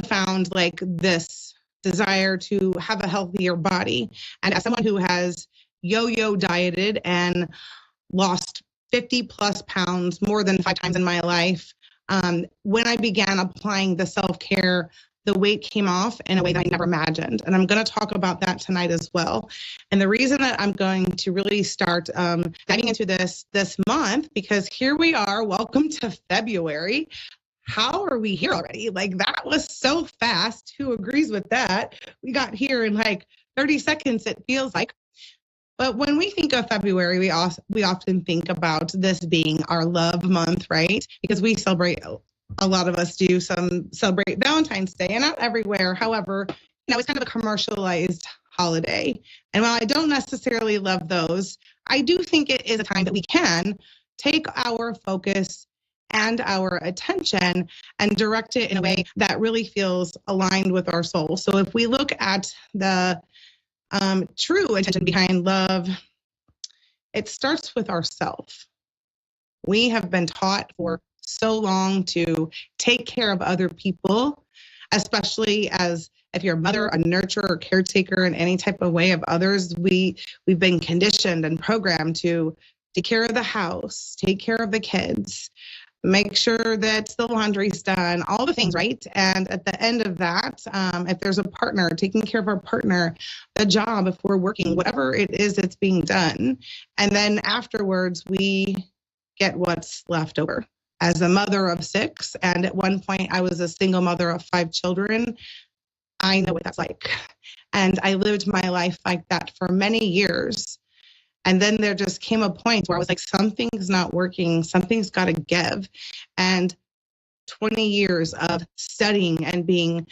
Speaker 15: found this desire to have a healthier body. And as someone who has yo-yo dieted and lost 50 plus pounds more than 5 times in my life, when I began applying the self-care, the weight came off in a way that I never imagined. And I'm going to talk about that tonight as well. And the reason that I'm going to really start diving into this month, because here we are, welcome to February. How are we here already? Like, that was so fast. Who agrees with that? We got here in like 30 seconds, it feels like. But when we think of February, we often think about this being our love month, right? Because we celebrate, a lot of us do celebrate Valentine's Day, and not everywhere. However, it's kind of a commercialized holiday. And while I don't necessarily love those, I do think it is a time that we can take our focus and our attention and direct it in a way that really feels aligned with our soul. So if we look at the true intention behind love, it starts with ourself. We have been taught for so long to take care of other people, especially as if you're a mother, a nurturer, or caretaker in any type of way of others. We've been conditioned and programmed to take care of the house, take care of the kids, make sure that the laundry's done, all the things, right? And at the end of that, if there's a partner, taking care of our partner, the job, if we're working, whatever it is that's being done. And then afterwards, we get what's left over. As a mother of 6, and at one point I was a single mother of 5 children, I know what that's like. And I lived my life like that for many years. And then there just came a point where I was like, something's not working, something's got to give. And 20 years of studying and being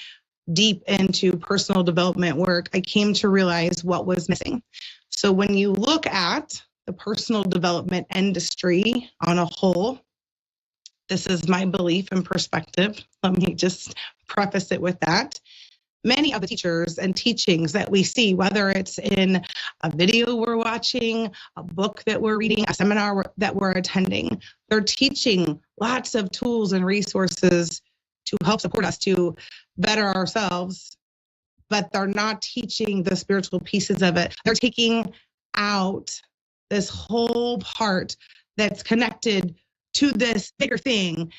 Speaker 15: deep into personal development work, I came to realize what was missing. So when you look at the personal development industry on a whole, this is my belief and perspective. Let me just preface it with that. Many of the teachers and teachings that we see, whether it's in a video we're watching, a book that we're reading, a seminar that we're attending, they're teaching lots of tools and resources to help support us to better ourselves, but they're not teaching the spiritual pieces of it. They're taking out this whole part that's connected to this bigger thing,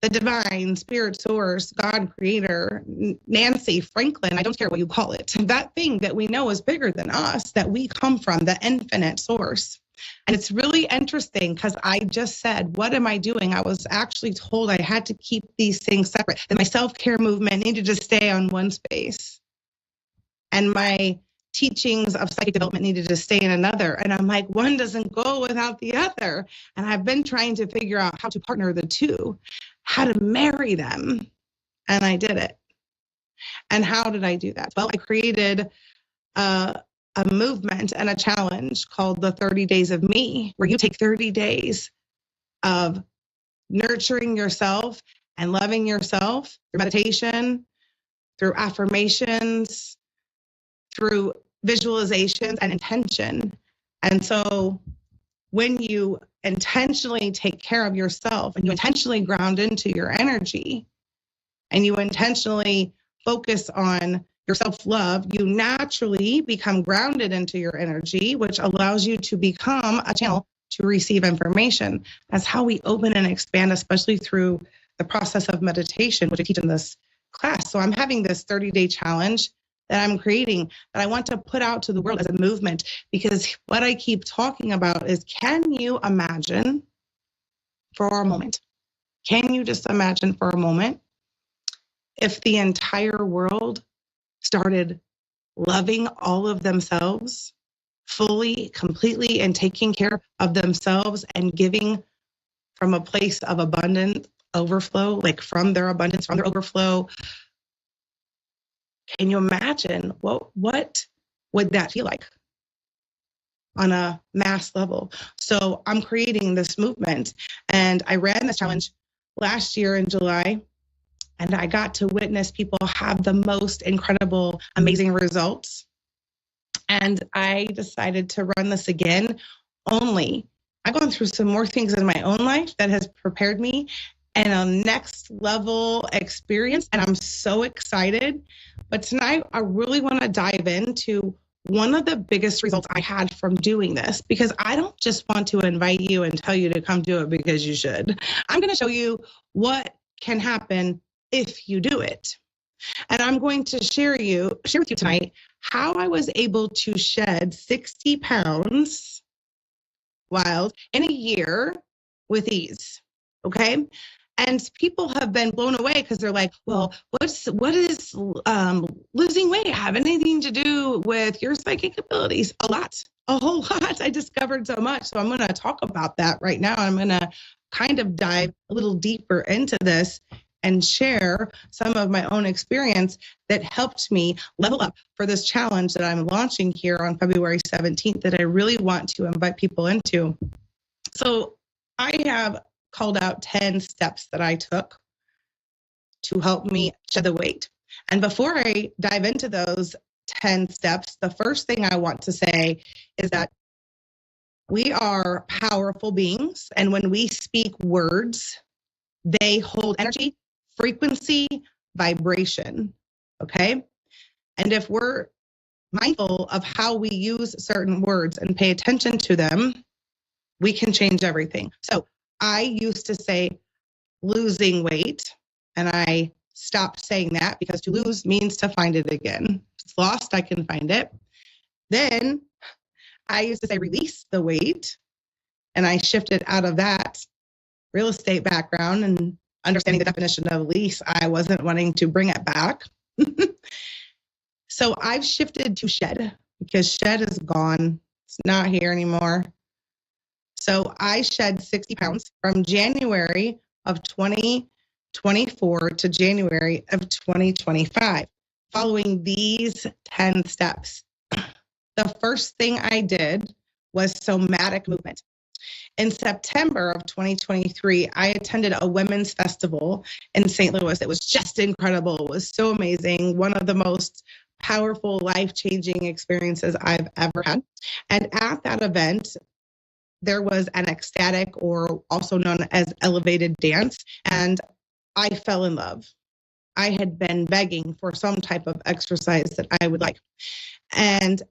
Speaker 15: the divine, spirit source, God creator, Nancy, Franklin, I don't care what you call it, that thing that we know is bigger than us, that we come from, the infinite source. And it's really interesting because I just said, what am I doing? I was actually told I had to keep these things separate, that my self-care movement needed to stay on one space. And my teachings of psychic development needed to stay in another. And I'm like, one doesn't go without the other. And I've been trying to figure out how to partner the two, how to marry them. And I did it. And how did I do that? Well, I created a movement and a challenge called the 30 Days of Me, where you take 30 days of nurturing yourself and loving yourself through meditation, through affirmations, through visualizations and intention. And so when you intentionally take care of yourself and you intentionally ground into your energy and you intentionally focus on your self-love, you naturally become grounded into your energy, which allows you to become a channel to receive information. That's how we open and expand, especially through the process of meditation, which I teach in this class. So I'm having this 30-day challenge that I'm creating that I want to put out to the world as a movement, because what I keep talking about is, can you imagine for a moment? Can you just imagine for a moment if the entire world started loving all of themselves fully, completely, and taking care of themselves and giving from a place of abundant overflow, like from their abundance, from their overflow? Can you imagine what would that feel like on a mass level? So I'm creating this movement, and I ran this challenge last year in July, and I got to witness people have the most incredible, amazing results. And I decided to run this again, only I've gone through some more things in my own life that has prepared me and a next level experience. And I'm so excited. But tonight, I really want to dive into one of the biggest results I had from doing this, because I don't just want to invite you and tell you to come do it because you should. I'm going to show you what can happen if you do it. And I'm going to share with you tonight how I was able to shed 60 pounds wild in a year with ease. Okay. And people have been blown away because they're like, well, what does losing weight have anything to do with your psychic abilities? A lot, a whole lot. I discovered so much. So I'm going to talk about that right now. I'm going to kind of dive a little deeper into this and share some of my own experience that helped me level up for this challenge that I'm launching here on February 17th that I really want to invite people into. So I have called out 10 steps that I took to help me shed the weight. And before I dive into those 10 steps, the first thing I want to say is that we are powerful beings. And when we speak words, they hold energy, frequency, vibration. Okay. And if we're mindful of how we use certain words and pay attention to them, we can change everything. So I used to say losing weight, and I stopped saying that because to lose means to find it again. If it's lost, I can find it. Then I used to say release the weight, and I shifted out of that real estate background and understanding the definition of lease. I wasn't wanting to bring it back. So I've shifted to shed, because shed is gone. It's not here anymore. So I shed 60 pounds from January of 2024 to January of 2025, following these 10 steps. The first thing I did was somatic movement. In September of 2023, I attended a women's festival in St. Louis. It was just incredible. It was so amazing. One of the most powerful, life-changing experiences I've ever had. And at that event, there was an ecstatic, or also known as elevated dance, and I fell in love. I had been begging for some type of exercise that I would like. And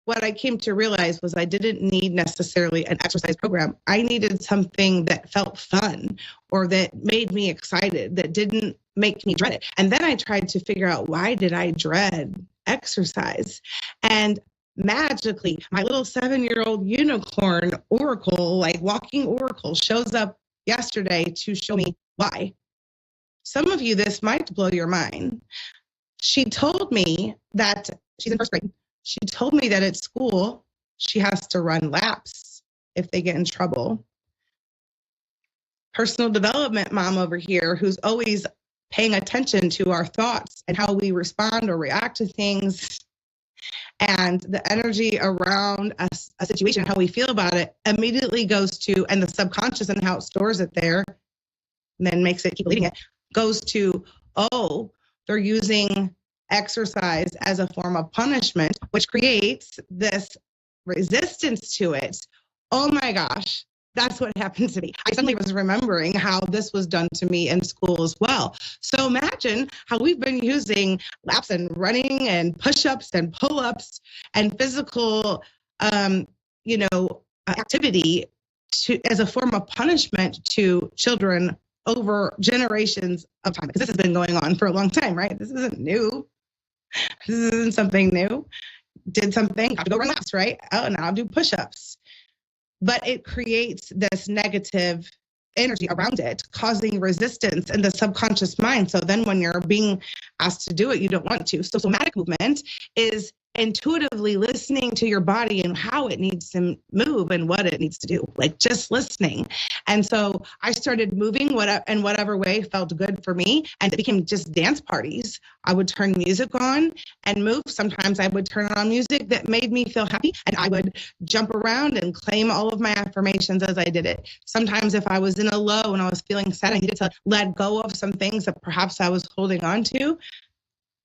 Speaker 15: what I came to realize was I didn't need necessarily an exercise program. I needed something that felt fun, or that made me excited, that didn't make me dread it. And then I tried to figure out, why did I dread exercise? And magically, my little 7-year-old unicorn oracle, like walking oracle, shows up yesterday to show me why. Some of you, this might blow your mind. She told me that she's in first grade. She told me that at school, she has to run laps if they get in trouble. Personal development mom over here, who's always paying attention to our thoughts and how we respond or react to things, and the energy around a situation, how we feel about it, immediately goes to, and the subconscious and how it stores it there, and then makes it keep believing it, goes to, oh, they're using exercise as a form of punishment, which creates this resistance to it. Oh my gosh, that's what happened to me. I suddenly was remembering how this was done to me in school as well. So imagine how we've been using laps and running and push-ups and pull-ups and physical, activity as a form of punishment to children over generations of time. Because this has been going on for a long time, right? This isn't new. This isn't something new. Did something, have to go run laps, right? Oh, now I'll do push-ups. But it creates this negative energy around it, causing resistance in the subconscious mind. So then when you're being asked to do it, you don't want to. So somatic movement is intuitively listening to your body and how it needs to move and what it needs to do, like just listening. And so I started moving in whatever way felt good for me, and it became just dance parties. I would turn music on and move. Sometimes I would turn on music that made me feel happy, and I would jump around and claim all of my affirmations as I did it. Sometimes if I was in a low and I was feeling sad, I needed to let go of some things that perhaps I was holding on to,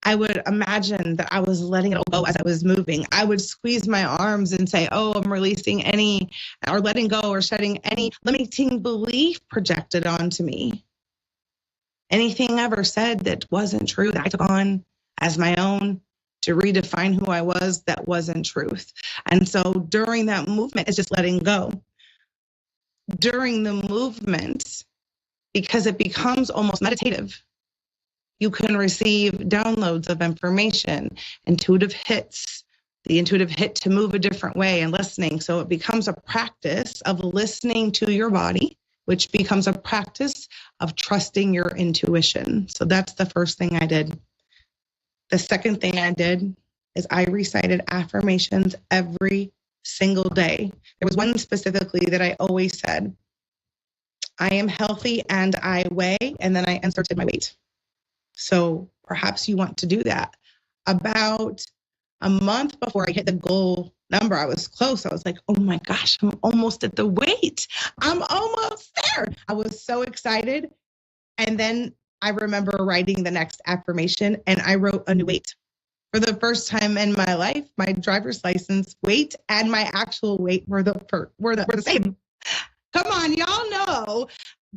Speaker 15: I would imagine that I was letting it all go as I was moving. I would squeeze my arms and say, oh, I'm releasing any, or letting go or shedding any limiting belief projected onto me. Anything ever said that wasn't true that I took on as my own to redefine who I was that wasn't truth. And so during that movement, it's just letting go. During the movement, because it becomes almost meditative, you can receive downloads of information, intuitive hits, the intuitive hit to move a different way and listening. So it becomes a practice of listening to your body, which becomes a practice of trusting your intuition. So that's the first thing I did. The second thing I did is I recited affirmations every single day. There was one specifically that I always said, I am healthy and I weigh, and then I inserted my weight. So perhaps you want to do that. About a month before I hit the goal number, I was close. I was like, oh my gosh, I'm almost at the weight. I'm almost there. I was so excited. And then I remember writing the next affirmation, and I wrote a new weight. For the first time in my life, my driver's license weight and my actual weight were the same. Come on, y'all know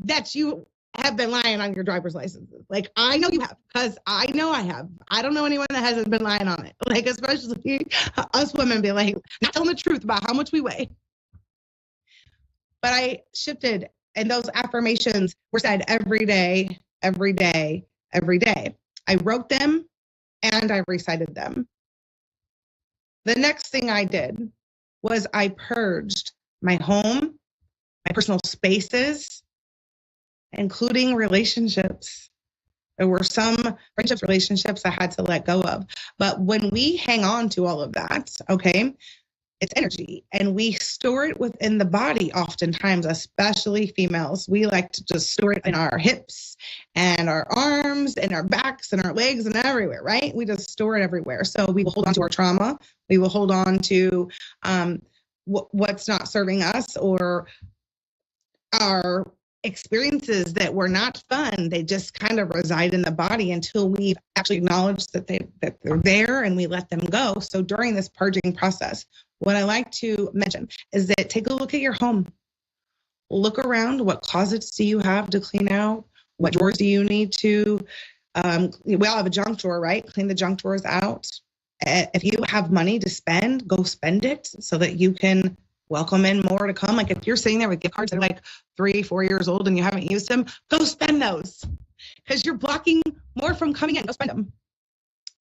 Speaker 15: that you have been lying on your driver's licenses. Like, I know you have, because I know I have. I don't know anyone that hasn't been lying on it. Like, especially us women be like, not telling the truth about how much we weigh. But I shifted, and those affirmations were said every day, every day, every day. I wrote them and I recited them. The next thing I did was I purged my home, my personal spaces, including relationships. There were some friendships, relationships I had to let go of. But when we hang on to all of that, okay, it's energy, and we store it within the body oftentimes, especially females. We like to just store it in our hips and our arms and our backs and our legs and everywhere, right? We just store it everywhere. So we will hold on to our trauma. We will hold on to what's not serving us, or our experiences that were not fun. They just kind of reside in the body until we actually acknowledge that they're there and we let them go. So during this purging process, what I like to mention is that take a look at your home. Look around. What closets do you have to clean out? What drawers do you need to, we all have a junk drawer, right? Clean the junk drawers out. If you have money to spend, go spend it so that you can welcome in more to come. Like if you're sitting there with gift cards that are like 3-4 years old and you haven't used them, go spend those, because you're blocking more from coming in. Go spend them.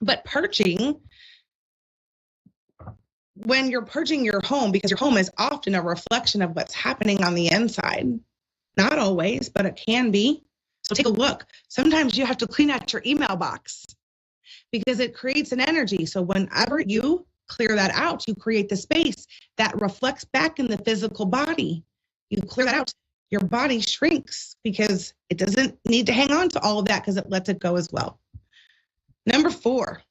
Speaker 15: But purging when you're purging your home, because your home is often a reflection of what's happening on the inside, not always, but it can be. So take a look. Sometimes you have to clean out your email box because it creates an energy. So whenever you clear that out, you create the space that reflects back in the physical body. You clear that out, your body shrinks because it doesn't need to hang on to all of that because it lets it go as well. Number 4.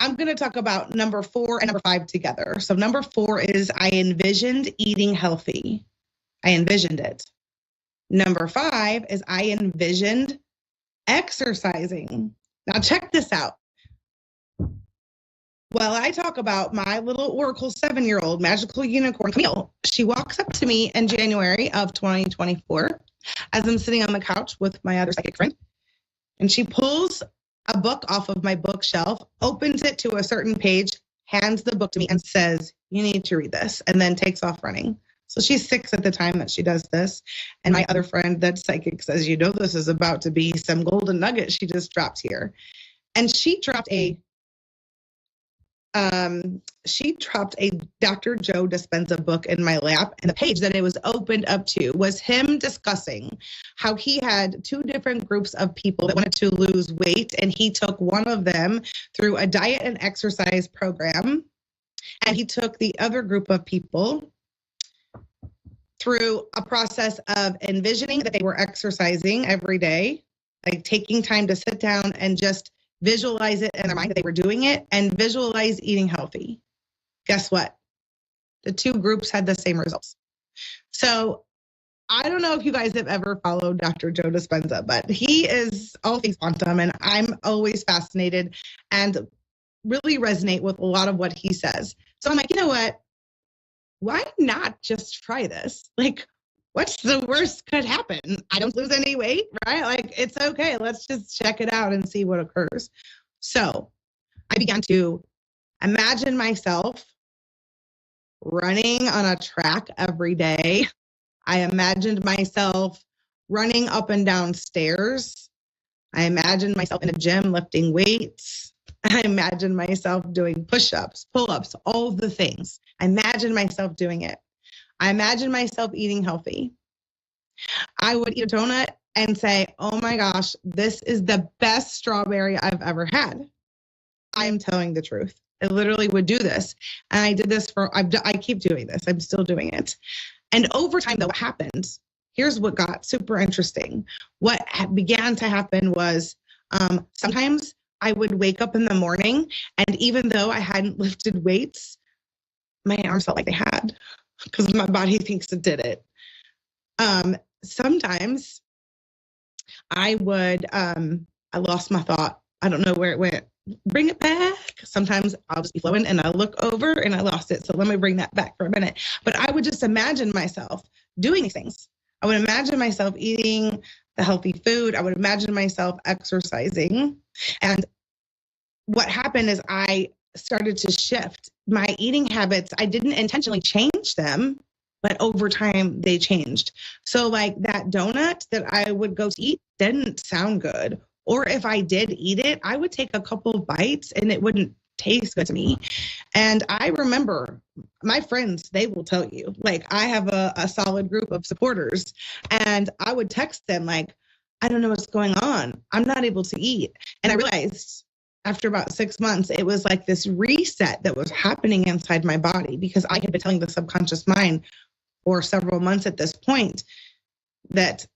Speaker 15: I'm going to talk about number 4 and number 5 together. So number 4 is I envisioned eating healthy. I envisioned it. Number 5 is I envisioned exercising. Now check this out. Well, I talk about my little Oracle 7-year-old magical unicorn, Camille. She walks up to me in January of 2024 as I'm sitting on the couch with my other psychic friend. And she pulls a book off of my bookshelf, opens it to a certain page, hands the book to me and says, you need to read this, and then takes off running. So she's 6 at the time that she does this. And my other friend that's psychic says, you know, this is about to be some golden nugget she just dropped here. And she dropped a Dr. Joe Dispenza book in my lap, and the page that it was opened up to was him discussing how he had 2 different groups of people that wanted to lose weight, and he took one of them through a diet and exercise program, and he took the other group of people through a process of envisioning that they were exercising every day, like taking time to sit down and just visualize it in their mind that they were doing it, and visualize eating healthy. Guess what? The 2 groups had the same results. So I don't know if you guys have ever followed Dr. Joe Dispenza, but he is all things quantum, and I'm always fascinated and really resonate with a lot of what he says. So I'm like, you know what? Why not just try this? Like, what's the worst could happen? I don't lose any weight, right? Like, it's okay. Let's just check it out and see what occurs. So I began to imagine myself running on a track every day. I imagined myself running up and down stairs. I imagined myself in a gym lifting weights. I imagined myself doing push-ups, pull-ups, all the things. I imagined myself doing it. I imagined myself eating healthy. I would eat a donut and say, oh my gosh, this is the best strawberry I've ever had. I am telling the truth. I literally would do this. And I did this I keep doing this. I'm still doing it. And over time, though, what happened, here's what got super interesting. What began to happen was sometimes I would wake up in the morning, and even though I hadn't lifted weights, my arms felt like they had, because my body thinks it did it. Sometimes I would, I lost my thought. I don't know where it went. Bring it back. Sometimes I'll just be flowing and I look over and I lost it. So let me bring that back for a minute. But I would just imagine myself doing these things. I would imagine myself eating the healthy food. I would imagine myself exercising. And what happened is I started to shift my eating habits. I didn't intentionally change them, but over time they changed. So like that donut that I would go to eat didn't sound good. Or if I did eat it, I would take a couple of bites and it wouldn't taste good to me. And I remember my friends, they will tell you, like I have a solid group of supporters, and I would text them like, I don't know what's going on. I'm not able to eat. And I realized after about 6 months, it was like this reset that was happening inside my body, because I had been telling the subconscious mind for several months at this point that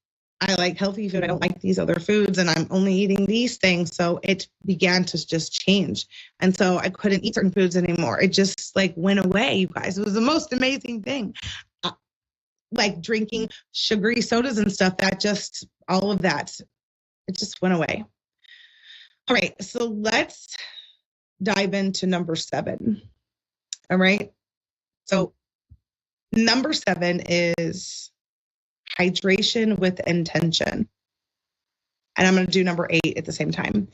Speaker 15: I like healthy food. I don't like these other foods, and I'm only eating these things. So it began to just change. And so I couldn't eat certain foods anymore. It just like went away, you guys. It was the most amazing thing. Like drinking sugary sodas and stuff, that just, all of that, it just went away. All right, so let's dive into number 7. All right. So number 7 is hydration with intention. And I'm going to do number 8 at the same time.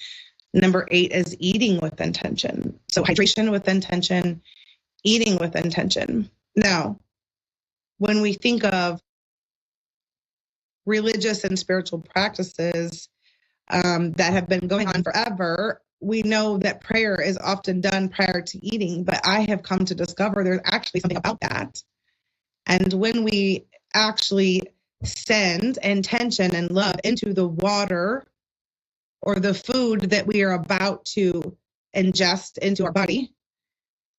Speaker 15: Number 8 is eating with intention. So hydration with intention, eating with intention. Now, when we think of religious and spiritual practices that have been going on forever, we know that prayer is often done prior to eating, but I have come to discover there's actually something about that. And when we actually send intention and love into the water or the food that we are about to ingest into our body,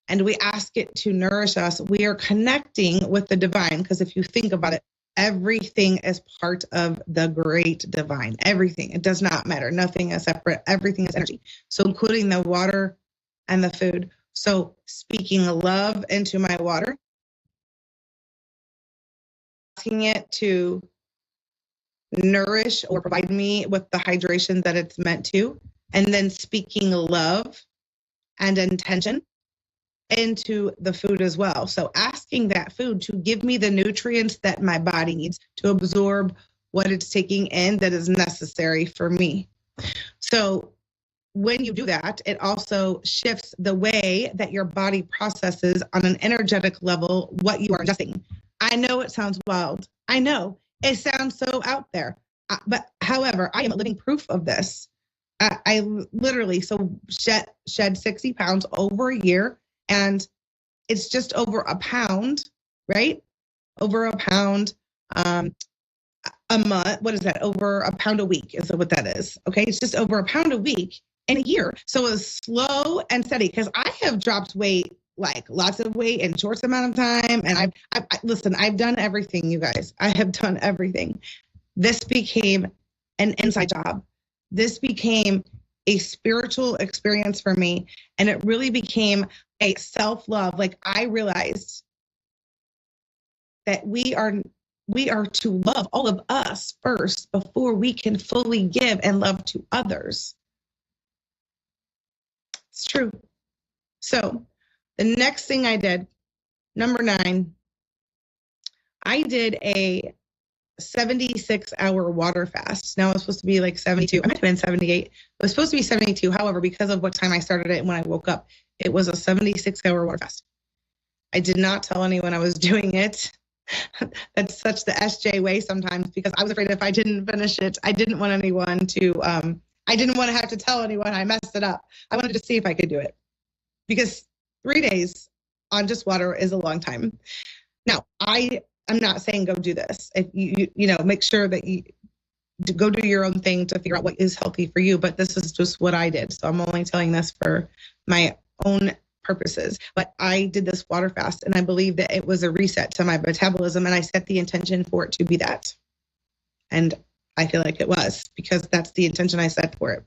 Speaker 15: and we ask it to nourish us, we are connecting with the divine. Because if you think about it, everything is part of the great divine. Everything. It does not matter. Nothing is separate. Everything is energy. So including the water and the food. So speaking love into my water, asking it to nourish or provide me with the hydration that it's meant to, and then speaking love and intention into the food as well. So asking that food to give me the nutrients that my body needs to absorb what it's taking in that is necessary for me. So when you do that, it also shifts the way that your body processes on an energetic level what you are ingesting. I know it sounds wild. I know it sounds so out there. But however, I am a living proof of this. I literally shed 60 pounds over a year, and it's just over a pound, right? Over a pound a month. What is that? Over a pound a week is what that is. Okay, it's just over a pound a week in a year. So it's slow and steady, because I have dropped weight, like lots of weight in short amount of time. And listen, I've done everything, you guys. I have done everything. This became an inside job. This became a spiritual experience for me. And it really became a self-love. Like, I realized that we are to love all of us first before we can fully give and love to others. It's true. So the next thing I did, number 9, I did a 76-hour water fast. Now it's supposed to be like 72. I might have been 78. It was supposed to be 72. However, because of what time I started it and when I woke up, it was a 76-hour water fast. I did not tell anyone I was doing it. That's such the SJ way sometimes, because I was afraid if I didn't finish it, I didn't want anyone to, I didn't want to have to tell anyone I messed it up. I wanted to see if I could do it, because 3 days on just water is a long time. Now, I'm not saying go do this. If you know, make sure that you go do your own thing to figure out what is healthy for you. But this is just what I did. So I'm only telling this for my own purposes. But I did this water fast, and I believe that it was a reset to my metabolism, and I set the intention for it to be that. And I feel like it was, because that's the intention I set for it.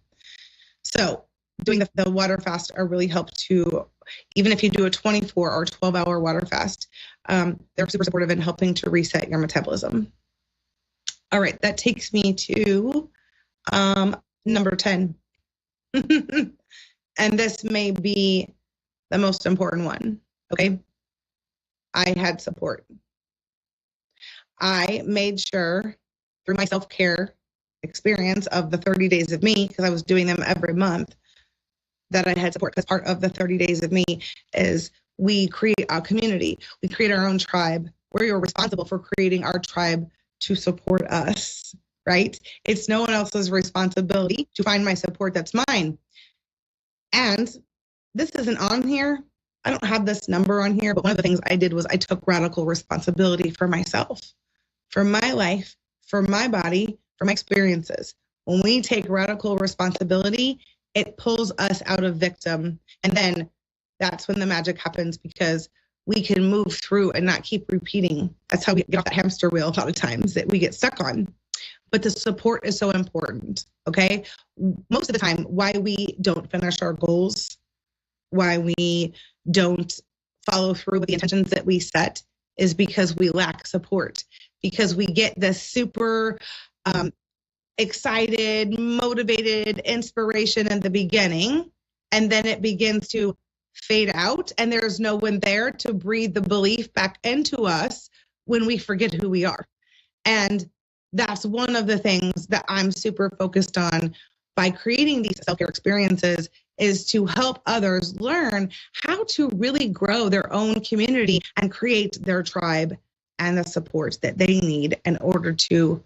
Speaker 15: So doing the water fast are really helped to, even if you do a 24 or 12-hour water fast, they're super supportive in helping to reset your metabolism. All right, that takes me to number 10. And this may be the most important one, okay? I had support. I made sure through my self-care experience of the 30 days of me, because I was doing them every month, that I had support. Because part of the 30 days of me is we create a community. We create our own tribe. We're responsible for creating our tribe to support us, right? It's no one else's responsibility to find my support. That's mine. And this isn't on here. I don't have this number on here, but one of the things I did was I took radical responsibility for myself, for my life, for my body, for my experiences. When we take radical responsibility, it pulls us out of victim. And then that's when the magic happens, because we can move through and not keep repeating. That's how we get off that hamster wheel a lot of times that we get stuck on. But the support is so important, okay? Most of the time, why we don't finish our goals, why we don't follow through with the intentions that we set, is because we lack support. Because we get this super excited, motivated inspiration in the beginning, and then it begins to fade out, and there's no one there to breathe the belief back into us when we forget who we are. And that's one of the things that I'm super focused on by creating these self-care experiences, is to help others learn how to really grow their own community and create their tribe and the support that they need in order to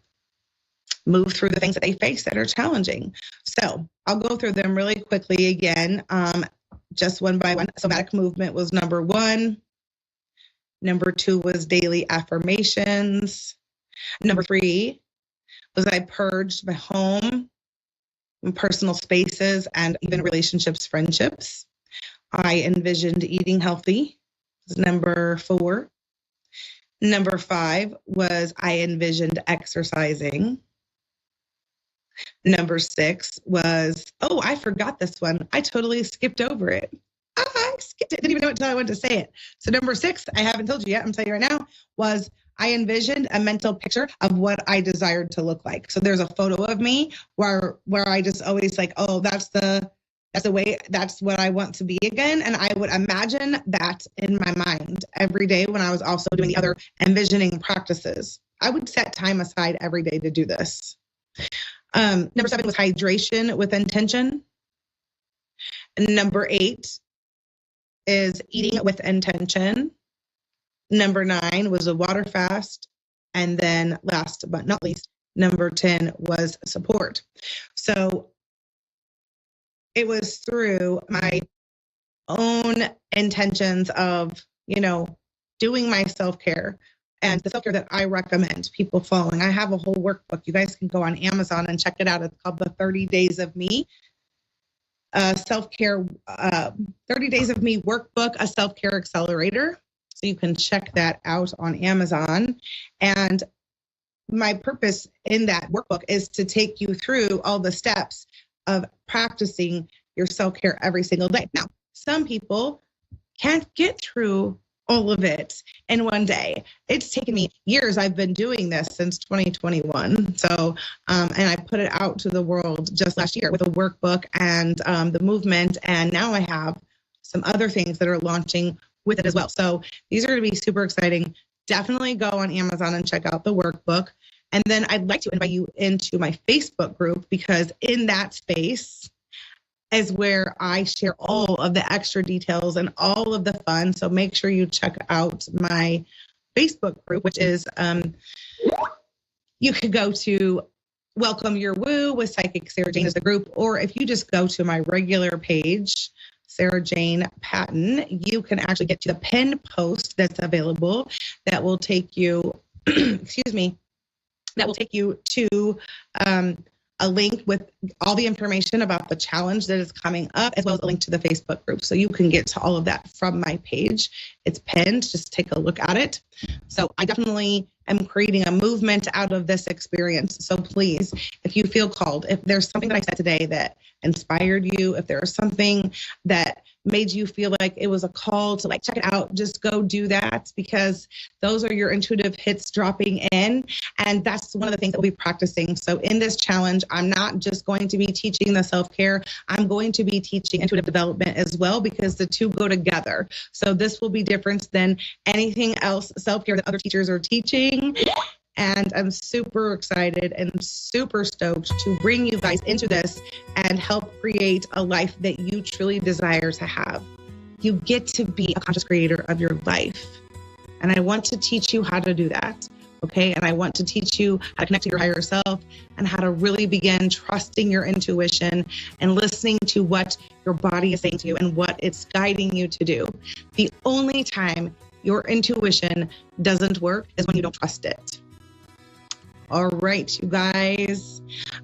Speaker 15: move through the things that they face that are challenging. So I'll go through them really quickly again, just one by one. Somatic movement was number 1. Number 2 was daily affirmations. Number 3 was I purged my home, personal spaces, and even relationships, friendships. I envisioned eating healthy. Was number 4. Number 5 was I envisioned exercising. Number 6 was, oh, I forgot this one. I totally skipped over it. I skipped it. Didn't even know it until I went to say it. So number 6, I haven't told you yet, I'm telling you right now, was I envisioned a mental picture of what I desired to look like. So there's a photo of me where I just always like, oh, that's the way, that's what I want to be again. And I would imagine that in my mind every day when I was also doing the other envisioning practices. I would set time aside every day to do this. Number 7 was hydration with intention. And number 8 is eating with intention. Number 9 was a water fast. And then last but not least, number 10 was support. So it was through my own intentions of, doing my self-care and the self-care that I recommend people following. I have a whole workbook. You guys can go on Amazon and check it out. It's called the 30 Days of Me. Self-care, 30 Days of Me workbook, a self-care accelerator. So you can check that out on Amazon. And my purpose in that workbook is to take you through all the steps of practicing your self-care every single day. Now, some people can't get through all of it in one day. It's taken me years. I've been doing this since 2021. So, and I put it out to the world just last year with a workbook and the movement. And now I have some other things that are launching with it as well. So these are going to be super exciting. Definitely go on Amazon and check out the workbook. And then I'd like to invite you into my Facebook group, because in that space is where I share all of the extra details and all of the fun. So make sure you check out my Facebook group, which is, you could go to Welcome Your Woo with Psychic Sarah Jane as the group, or if you just go to my regular page, Sarah Jane Patton, you can actually get to the pinned post that's available that will take you, excuse me, that will take you to a link with all the information about the challenge that is coming up, as well as a link to the Facebook group. So you can get to all of that from my page. It's pinned, just take a look at it. So I definitely am creating a movement out of this experience. So please, if you feel called, if there's something that I said today that inspired you, if there's something that made you feel like it was a call to check it out, just go do that, because those are your intuitive hits dropping in. And that's one of the things that we'll be practicing. So in this challenge, I'm not just going to be teaching the self-care, I'm going to be teaching intuitive development as well, because the two go together. So this will be different than anything else self-care that other teachers are teaching. And I'm super excited and super stoked to bring you guys into this and help create a life that you truly desire to have. You get to be a conscious creator of your life. And I want to teach you how to do that. Okay. And I want to teach you how to connect to your higher self and how to really begin trusting your intuition and listening to what your body is saying to you and what it's guiding you to do. The only time your intuition doesn't work is when you don't trust it. All right, you guys,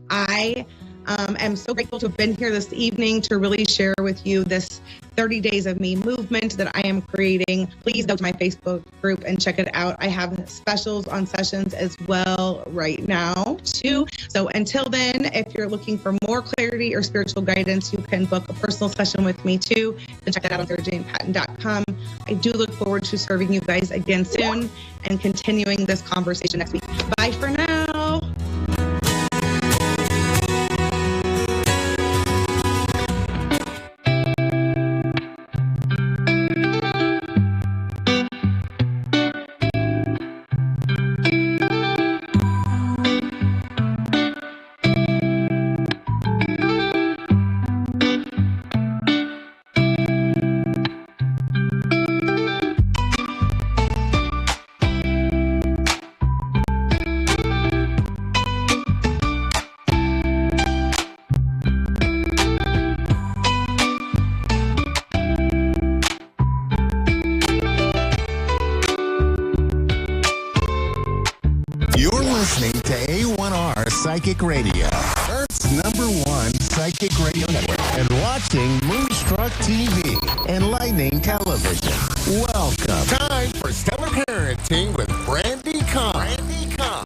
Speaker 15: I am so grateful to have been here this evening to really share with you this 30 Days of Me movement that I am creating. Please go to my Facebook group and check it out. I have specials on sessions as well right now too. So until then, if you're looking for more clarity or spiritual guidance, you can book a personal session with me too. And check that out on sarahjanepatton.com. I do look forward to serving you guys again soon and continuing this conversation next week. Bye for now.
Speaker 3: Psychic Radio, Earth's #1 psychic radio network, and watching Moonstruck TV and Lightning Television. Welcome. Time for Stellar Parenting with Brandy Kahn.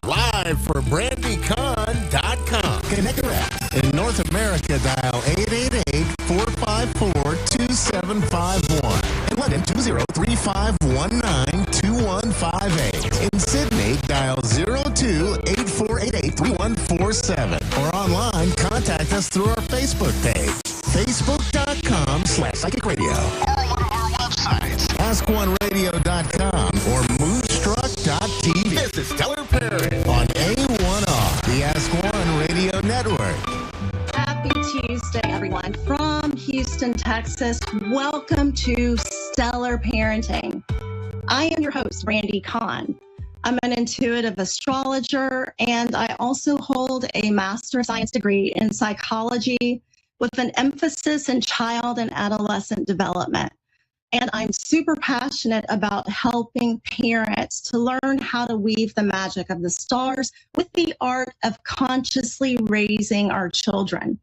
Speaker 3: Live for BrandyCahn.com. Connect direct. In North America, dial 888-454-2751. In London, 203-519-2158. In Sydney, dial 02-8488-3147. Or online, contact us through our Facebook page, facebook.com/Psychic Radio. Or one of our websites, AskOneRadio.com or Moonstruck.tv. This is Stellar Parent on A1R, the Ask One Radio Network.
Speaker 5: Happy Tuesday, everyone, from Houston, Texas. Welcome to Stellar Parenting. I am your host, Brandy Kahn. I'm an intuitive astrologer, and I also hold a Master of Science degree in psychology with an emphasis in child and adolescent development. And I'm super passionate about helping parents to learn how to weave the magic of the stars with the art of consciously raising our children.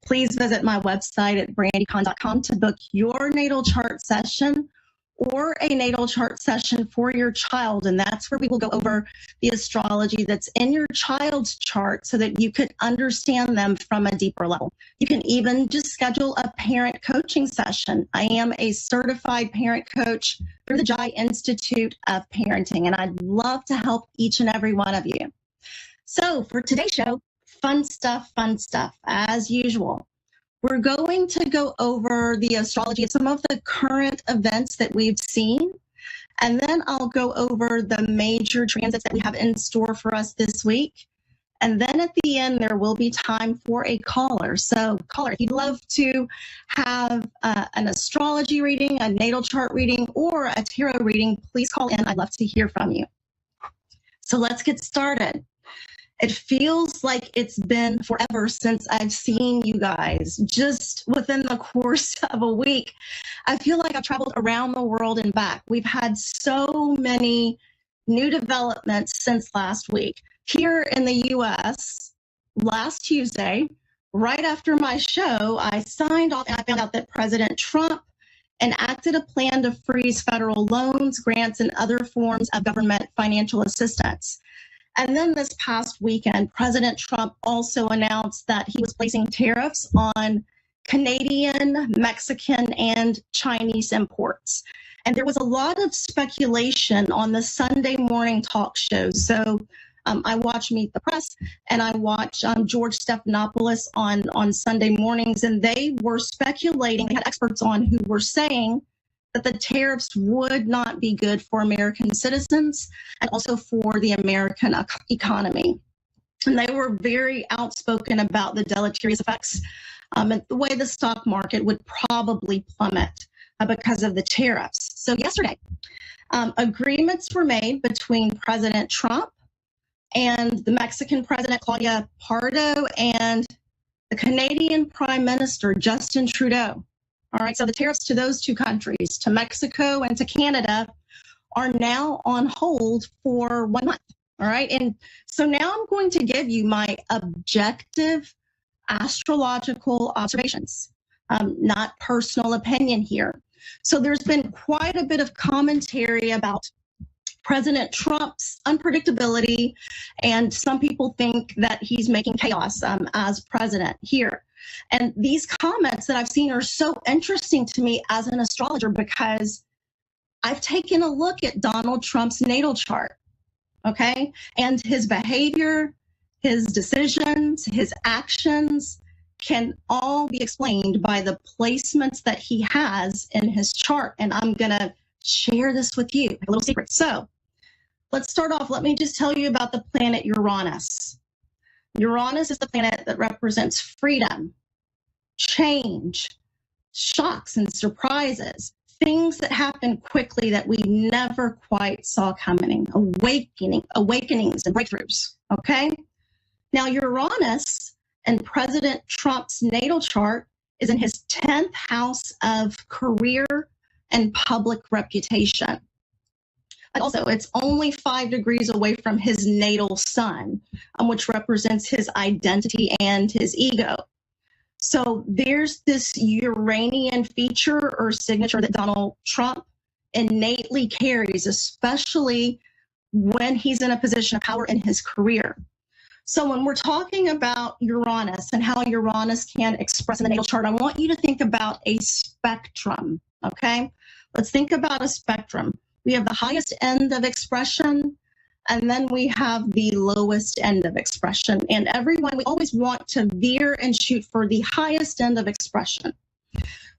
Speaker 5: Please visit my website at brandycon.com to book your natal chart session or a natal chart session for your child. And that's where we will go over the astrology that's in your child's chart so that you can understand them from a deeper level. You can even just schedule a parent coaching session. I am a certified parent coach through the Jai Institute of Parenting, and I'd love to help each and every one of you. So for today's show, fun stuff, as usual. We're going to go over the astrology of some of the current events that we've seen, and then I'll go over the major transits that we have in store for us this week. And then at the end, there will be time for a caller. So caller, if you'd love to have an astrology reading, a natal chart reading, or a tarot reading, please call in. I'd love to hear from you. So let's get started. It feels like it's been forever since I've seen you guys. Just within the course of a week, I feel like I've traveled around the world and back. We've had so many new developments since last week. Here in the U.S., last Tuesday, right after my show, I signed off and I found out that President Trump enacted a plan to freeze federal loans, grants, and other forms of government financial assistance. And then this past weekend, President Trump also announced that he was placing tariffs on Canadian, Mexican, and Chinese imports. And there was a lot of speculation on the Sunday morning talk shows. So I watch Meet the Press and I watch George Stephanopoulos on Sunday mornings, and they were speculating. They had experts on who were saying that the tariffs would not be good for American citizens and also for the American economy. And they were very outspoken about the deleterious effects and the way the stock market would probably plummet because of the tariffs. So yesterday, agreements were made between President Trump and the Mexican President Claudia Pardo and the Canadian Prime Minister Justin Trudeau. All right, so the tariffs to those two countries, to Mexico and to Canada, are now on hold for 1 month. All right, and so now I'm going to give you my objective astrological observations, not personal opinion here. So there's been quite a bit of commentary about President Trump's unpredictability, and some people think that he's making chaos as president here. And these comments that I've seen are so interesting to me as an astrologer because I've taken a look at Donald Trump's natal chart, okay? And his behavior, his decisions, his actions can all be explained by the placements that he has in his chart. And I'm going to share this with you, a little secret. So let's start off. Let me just tell you about the planet Uranus. Uranus is the planet that represents freedom, change, shocks and surprises, things that happen quickly that we never quite saw coming, awakenings and breakthroughs, okay? Now, Uranus and President Trump's natal chart is in his 10th house of career and public reputation.
Speaker 16: Also, it's only 5 degrees away from his natal sun, which represents his identity and his ego. So there's this Uranian feature or signature that Donald Trump innately carries, especially when he's in a position of power in his career. So when we're talking about Uranus and how Uranus can express in the natal chart, I want you to think about a spectrum, okay? Let's think about a spectrum. We have the highest end of expression, and then we have the lowest end of expression. And everyone, we always want to veer and shoot for the highest end of expression.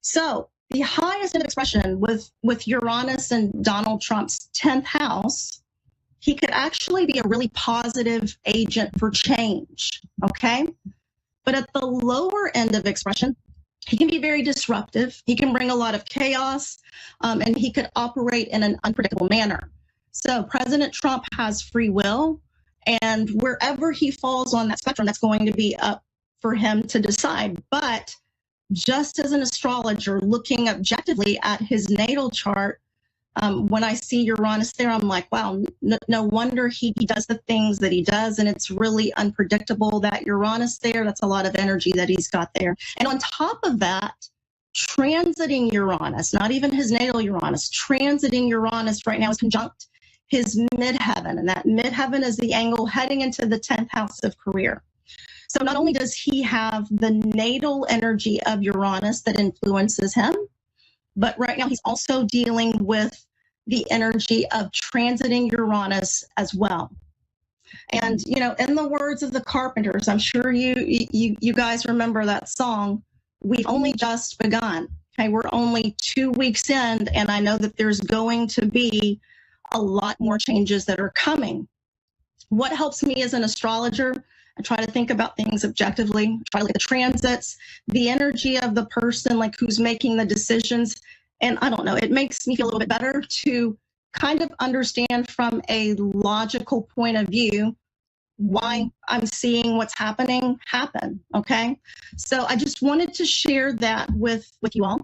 Speaker 16: So the highest end of expression with Uranus and Donald Trump's 10th house, he could actually be a really positive agent for change, okay? But at the lower end of expression, he can be very disruptive. He can bring a lot of chaos, and he could operate in an unpredictable manner. So President Trump has free will, and wherever he falls on that spectrum, that's going to be up for him to decide. But just as an astrologer, looking objectively at his natal chart, when I see Uranus there, I'm like, wow, no wonder he does the things that he does. And it's really unpredictable. That Uranus there, that's a lot of energy that he's got there. And on top of that, transiting Uranus, not even his natal Uranus, transiting Uranus right now is conjunct his midheaven. And that midheaven is the angle heading into the 10th house of career. So not only does he have the natal energy of Uranus that influences him, but right now he's also dealing with the energy of transiting Uranus as well. And, you know, in the words of the Carpenters, I'm sure you guys remember that song, we've only just begun. Okay, we're only 2 weeks in, and I know that there's going to be a lot more changes that are coming. What helps me as an astrologer, I try to think about things objectively, try to look at the transits, the energy of the person, like who's making the decisions. And I don't know, it makes me feel a little bit better to kind of understand from a logical point of view why I'm seeing what's happening happen, okay? So I just wanted to share that with you all,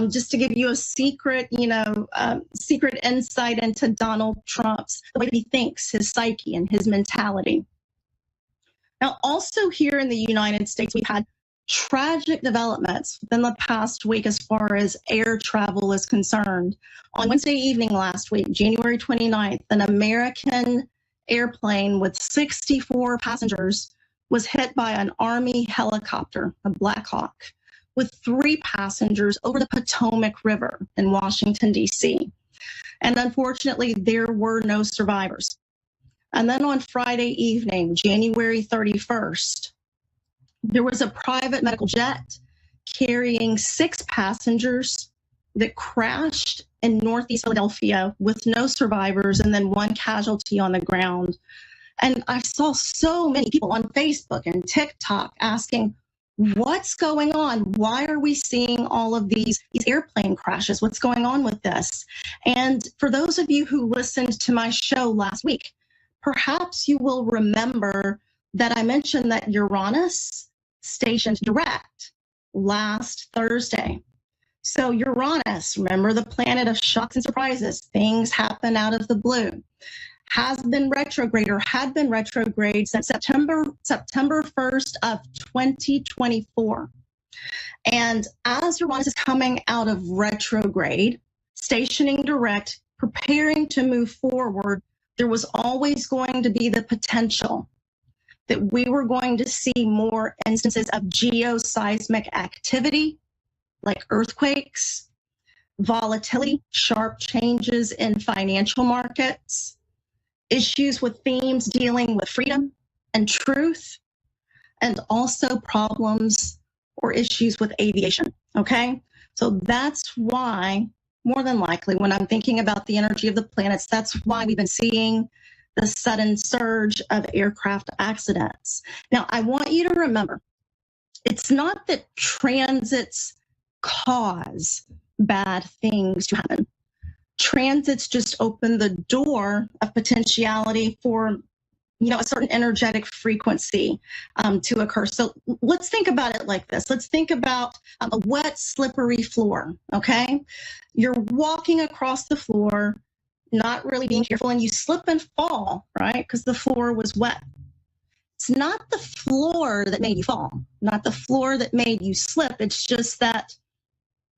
Speaker 16: just to give you a secret, secret insight into Donald Trump's, the way that he thinks, his psyche and his mentality. Now, also here in the United States, we've had tragic developments within the past week as far as air travel is concerned. On Wednesday evening last week, January 29th, an American airplane with 64 passengers was hit by an Army helicopter, a Black Hawk, with 3 passengers over the Potomac River in Washington, D.C. And unfortunately, there were no survivors. And then on Friday evening, January 31st, there was a private medical jet carrying 6 passengers that crashed in Northeast Philadelphia with no survivors and then 1 casualty on the ground. And I saw so many people on Facebook and TikTok asking, what's going on? Why are we seeing all of these airplane crashes? What's going on with this? And for those of you who listened to my show last week, perhaps you will remember that I mentioned that Uranus stationed direct last Thursday. So Uranus, remember the planet of shocks and surprises, things happen out of the blue, has been retrograde or had been retrograde since September 1st of 2024. And as Uranus is coming out of retrograde, stationing direct, preparing to move forward, there was always going to be the potential that we were going to see more instances of geoseismic activity, like earthquakes, volatility, sharp changes in financial markets, issues with themes dealing with freedom and truth, and also problems or issues with aviation, okay? So that's why, more than likely, when I'm thinking about the energy of the planets, that's why we've been seeing the sudden surge of aircraft accidents. Now, I want you to remember, it's not that transits cause bad things to happen. Transits just open the door of potentiality for, a certain energetic frequency to occur. So let's think about it like this. Let's think about a wet, slippery floor, okay? You're walking across the floor. not really being careful, and you slip and fall, right? Because the floor was wet. It's not the floor that made you fall, not the floor that made you slip. It's just that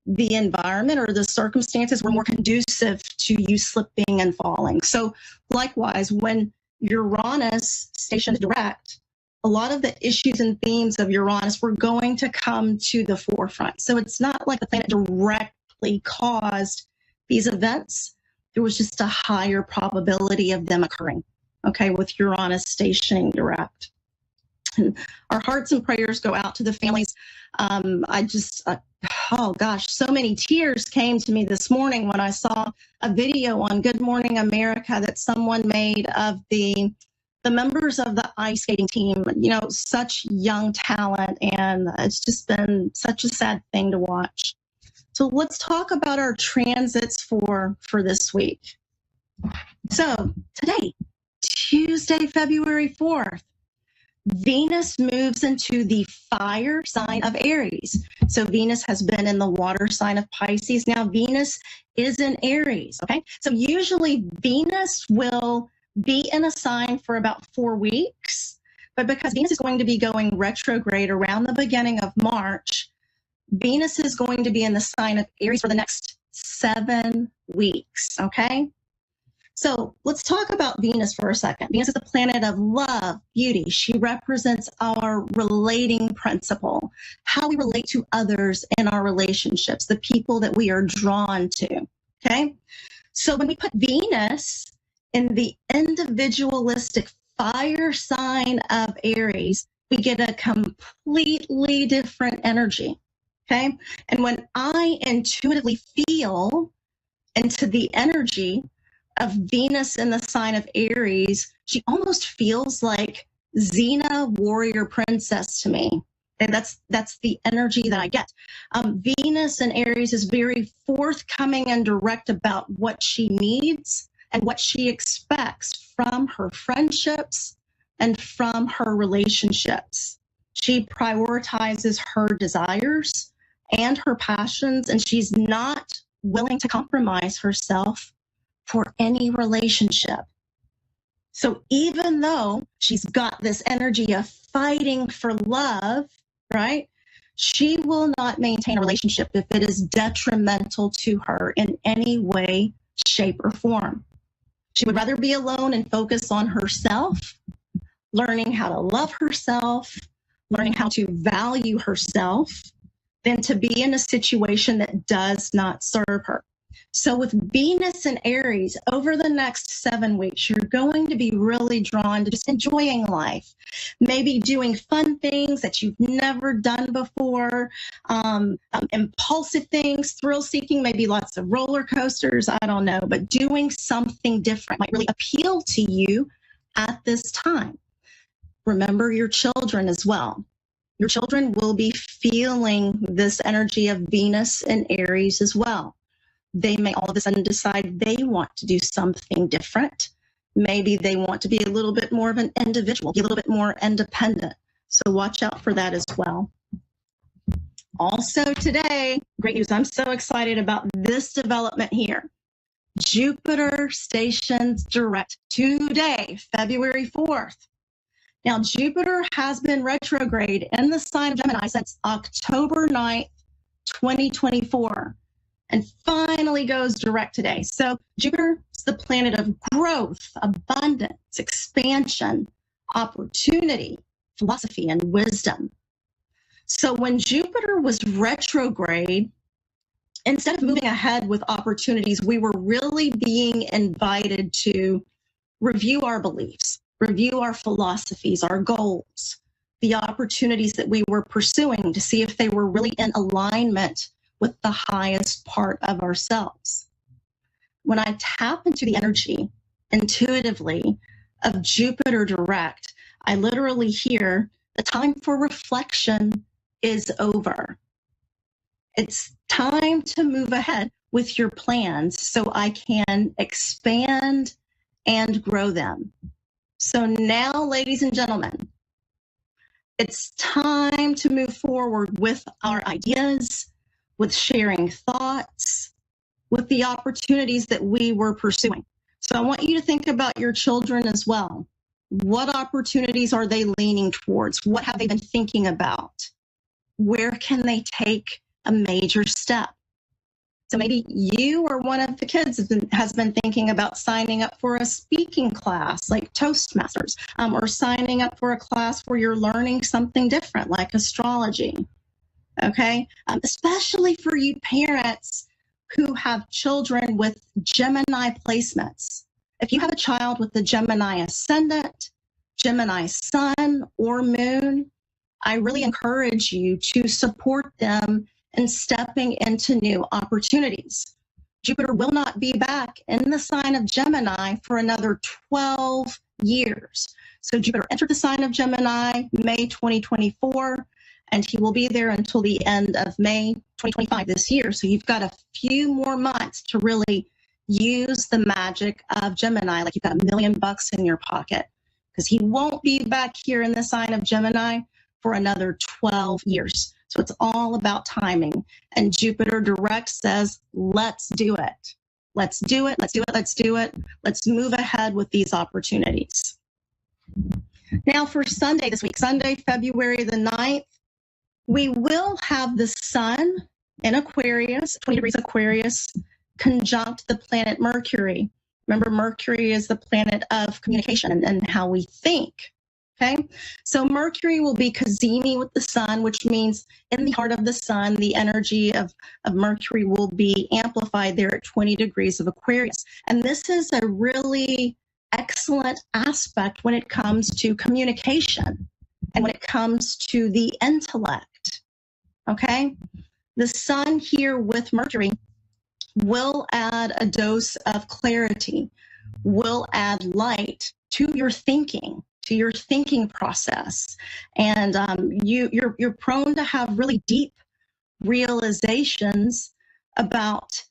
Speaker 16: the environment or the circumstances were more conducive to you slipping and falling. So likewise, when Uranus stationed direct, a lot of the issues and themes of Uranus were going to come to the forefront. So it's not like the planet directly caused these events. There was just a higher probability of them occurring, okay, with Uranus stationing direct. And our hearts and prayers go out to the families. Oh gosh, so many tears came to me this morning when I saw a video on Good Morning America that someone made of the members of the ice skating team, you know, such young talent, and it's just been such a sad thing to watch. So let's talk about our transits for this week. So today, Tuesday, February 4th, Venus moves into the fire sign of Aries. So Venus has been in the water sign of Pisces. Now Venus is in Aries, okay? So usually Venus will be in a sign for about 4 weeks, but because Venus is going to be going retrograde around the beginning of March, Venus is going to be in the sign of Aries for the next 7 weeks, okay? So let's talk about Venus for a second. Venus is the planet of love, beauty. She represents our relating principle, how we relate to others in our relationships, the people that we are drawn to, okay? So when we put Venus in the individualistic fire sign of Aries, we get a completely different energy, okay? And when I intuitively feel into the energy of Venus in the sign of Aries, she almost feels like Xena, warrior princess to me. And that's the energy that I get. Venus in Aries is very forthcoming and direct about what she needs and what she expects from her friendships and from her relationships. She prioritizes her desires and her passions, and she's not willing to compromise herself for any relationship. So even though she's got this energy of fighting for love, right, she will not maintain a relationship if it is detrimental to her in any way, shape, or form. She would rather be alone and focus on herself, learning how to love herself, learning how to value herself, than to be in a situation that does not serve her. So with Venus and Aries, over the next 7 weeks, you're going to be really drawn to just enjoying life, maybe doing fun things that you've never done before, impulsive things, thrill-seeking, maybe lots of roller coasters, I don't know, but doing something different might really appeal to you at this time. Remember your children as well. Your children will be feeling this energy of Venus and Aries as well. They may all of a sudden decide they want to do something different. Maybe they want to be a little bit more of an individual, be a little bit more independent. So watch out for that as well. Also today, great news. I'm so excited about this development here. Jupiter stations direct today, February 4th. Now, Jupiter has been retrograde in the sign of Gemini since October 9th, 2024. And finally goes direct today. So Jupiter is the planet of growth, abundance, expansion, opportunity, philosophy, and wisdom. So when Jupiter was retrograde, instead of moving ahead with opportunities, we were really being invited to review our beliefs, review our philosophies, our goals, the opportunities that we were pursuing to see if they were really in alignment with the highest part of ourselves. When I tap into the energy intuitively of Jupiter direct, I literally hear the time for reflection is over. It's time to move ahead with your plans so I can expand and grow them. So now, ladies and gentlemen, it's time to move forward with our ideas, with sharing thoughts, with the opportunities that we were pursuing. So I want you to think about your children as well. What opportunities are they leaning towards? What have they been thinking about? Where can they take a major step? So maybe you or one of the kids has been thinking about signing up for a speaking class like Toastmasters, or signing up for a class where you're learning something different like astrology. Okay, especially for you parents who have children with Gemini placements. If you have a child with the Gemini ascendant, Gemini sun, or moon, I really encourage you to support them in stepping into new opportunities. Jupiter will not be back in the sign of Gemini for another 12 years. So Jupiter entered the sign of Gemini May 2024, and he will be there until the end of May 2025 this year. So you've got a few more months to really use the magic of Gemini, like you've got $1 million in your pocket, because he won't be back here in the sign of Gemini for another 12 years. So it's all about timing. And Jupiter direct says, let's do it. Let's do it. Let's do it. Let's do it. Let's move ahead with these opportunities. Now for Sunday this week, Sunday, February the 9th, we will have the sun in Aquarius, 20 degrees Aquarius, conjunct the planet Mercury. Remember, Mercury is the planet of communication and how we think. Okay, so Mercury will be cazimi with the sun, which means in the heart of the sun, the energy of Mercury will be amplified there at 20 degrees of Aquarius. And this is a really excellent aspect when it comes to communication and when it comes to the intellect. Okay, the sun here with Mercury will add a dose of clarity, will add light to your thinking process. And you're prone to have really deep realizations about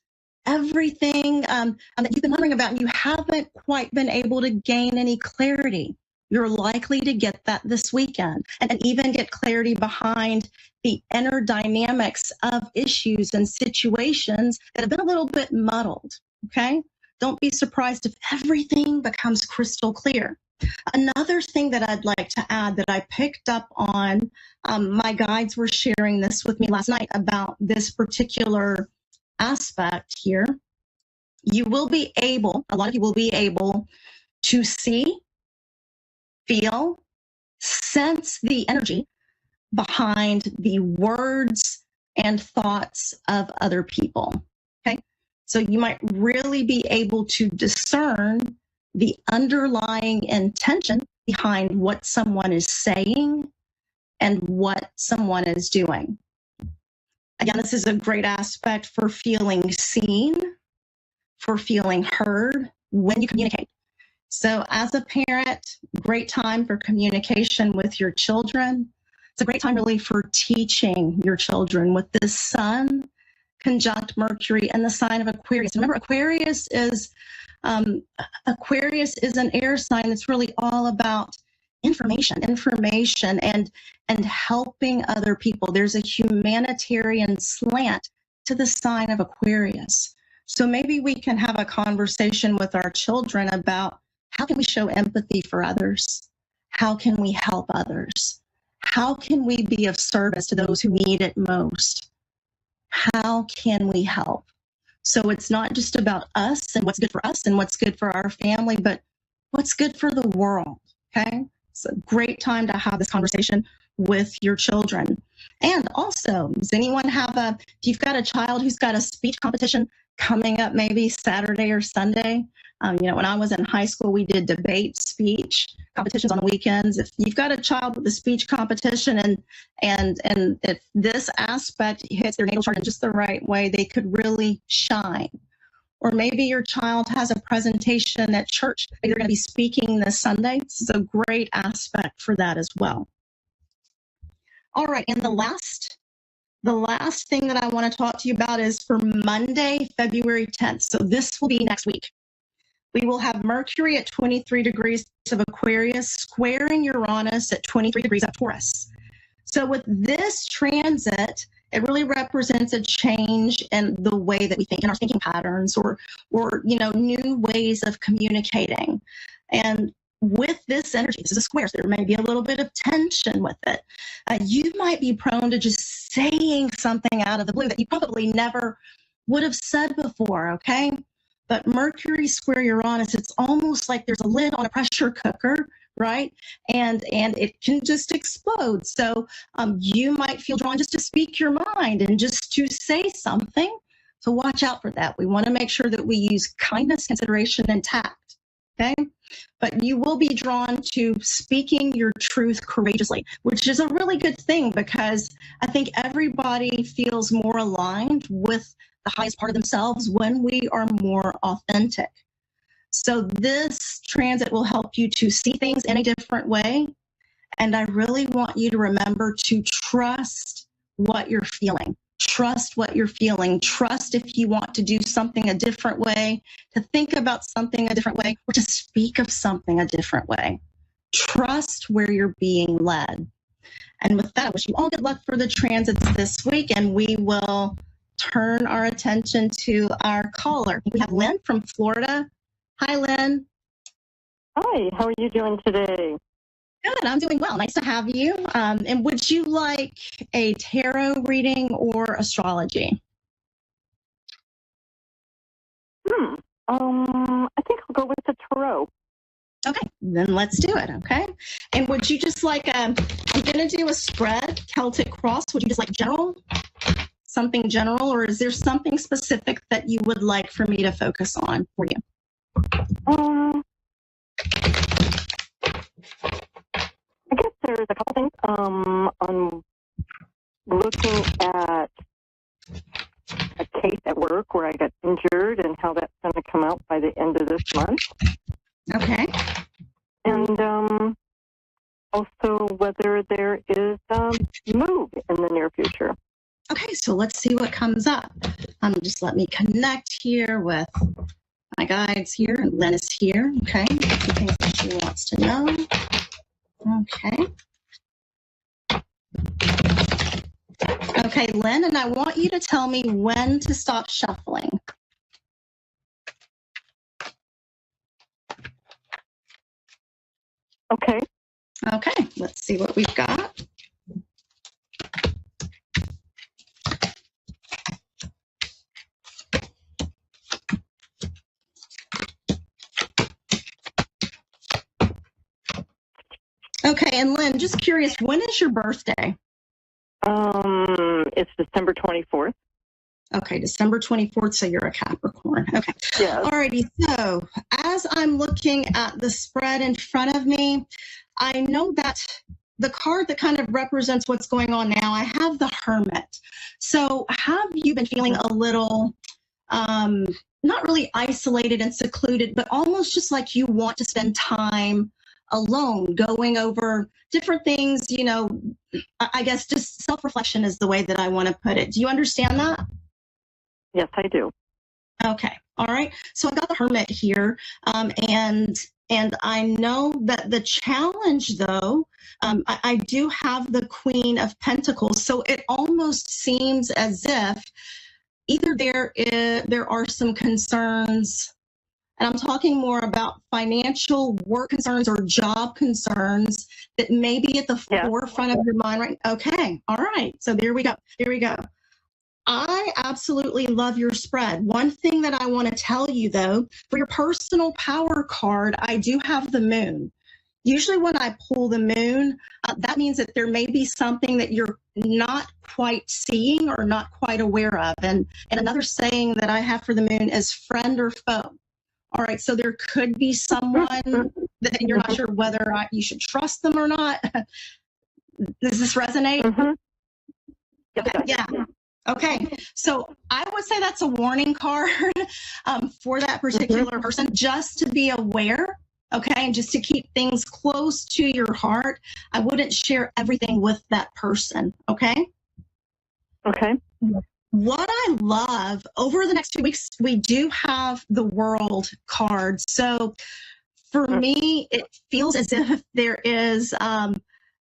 Speaker 16: everything that you've been wondering about, and you haven't quite been able to gain any clarity. You're likely to get that this weekend, and even get clarity behind the inner dynamics of issues and situations that have been a little bit muddled, okay? Don't be surprised if everything becomes crystal clear. Another thing that I'd like to add that I picked up on, my guides were sharing this with me last night about this particular aspect here. You will be able, a lot of you will be able to see, feel, sense the energy behind the words and thoughts of other people, okay? So you might really be able to discern the underlying intention behind what someone is saying and what someone is doing. Again, this is a great aspect for feeling seen, for feeling heard when you communicate. So as a parent, great time for communication with your children. It's a great time really for teaching your children with the sun conjunct Mercury and the sign of Aquarius. Remember, Aquarius is an air sign that's really all about information and helping other people. There's a humanitarian slant to the sign of Aquarius. So maybe we can have a conversation with our children about how can we show empathy for others? How can we help others? How can we be of service to those who need it most? How can we help? So it's not just about us and what's good for us and what's good for our family, but what's good for the world, okay? It's a great time to have this conversation with your children. And also, does anyone have if you've got a child who's got a speech competition coming up maybe Saturday or Sunday, when I was in high school, we did debate speech competitions on the weekends. If you've got a child with a speech competition and if this aspect hits their natal chart in just the right way, they could really shine. Or maybe your child has a presentation at church that you're going to be speaking this Sunday. This is a great aspect for that as well. All right, and the last thing that I want to talk to you about is for Monday, February 10th. So this will be next week. We will have Mercury at 23 degrees of Aquarius squaring Uranus at 23 degrees of Taurus. So with this transit, It really represents a change in the way that we think, in our thinking patterns, or new ways of communicating. And with this energy, this is a square, so there may be a little bit of tension with it. You might be prone to just saying something out of the blue that you probably never would have said before, okay? But Mercury square Uranus, it's almost like there's a lid on a pressure cooker, right? And it can just explode. So you might feel drawn just to speak your mind and just to say something. So watch out for that. We want to make sure that we use kindness, consideration, and tact, okay? But you will be drawn to speaking your truth courageously, which is a really good thing, because I think everybody feels more aligned with the highest part of themselves when we are more authentic. So this transit will help you to see things in a different way. And I really want you to remember to trust what you're feeling. Trust what you're feeling. Trust if you want to do something a different way, to think about something a different way, or to speak of something a different way. Trust where you're being led. And with that, I wish you all good luck for the transits this week, and we will turn our attention to our caller. We have Lynn from Florida. Hi, Lynn.
Speaker 17: Hi, how are you doing today?
Speaker 16: Good, I'm doing well. Nice to have you. And would you like a tarot reading or astrology?
Speaker 17: I think I'll go with the tarot.
Speaker 16: Okay, then let's do it, okay? And would you just like, I'm going to do a spread, Celtic cross. Would you just like general? Something general, or is there something specific that you would like for me to focus on for you?
Speaker 17: I guess there's a couple things. I'm looking at a case at work where I got injured and how that's going to come out by the end of this month.
Speaker 16: Okay.
Speaker 17: And also whether there is a move in the near future.
Speaker 16: Okay, so let's see what comes up. Just let me connect here with my guides here, and Lynn is here. Okay, a few things that she wants to know. Okay. Okay, Lynn, and I want you to tell me when to stop shuffling.
Speaker 17: Okay.
Speaker 16: Okay, let's see what we've got. Okay, and Lynn, just curious, when is your birthday?
Speaker 17: It's December 24th.
Speaker 16: Okay, December 24th, so you're a Capricorn. Okay.
Speaker 17: Yes.
Speaker 16: Alrighty, so as I'm looking at the spread in front of me, I know that the card that kind of represents what's going on now, I have the Hermit. So have you been feeling a little, not really isolated and secluded, but almost just like you want to spend time alone, going over different things, you know, I guess just self-reflection is the way that I want to put it. Do you understand that?
Speaker 17: Yes, I do.
Speaker 16: Okay. All right. So I got the Hermit here. And I know that the challenge, though, I do have the Queen of Pentacles. So it almost seems as if either there are some concerns, and I'm talking more about financial work concerns or job concerns that may be at the forefront of your mind, right? Okay. All right. So there we go. There we go. I absolutely love your spread. One thing that I want to tell you, though, for your personal power card, I do have the Moon. Usually when I pull the Moon, that means that there may be something that you're not quite seeing or not quite aware of. And another saying that I have for the Moon is friend or foe. All right, so there could be someone that you're not sure whether you should trust them or not. Does this resonate?
Speaker 17: Mm-hmm.
Speaker 16: Yeah. Okay, so I would say that's a warning card for that particular person, just to be aware, okay, and just to keep things close to your heart. I wouldn't share everything with that person, okay?
Speaker 17: Okay.
Speaker 16: What I love, over the next 2 weeks, we do have the World card. So for me, it feels as if there is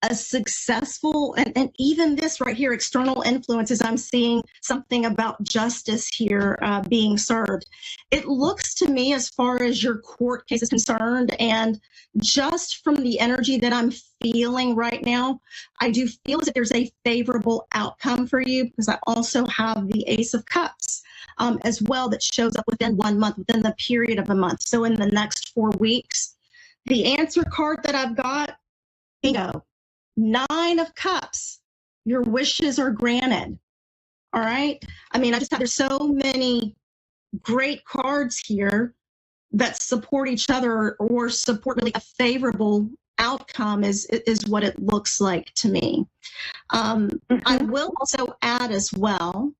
Speaker 16: a successful, and even this right here, external influences, I'm seeing something about justice here being served. It looks to me, as far as your court case is concerned, and just from the energy that I'm feeling right now, I do feel as if there's a favorable outcome for you, because I also have the Ace of Cups as well that shows up within 1 month, within the period of a month. So in the next 4 weeks, the answer card that I've got, bingo. 9 of Cups, your wishes are granted. All right. I mean, there's so many great cards here that support each other or support really a favorable outcome is what it looks like to me. I will also add as well,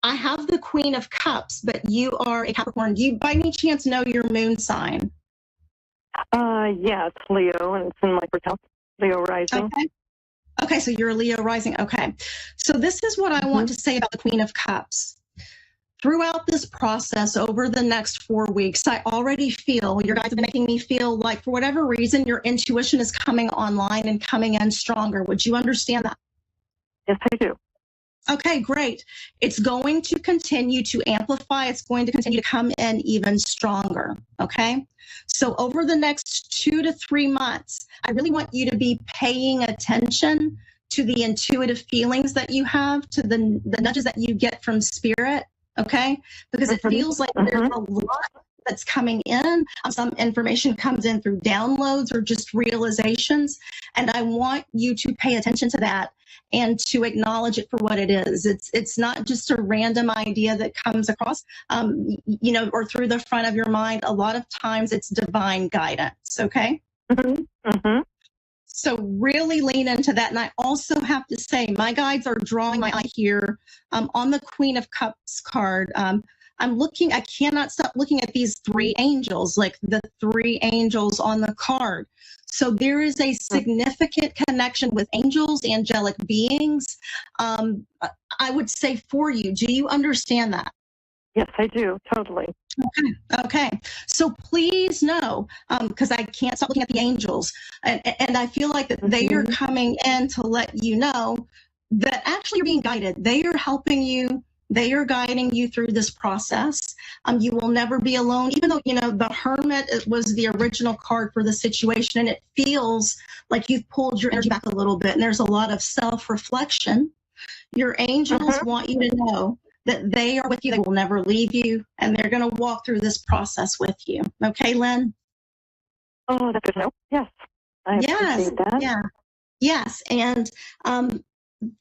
Speaker 16: I have the Queen of Cups, but you are a Capricorn. Do you by any chance know your moon sign?
Speaker 17: Yeah, it's Leo, and it's in my birth house. Leo rising.
Speaker 16: Okay, so you're a Leo rising. Okay. So this is what I want to say about the Queen of Cups. Throughout this process, over the next 4 weeks, I already feel, your guys are making me feel like, for whatever reason, your intuition is coming online and coming in stronger. Would you understand that?
Speaker 17: Yes, I do.
Speaker 16: Okay, great. It's going to continue to amplify. It's going to continue to come in even stronger. Okay. So over the next 2 to 3 months, I really want you to be paying attention to the intuitive feelings that you have, to the nudges that you get from spirit. Okay. Because it feels like there's a lot that's coming in. Some information comes in through downloads or just realizations. And I want you to pay attention to that and to acknowledge it for what it is. It's not just a random idea that comes across, or through the front of your mind. A lot of times it's divine guidance. Okay. So really lean into that. And I also have to say, my guides are drawing my eye here on the Queen of Cups card. I cannot stop looking at these 3 angels, like the 3 angels on the card. So there is a significant connection with angels, angelic beings. I would say for you, do you understand that?
Speaker 17: Yes, I do. Totally.
Speaker 16: Okay. So please know, because I can't stop looking at the angels, and I feel like that they are coming in to let you know that actually you're being guided. They are helping you. They are guiding you through this process. You will never be alone, even though, the Hermit was the original card for the situation, and it feels like you've pulled your energy back a little bit, and there's a lot of self-reflection. Your angels want you to know that they are with you. They will never leave you, and they're going to walk through this process with you. Okay, Lynn?
Speaker 17: Oh, that's good to know. Yes. I appreciate that.
Speaker 16: Yeah. Yes. And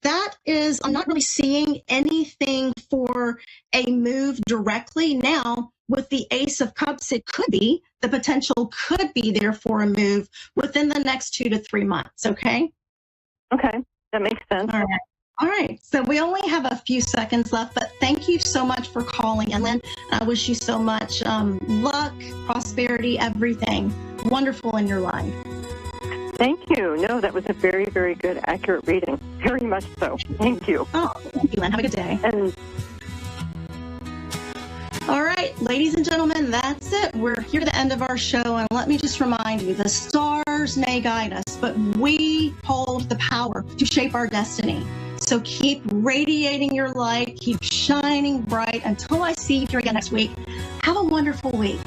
Speaker 16: that is, I'm not really seeing anything for a move directly. Now, with the Ace of Cups, it could be, the potential could be there for a move within the next 2 to 3 months. Okay?
Speaker 17: Okay. That makes sense.
Speaker 16: All right. So we only have a few seconds left, but thank you so much for calling in, Lynn. I wish you so much luck, prosperity, everything wonderful in your life.
Speaker 17: Thank you. No, that was a very, very good, accurate reading. Very much so. Thank you.
Speaker 16: Oh, thank you, Lynn. Have a good day.
Speaker 17: And
Speaker 16: all right, ladies and gentlemen, that's it. We're here to the end of our show, and let me just remind you, the stars may guide us, but we hold the power to shape our destiny. So keep radiating your light, keep shining bright. Until I see you here again next week, have a wonderful week.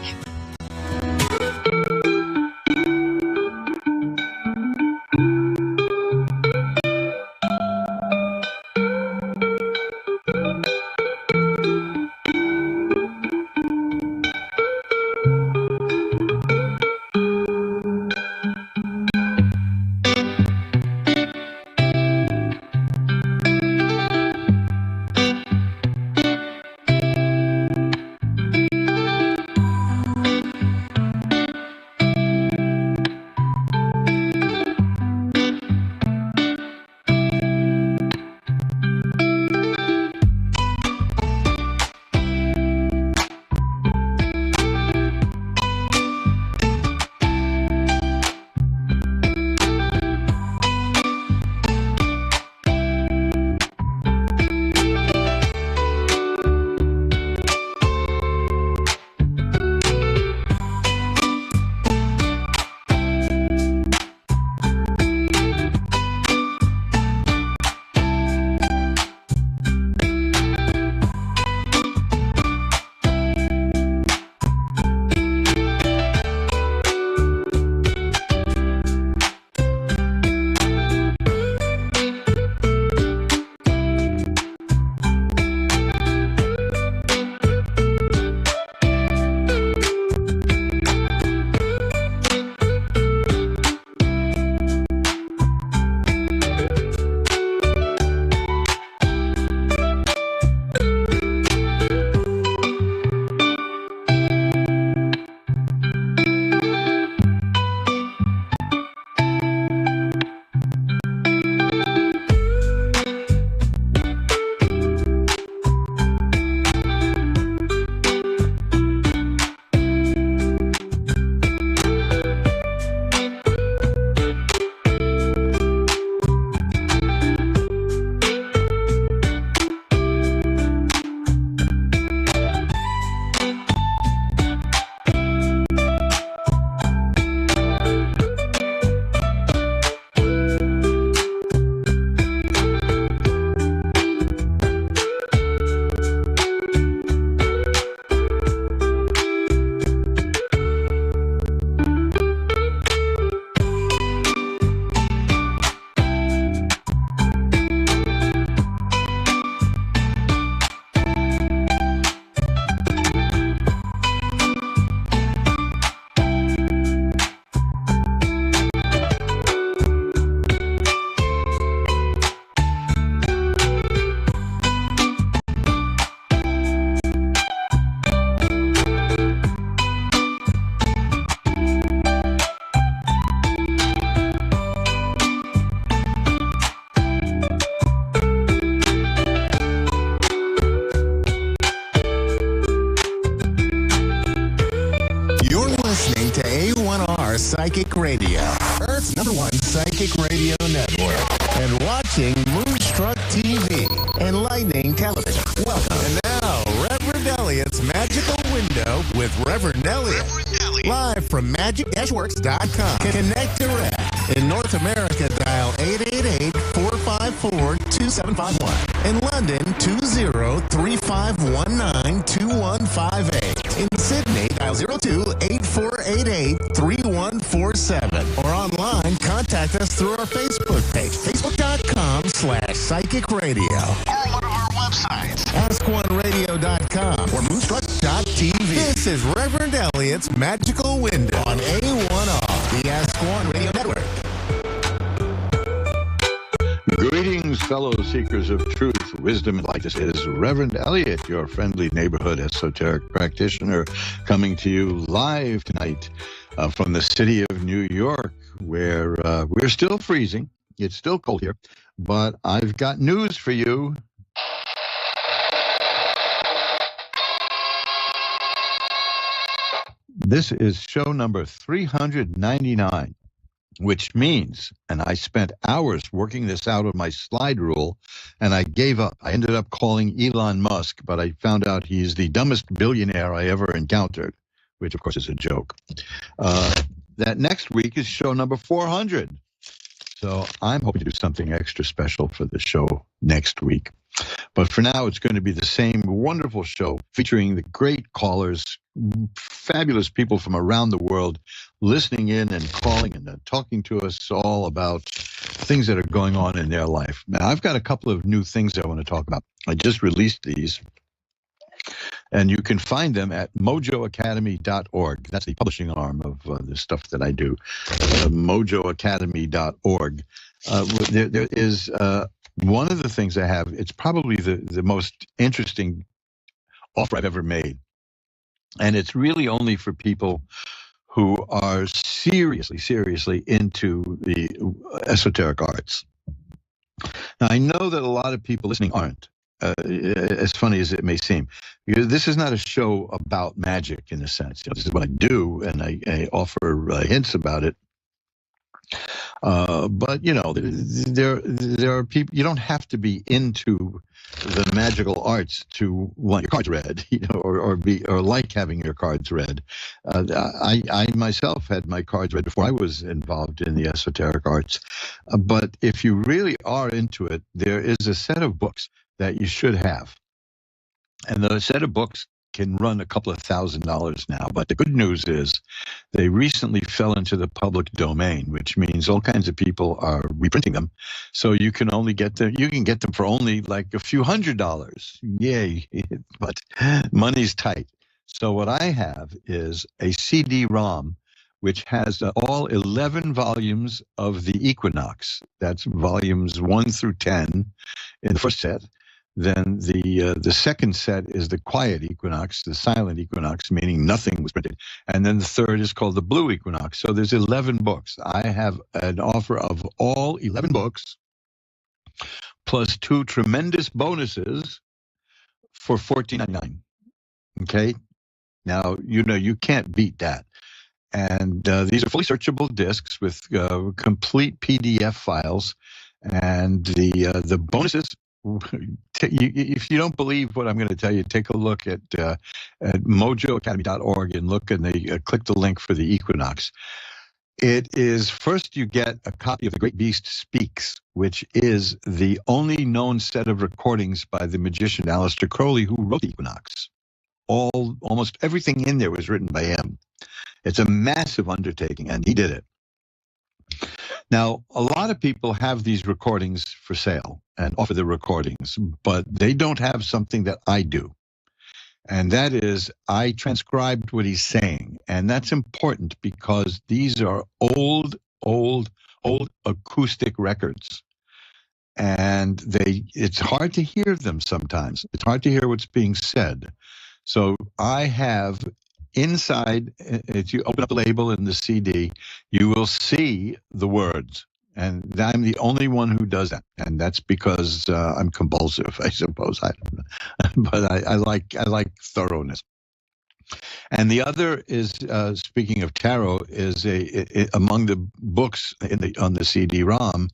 Speaker 3: Psychic Radio, Earth's #1 psychic radio network, and watching Moonstruck TV and Lightning Television. Welcome. And now, Reverend Elliot's Magical Window with Reverend Elliot. Live from magic-works.com. Connect direct. In North America, dial 888-454-2751. In London, 20-3519-2158. In Sydney, dial 02-8488-3147. Or online, contact us through our Facebook page, facebook.com/psychic radio. Or one of our websites, askoneradio.com or moonstruck.tv. This is Reverend Elliot's Magical Window on A1R, the Ask One Radio Network.
Speaker 18: Greetings, fellow seekers of truth, wisdom, and light. This is Reverend Elliot, your friendly neighborhood esoteric practitioner, coming to you live tonight from the city of New York, where we're still freezing. It's still cold here, but I've got news for you. This is show number 399, which means, and I spent hours working this out of my slide rule, and I gave up. I ended up calling Elon Musk, but I found out he's the dumbest billionaire I ever encountered, which, of course, is a joke. That next week is show number 400. So I'm hoping to do something extra special for the show next week. But for now, it's going to be the same wonderful show featuring the great callers, fabulous people from around the world listening in and calling and talking to us all about things that are going on in their life. Now, I've got a couple of new things I want to talk about. I just released these, and you can find them at mojoacademy.org. That's the publishing arm of the stuff that I do, mojoacademy.org. There is one of the things I have, it's probably the most interesting offer I've ever made. And it's really only for people who are seriously into the esoteric arts. Now, I know that a lot of people listening aren't, as funny as it may seem, because this is not a show about magic in a sense. This is what I do, and I offer hints about it. But there are people. You don't have to be into the magical arts to want your cards read, or like having your cards read. I myself had my cards read before I was involved in the esoteric arts. But if you really are into it, there is a set of books that you should have, and the set of books can run a couple of $1,000s now. But the good news is they recently fell into the public domain, which means all kinds of people are reprinting them. So you can only get them, you can get them for only like a few $100s. Yay. But money's tight. So what I have is a CD-ROM, which has all 11 volumes of the Equinox. That's volumes 1 through 10 in the first set. Then the second set is the quiet equinox, the silent equinox, meaning nothing was printed. And then the third is called the blue equinox. So there's 11 books. I have an offer of all 11 books, plus 2 tremendous bonuses for $14.99. Okay? Now, you can't beat that. And these are fully searchable discs with complete PDF files. And the bonuses, if you don't believe what I'm going to tell you, take a look at mojoacademy.org and look and click the link for the Equinox. It is first you get a copy of The Great Beast Speaks, which is the only known set of recordings by the magician Aleister Crowley, who wrote the Equinox. Almost everything in there was written by him. It's a massive undertaking, and he did it. Now, a lot of people have these recordings for sale and offer the recordings, but they don't have something that I do. And that is, I transcribed what he's saying. And that's important because these are old acoustic records. And it's hard to hear them sometimes. It's hard to hear what's being said. So I have inside, if you open up the label in the CD, you will see the words. And I'm the only one who does that. And that's because I'm compulsive, I suppose. I don't know. But I like thoroughness. And the other is, speaking of tarot, is among the books on the CD-ROM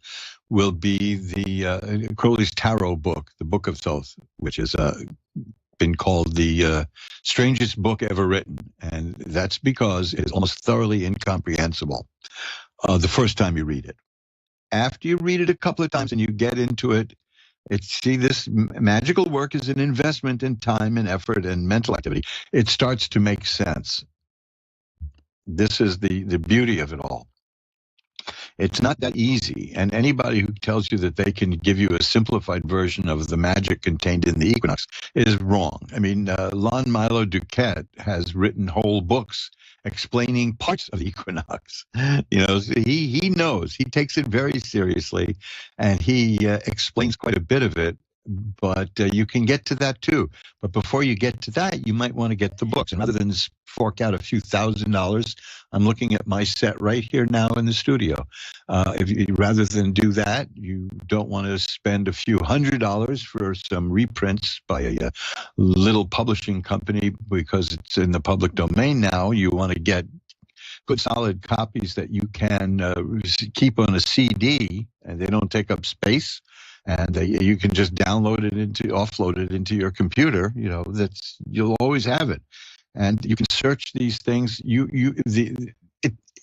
Speaker 18: will be the Crowley's Tarot book, the Book of Thoth, which has been called the strangest book ever written. And that's because it is almost thoroughly incomprehensible the first time you read it. After you read it a couple of times and you get into it, this magical work is an investment in time and effort and mental activity. It starts to make sense. This is the beauty of it all. It's not that easy, and anybody who tells you that they can give you a simplified version of the magic contained in the equinox is wrong. I mean, Lon Milo Duquette has written whole books explaining parts of the equinox. You know, he knows. He takes it very seriously, and he explains quite a bit of it. But you can get to that too. But before you get to that, you might want to get the books. And rather than fork out a few $1,000s, I'm looking at my set right here now in the studio. Rather than do that, you don't want to spend a few $100s for some reprints by a little publishing company because it's in the public domain now. You want to get good solid copies that you can keep on a CD, and they don't take up space. And you can just offload it into your computer. You know, you'll always have it, and you can search these things.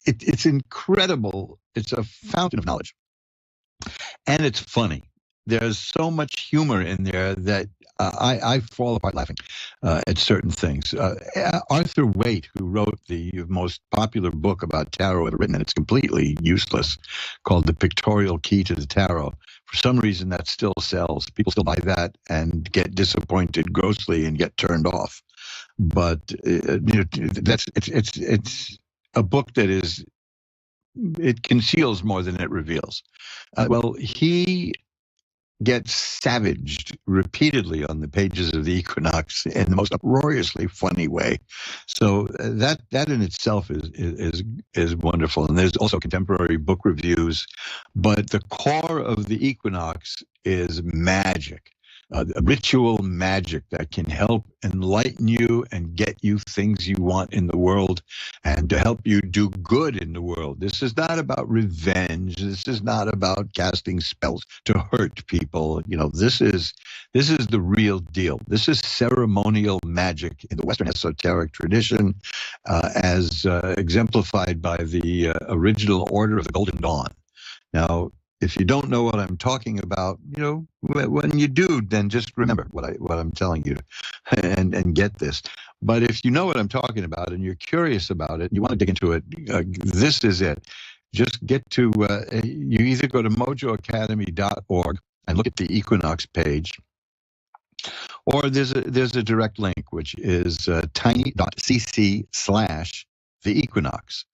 Speaker 18: It's incredible. It's a fountain of knowledge, and it's funny. There's so much humor in there that I fall apart laughing at certain things. Arthur Waite, who wrote the most popular book about tarot ever written, and it's completely useless, called The Pictorial Key to the Tarot. For some reason, that still sells. People still buy that and get disappointed grossly and get turned off. But it's a book that it conceals more than it reveals. Well, he gets savaged repeatedly on the pages of the equinox in the most uproariously funny way. So that in itself is wonderful. And there's also contemporary book reviews, but the core of the equinox is magic. Ritual magic that can help enlighten you and get you things you want in the world and to help you do good in the world. This is not about revenge. This is not about casting spells to hurt people. You know, this is the real deal. This is ceremonial magic in the Western esoteric tradition, as exemplified by the original Order of the Golden Dawn. Now, if you don't know what I'm talking about, you know, when you do, then just remember what I'm telling you and get this. But if you know what I'm talking about and you're curious about it, and you want to dig into it, this is it. Just get to, you either go to mojoacademy.org and look at the Equinox page, or there's a direct link, which is tiny.cc/the Equinox.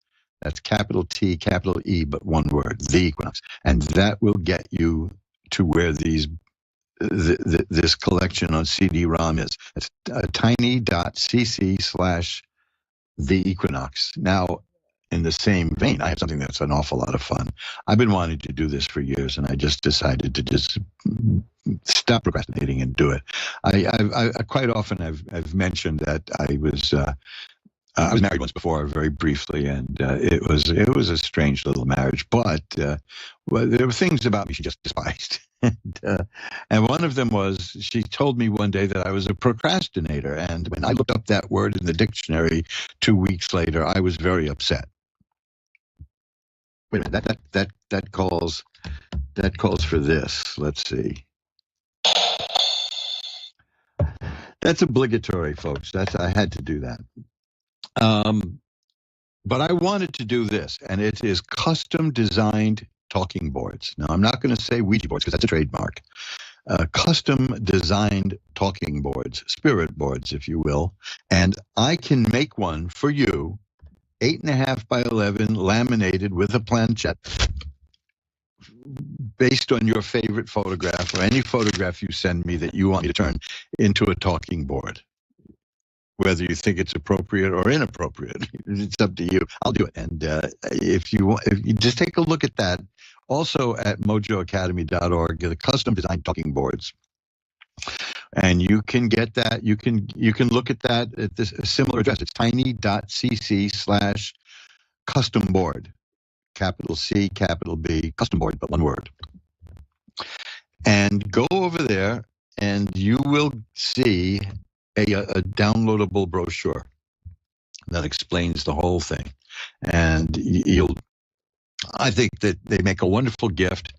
Speaker 18: That's capital T, capital E, but one word, the Equinox. And that will get you to where this collection on CD-ROM is. It's tiny.cc/the Equinox. Now, in the same vein, I have something that's an awful lot of fun. I've been wanting to do this for years, and I just decided to just stop procrastinating and do it. I quite often I've mentioned that I was married once before, very briefly, and it was a strange little marriage. But well, there were things about me she just despised, and one of them was she told me one day that I was a procrastinator. And when I looked up that word in the dictionary 2 weeks later, I was very upset. Wait a minute, that calls for this. Let's see. That's obligatory, folks. I had to do that. But I wanted to do this, and it is custom designed talking boards. Now, I'm not going to say Ouija boards because that's a trademark. Custom designed talking boards, spirit boards, if you will. And I can make one for you, 8.5 by 11, laminated with a planchette, based on your favorite photograph or any photograph you send me that you want me to turn into a talking board. Whether you think it's appropriate or inappropriate, it's up to you. I'll do it. And if you just take a look at that, also at mojoacademy.org, the custom designed talking boards. And you can get that. You can look at that at this similar address. It's tiny.cc/custom board, capital C, capital B, custom board, but one word. And go over there, and you will see a downloadable brochure that explains the whole thing. And I think that they make a wonderful gift.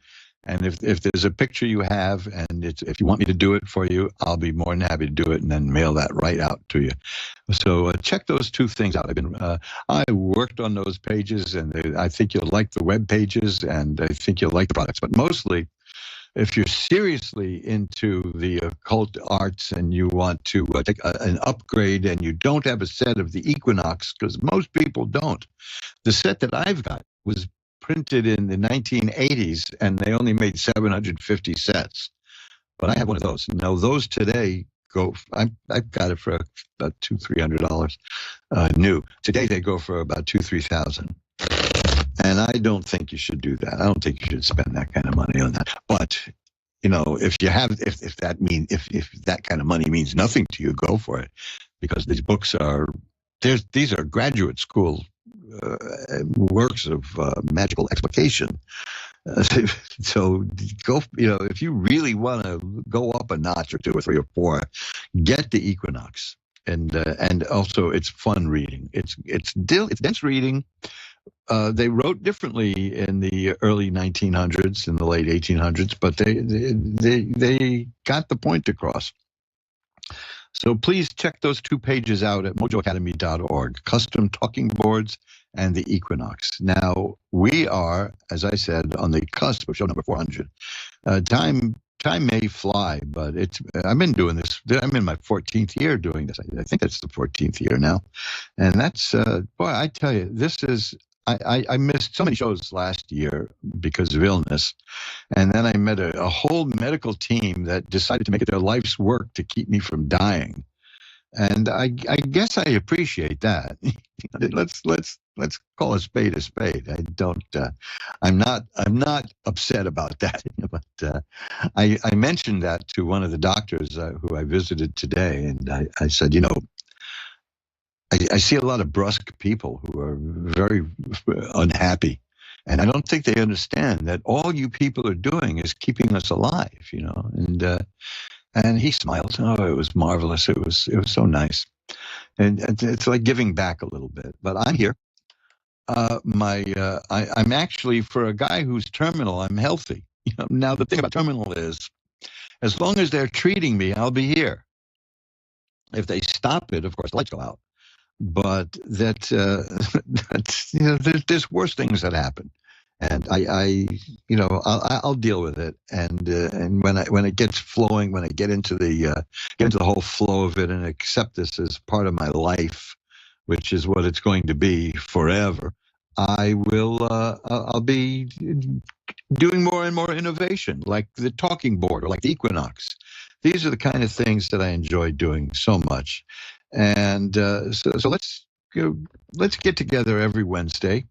Speaker 18: And if there's a picture you have, and if you want me to do it for you, I'll be more than happy to do it and then mail that right out to you. So check those two things out. I worked on those pages, and I think you'll like the web pages, and I think you'll like the products. But mostly, if you're seriously into the occult arts and you want to take an upgrade, and you don't have a set of the Equinox, because most people don't. The set that I've got was printed in the 1980s, and they only made 750 sets. But I have one of those. Now, those today I've got it for about $200-300 new. Today they go for about $2,000-3,000. And I don't think you should do that. I don't think you should spend that kind of money on that. But if you have, if that kind of money means nothing to you, go for it, because these books these are graduate school works of magical explication. So go, if you really want to go up a notch or 2 or 3 or 4, get the Equinox, and also it's fun reading. It's dense reading. They wrote differently in the early 1900s and the late 1800s, but they got the point across. So please check those 2 pages out at mojoacademy.org, Custom Talking Boards and the Equinox. Now, we are, as I said, on the cusp of show number 400. Time may fly, but I've been doing this. I'm in my 14th year doing this. I think it's the 14th year now. And that's, boy, I tell you, this is, I missed so many shows last year because of illness. And then I met a whole medical team that decided to make it their life's work to keep me from dying. And I guess I appreciate that. Let's call a spade a spade. I'm not upset about that. But I mentioned that to one of the doctors who I visited today, and I said, I see a lot of brusque people who are very unhappy. And I don't think they understand that all you people are doing is keeping us alive, And he smiled. Oh, it was marvelous. It was so nice. And it's like giving back a little bit. But I'm here. I'm actually, for a guy who's terminal, I'm healthy. Now, the thing about terminal is, as long as they're treating me, I'll be here. If they stop it, of course, the lights go out. But that's there's worse things that happen, and I'll deal with it. And when it gets flowing, when I get into the whole flow of it, and accept this as part of my life, which is what it's going to be forever, I'll be doing more and more innovation, like the talking board or like the Equinox. These are the kind of things that I enjoy doing so much. And so let's get together every Wednesday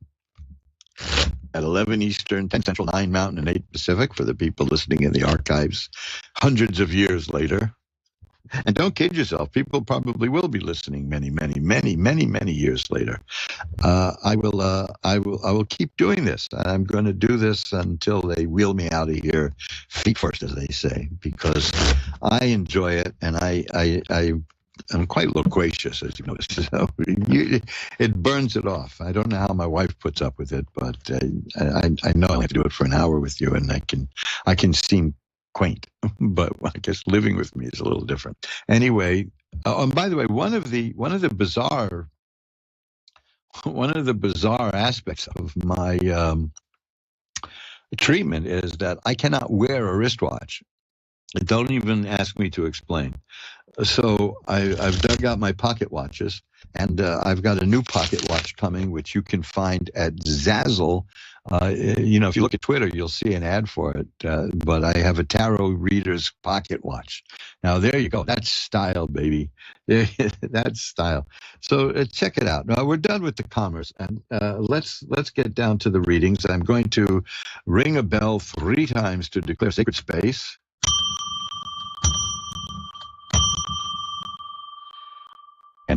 Speaker 18: at 11 Eastern, 10 Central, 9 Mountain, and 8 Pacific for the people listening in the archives hundreds of years later. And don't kid yourself. People probably will be listening many, many, many, many, many years later. I will keep doing this. I'm going to do this until they wheel me out of here, feet first, as they say, because I enjoy it, and I'm quite loquacious, as you noticed. So it burns it off. I don't know how my wife puts up with it, but I know I have to do it for an hour with you, and I can seem quaint, but I guess living with me is a little different. Anyway, and by the way, one of the bizarre aspects of my treatment is that I cannot wear a wristwatch. Don't even ask me to explain. So I've dug out my pocket watches, and I've got a new pocket watch coming, which you can find at Zazzle. If you look at Twitter, you'll see an ad for it. But I have a tarot reader's pocket watch. Now, there you go. That's style, baby. That's style. So check it out. Now, we're done with the commerce, and let's get down to the readings. I'm going to ring a bell 3 times to declare sacred space.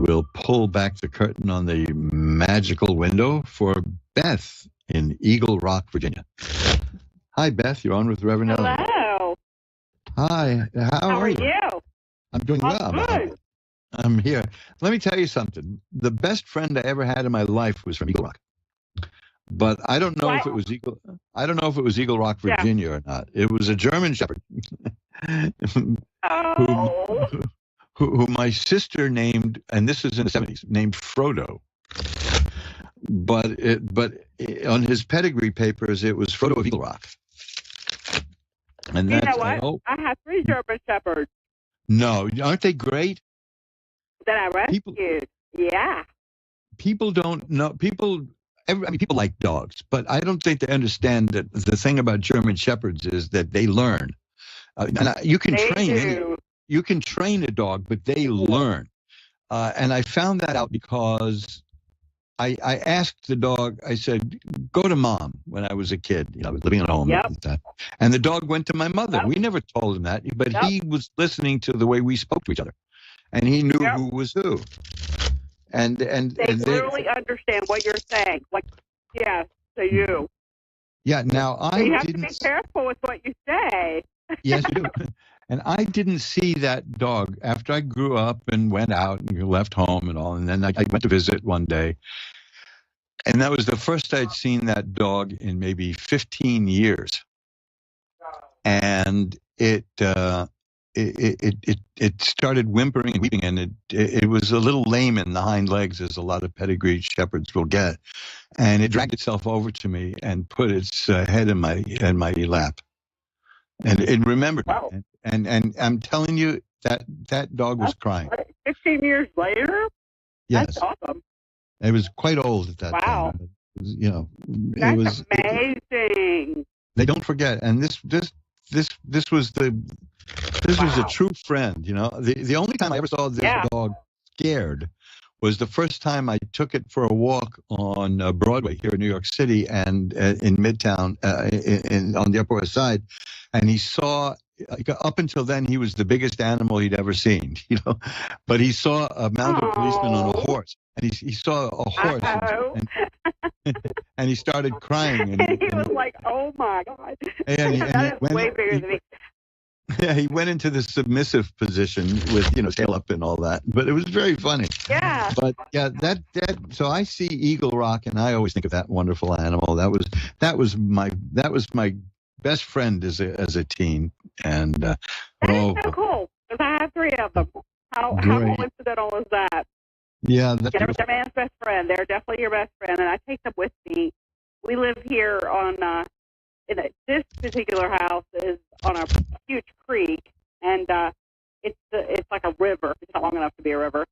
Speaker 18: will pull back the curtain on the magical window for Beth in Eagle Rock, Virginia. Hi, Beth. You're on with Reverend Ellie.
Speaker 19: Hello.
Speaker 18: Hi. How are you? I'm doing well.
Speaker 19: Good.
Speaker 18: I'm here. Let me tell you something. The best friend I ever had in my life was from Eagle Rock. But I don't know if it was Eagle. I don't know if it was Eagle Rock, Virginia, or not. It was a German Shepherd, who my sister named, and this is in the 70s, named Frodo. But on his pedigree papers, it was Frodo of Eagle Rock. And
Speaker 19: You
Speaker 18: that's,
Speaker 19: know what? I have 3 German Shepherds
Speaker 18: No, aren't they great?
Speaker 19: that I rescued. Yeah.
Speaker 18: People don't know. People like dogs, but I don't think they understand that the thing about German Shepherds is that they learn. You can train a dog, but they learn. And I found that out because I asked the dog. I said, "Go to mom." When I was a kid, I was living at home at the time, and the dog went to my mother. We never told him that, but he was listening to the way we spoke to each other, and he knew who was who. And
Speaker 19: They really understand what you're saying. Like, yes, to you.
Speaker 18: Yeah. Now
Speaker 19: So you have to be careful with what you say.
Speaker 18: Yes, you do. And I didn't see that dog after I grew up and went out and left home and all. And then I went to visit one day. And that was the first I'd seen that dog in maybe 15 years. And it started whimpering and weeping, and it was a little lame in the hind legs, as a lot of pedigreed shepherds will get. And it dragged itself over to me and put its head in my lap. And it remembered me. And I'm telling you, that dog was crying.
Speaker 19: 15 years later?
Speaker 18: Yes.
Speaker 19: That's awesome.
Speaker 18: It was quite old at that
Speaker 19: Wow.
Speaker 18: time. It was,
Speaker 19: That's amazing.
Speaker 18: They don't forget. And this was a true friend. The only time I ever saw this dog scared was the first time I took it for a walk on Broadway here in New York City and in Midtown, on the Upper West Side, and he saw. Up until then, he was the biggest animal he'd ever seen, But he saw a mounted policeman on a horse, and he saw a horse, and he started crying.
Speaker 19: And he was like, "Oh my God!"
Speaker 18: And he
Speaker 19: That is way bigger than me.
Speaker 18: Yeah, he went into the submissive position with tail up and all that, but it was very funny.
Speaker 19: Yeah.
Speaker 18: But yeah, that so I see Eagle Rock, and I always think of that wonderful animal. That was my best friend as a teen, and
Speaker 19: That is so cool, because I have 3 of them. How coincidental is that?
Speaker 18: Yeah, that's
Speaker 19: They're man's best friend. They're definitely your best friend, and I take them with me. We live here on this particular house is on a huge creek, and it's like a river. It's not long enough to be a river,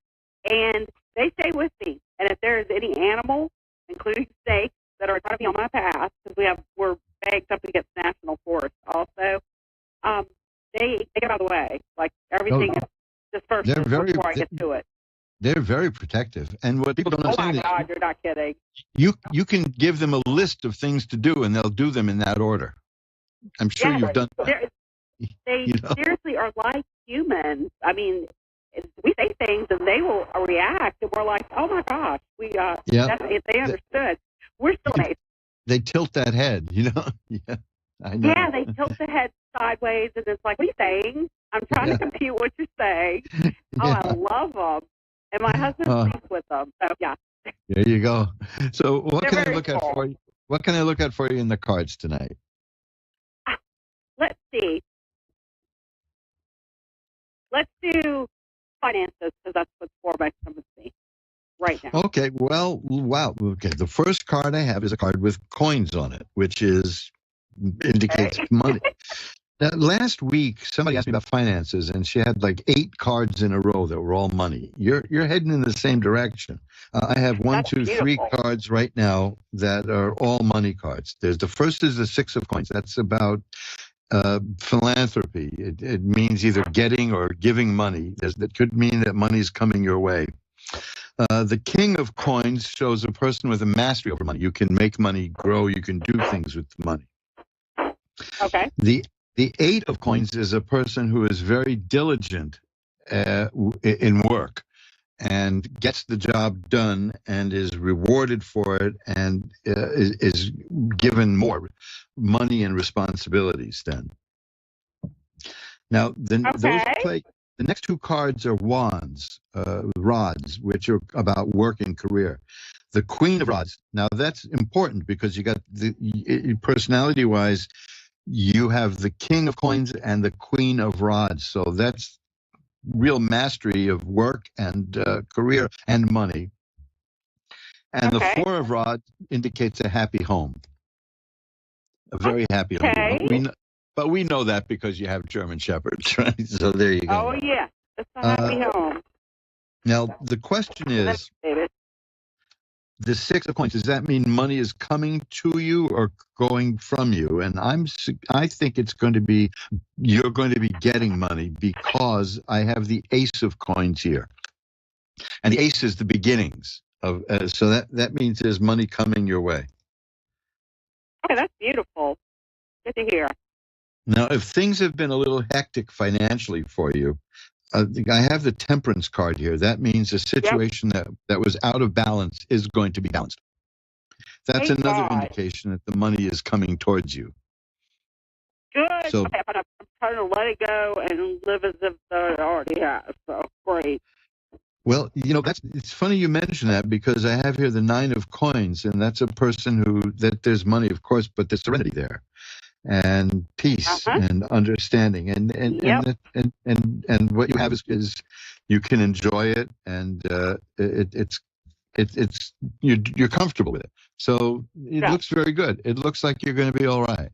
Speaker 19: and they stay with me. And if there's any animal, including snakes, that are trying to be on my path, because we're banked up against national forest also, they get out of the way. Like everything is dispersed before I get to it.
Speaker 18: They're very protective, and what people don't understand
Speaker 19: Oh my God, you're not kidding.
Speaker 18: You can give them a list of things to do, and they'll do them in that order. I'm sure you've done that.
Speaker 19: They seriously are like humans. I mean, we say things and they will react, and we're like, "Oh my gosh, they understood." We're still amazed.
Speaker 18: They tilt that head, Yeah, I know.
Speaker 19: Yeah, they tilt the head sideways, and it's like, "What are you saying? I'm trying to compute what you're saying." Oh, I love them, and my husband sleeps with them. So yeah.
Speaker 18: There you go. So what
Speaker 19: They're
Speaker 18: can I
Speaker 19: very
Speaker 18: look at
Speaker 19: cool.
Speaker 18: for you? What can I look at for you in the cards tonight?
Speaker 19: Let's see. Let's do finances, because that's what's foremost to me right now.
Speaker 18: Okay, well, wow. Okay, the first card I have is a card with coins on it, which indicates money. Now, last week, somebody asked me about finances, and she had like 8 cards in a row that were all money. You're heading in the same direction. I have 1, 2, 3 cards right now that are all money cards. The first is the 6 of coins. That's about philanthropy. It means either getting or giving money. That could mean that money's coming your way. The King of Coins shows a person with a mastery over money. You can make money grow. You can do things with the money.
Speaker 19: Okay.
Speaker 18: The 8 of Coins is a person who is very diligent in work. and gets the job done and is rewarded for it and is given more money and responsibilities then. Now, the next two cards are wands, rods, which are about work and career. The Queen of Rods. Now, that's important because you got personality-wise, you have the King of Coins and the Queen of Rods. So that's real mastery of work and career and money. And the Four of Rods indicates a happy home, a very happy home. But we know that because you have German Shepherds, right? So there you go.
Speaker 19: Oh, yeah. It's a happy home.
Speaker 18: Now, the question is, the Six of Coins, does that mean money is coming to you or going from you? And I think it's going to be, you're going to be getting money because I have the Ace of Coins here. And the Ace is the beginnings of, so that means there's money coming your way.
Speaker 19: Okay, that's beautiful. Good to hear.
Speaker 18: Now, if things have been a little hectic financially for you, I have the Temperance card here. That means a situation that was out of balance is going to be balanced. That's another indication that the money is coming towards you.
Speaker 19: Good.
Speaker 18: So,
Speaker 19: okay, I'm trying to let it go and live as if it already has. So, great.
Speaker 18: Well, it's funny you mention that because I have here the Nine of Coins, and that's a person that there's money, of course, but there's serenity there. And peace and understanding, and what you have is you can enjoy it, and you're comfortable with it. So it looks very good. It looks like you're going to be all right.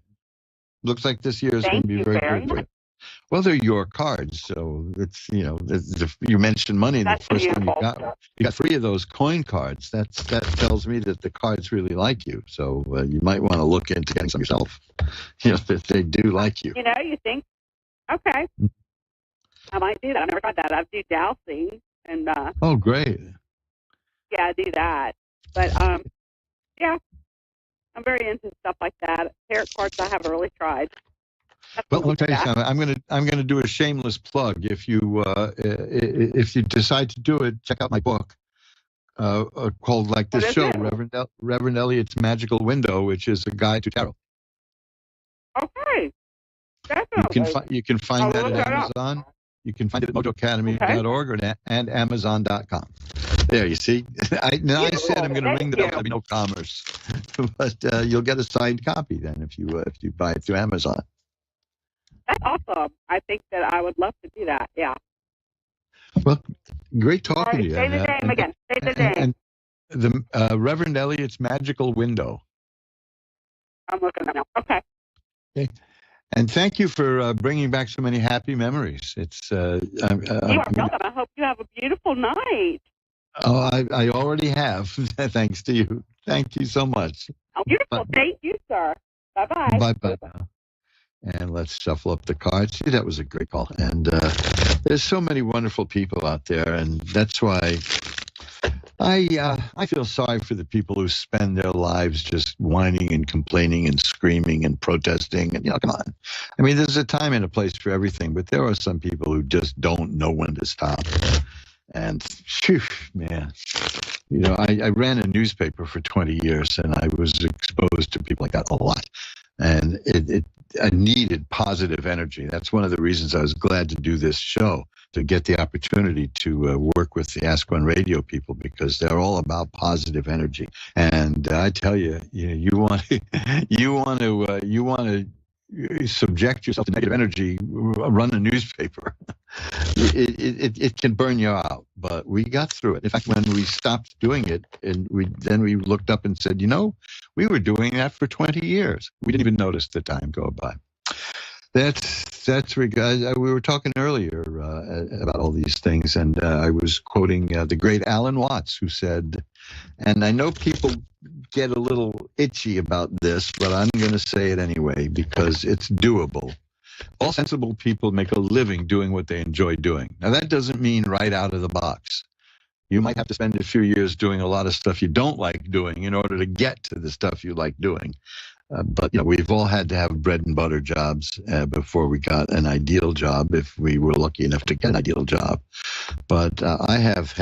Speaker 18: Looks like this year is going to be very good for you. Well, they're your cards, so it's you mentioned money. The first one you got 3 of those coin cards. That tells me that the cards really like you. So you might want to look into getting some yourself. If they do like you.
Speaker 19: You think, okay, I might do that. I never tried that. I do dowsing and.
Speaker 18: Oh, great.
Speaker 19: Yeah, I do that, but yeah, I'm very into stuff like that. Tarot cards I haven't really tried.
Speaker 18: Well, I'll tell you something. I'm gonna do a shameless plug. If you decide to do it, check out my book called like this show, Reverend Elliott's Magical Window, which is a guide to tarot.
Speaker 19: Okay, definitely.
Speaker 18: You can find that at Amazon. You can find it at mojoacademy.org and Amazon.com. There, you see. I said I'm going to ring the bell. There'll be no commerce, but you'll get a signed copy then if you buy it through Amazon.
Speaker 19: That's awesome. I think that I would love to do that. Yeah.
Speaker 18: Well, great talking to you.
Speaker 19: Say the name again. Say the name.
Speaker 18: And the Reverend Elliott's Magical Window.
Speaker 19: I'm looking at it now. Okay.
Speaker 18: And thank you for bringing back so many happy memories. It's
Speaker 19: you are welcome. I hope you have a beautiful night.
Speaker 18: Oh, I already have. Thanks to you. Thank you so much.
Speaker 19: Oh, beautiful. Thank you, sir. Bye-bye.
Speaker 18: Bye-bye now. And let's shuffle up the cards. See, that was a great call. And there's so many wonderful people out there, and that's why I feel sorry for the people who spend their lives just whining and complaining and screaming and protesting. And come on. I mean, there's a time and a place for everything, but there are some people who just don't know when to stop. And phew, man, I ran a newspaper for 20 years, and I was exposed to people like that a lot. And I needed positive energy. That's one of the reasons I was glad to do this show, to get the opportunity to work with the Ask One Radio people, because they're all about positive energy. And I tell you, you want to subject yourself to negative energy, run a newspaper. It can burn you out, but we got through it. In fact, when we stopped doing it, and we looked up and said, we were doing that for 20 years. We didn't even notice the time go by. That's we were talking earlier about all these things, and I was quoting the great Alan Watts, who said, and I know people get a little itchy about this, but I'm going to say it anyway because it's doable. All sensible people make a living doing what they enjoy doing. Now, that doesn't mean right out of the box. You might have to spend a few years doing a lot of stuff you don't like doing in order to get to the stuff you like doing. But we've all had to have bread and butter jobs before we got an ideal job, if we were lucky enough to get an ideal job. But I have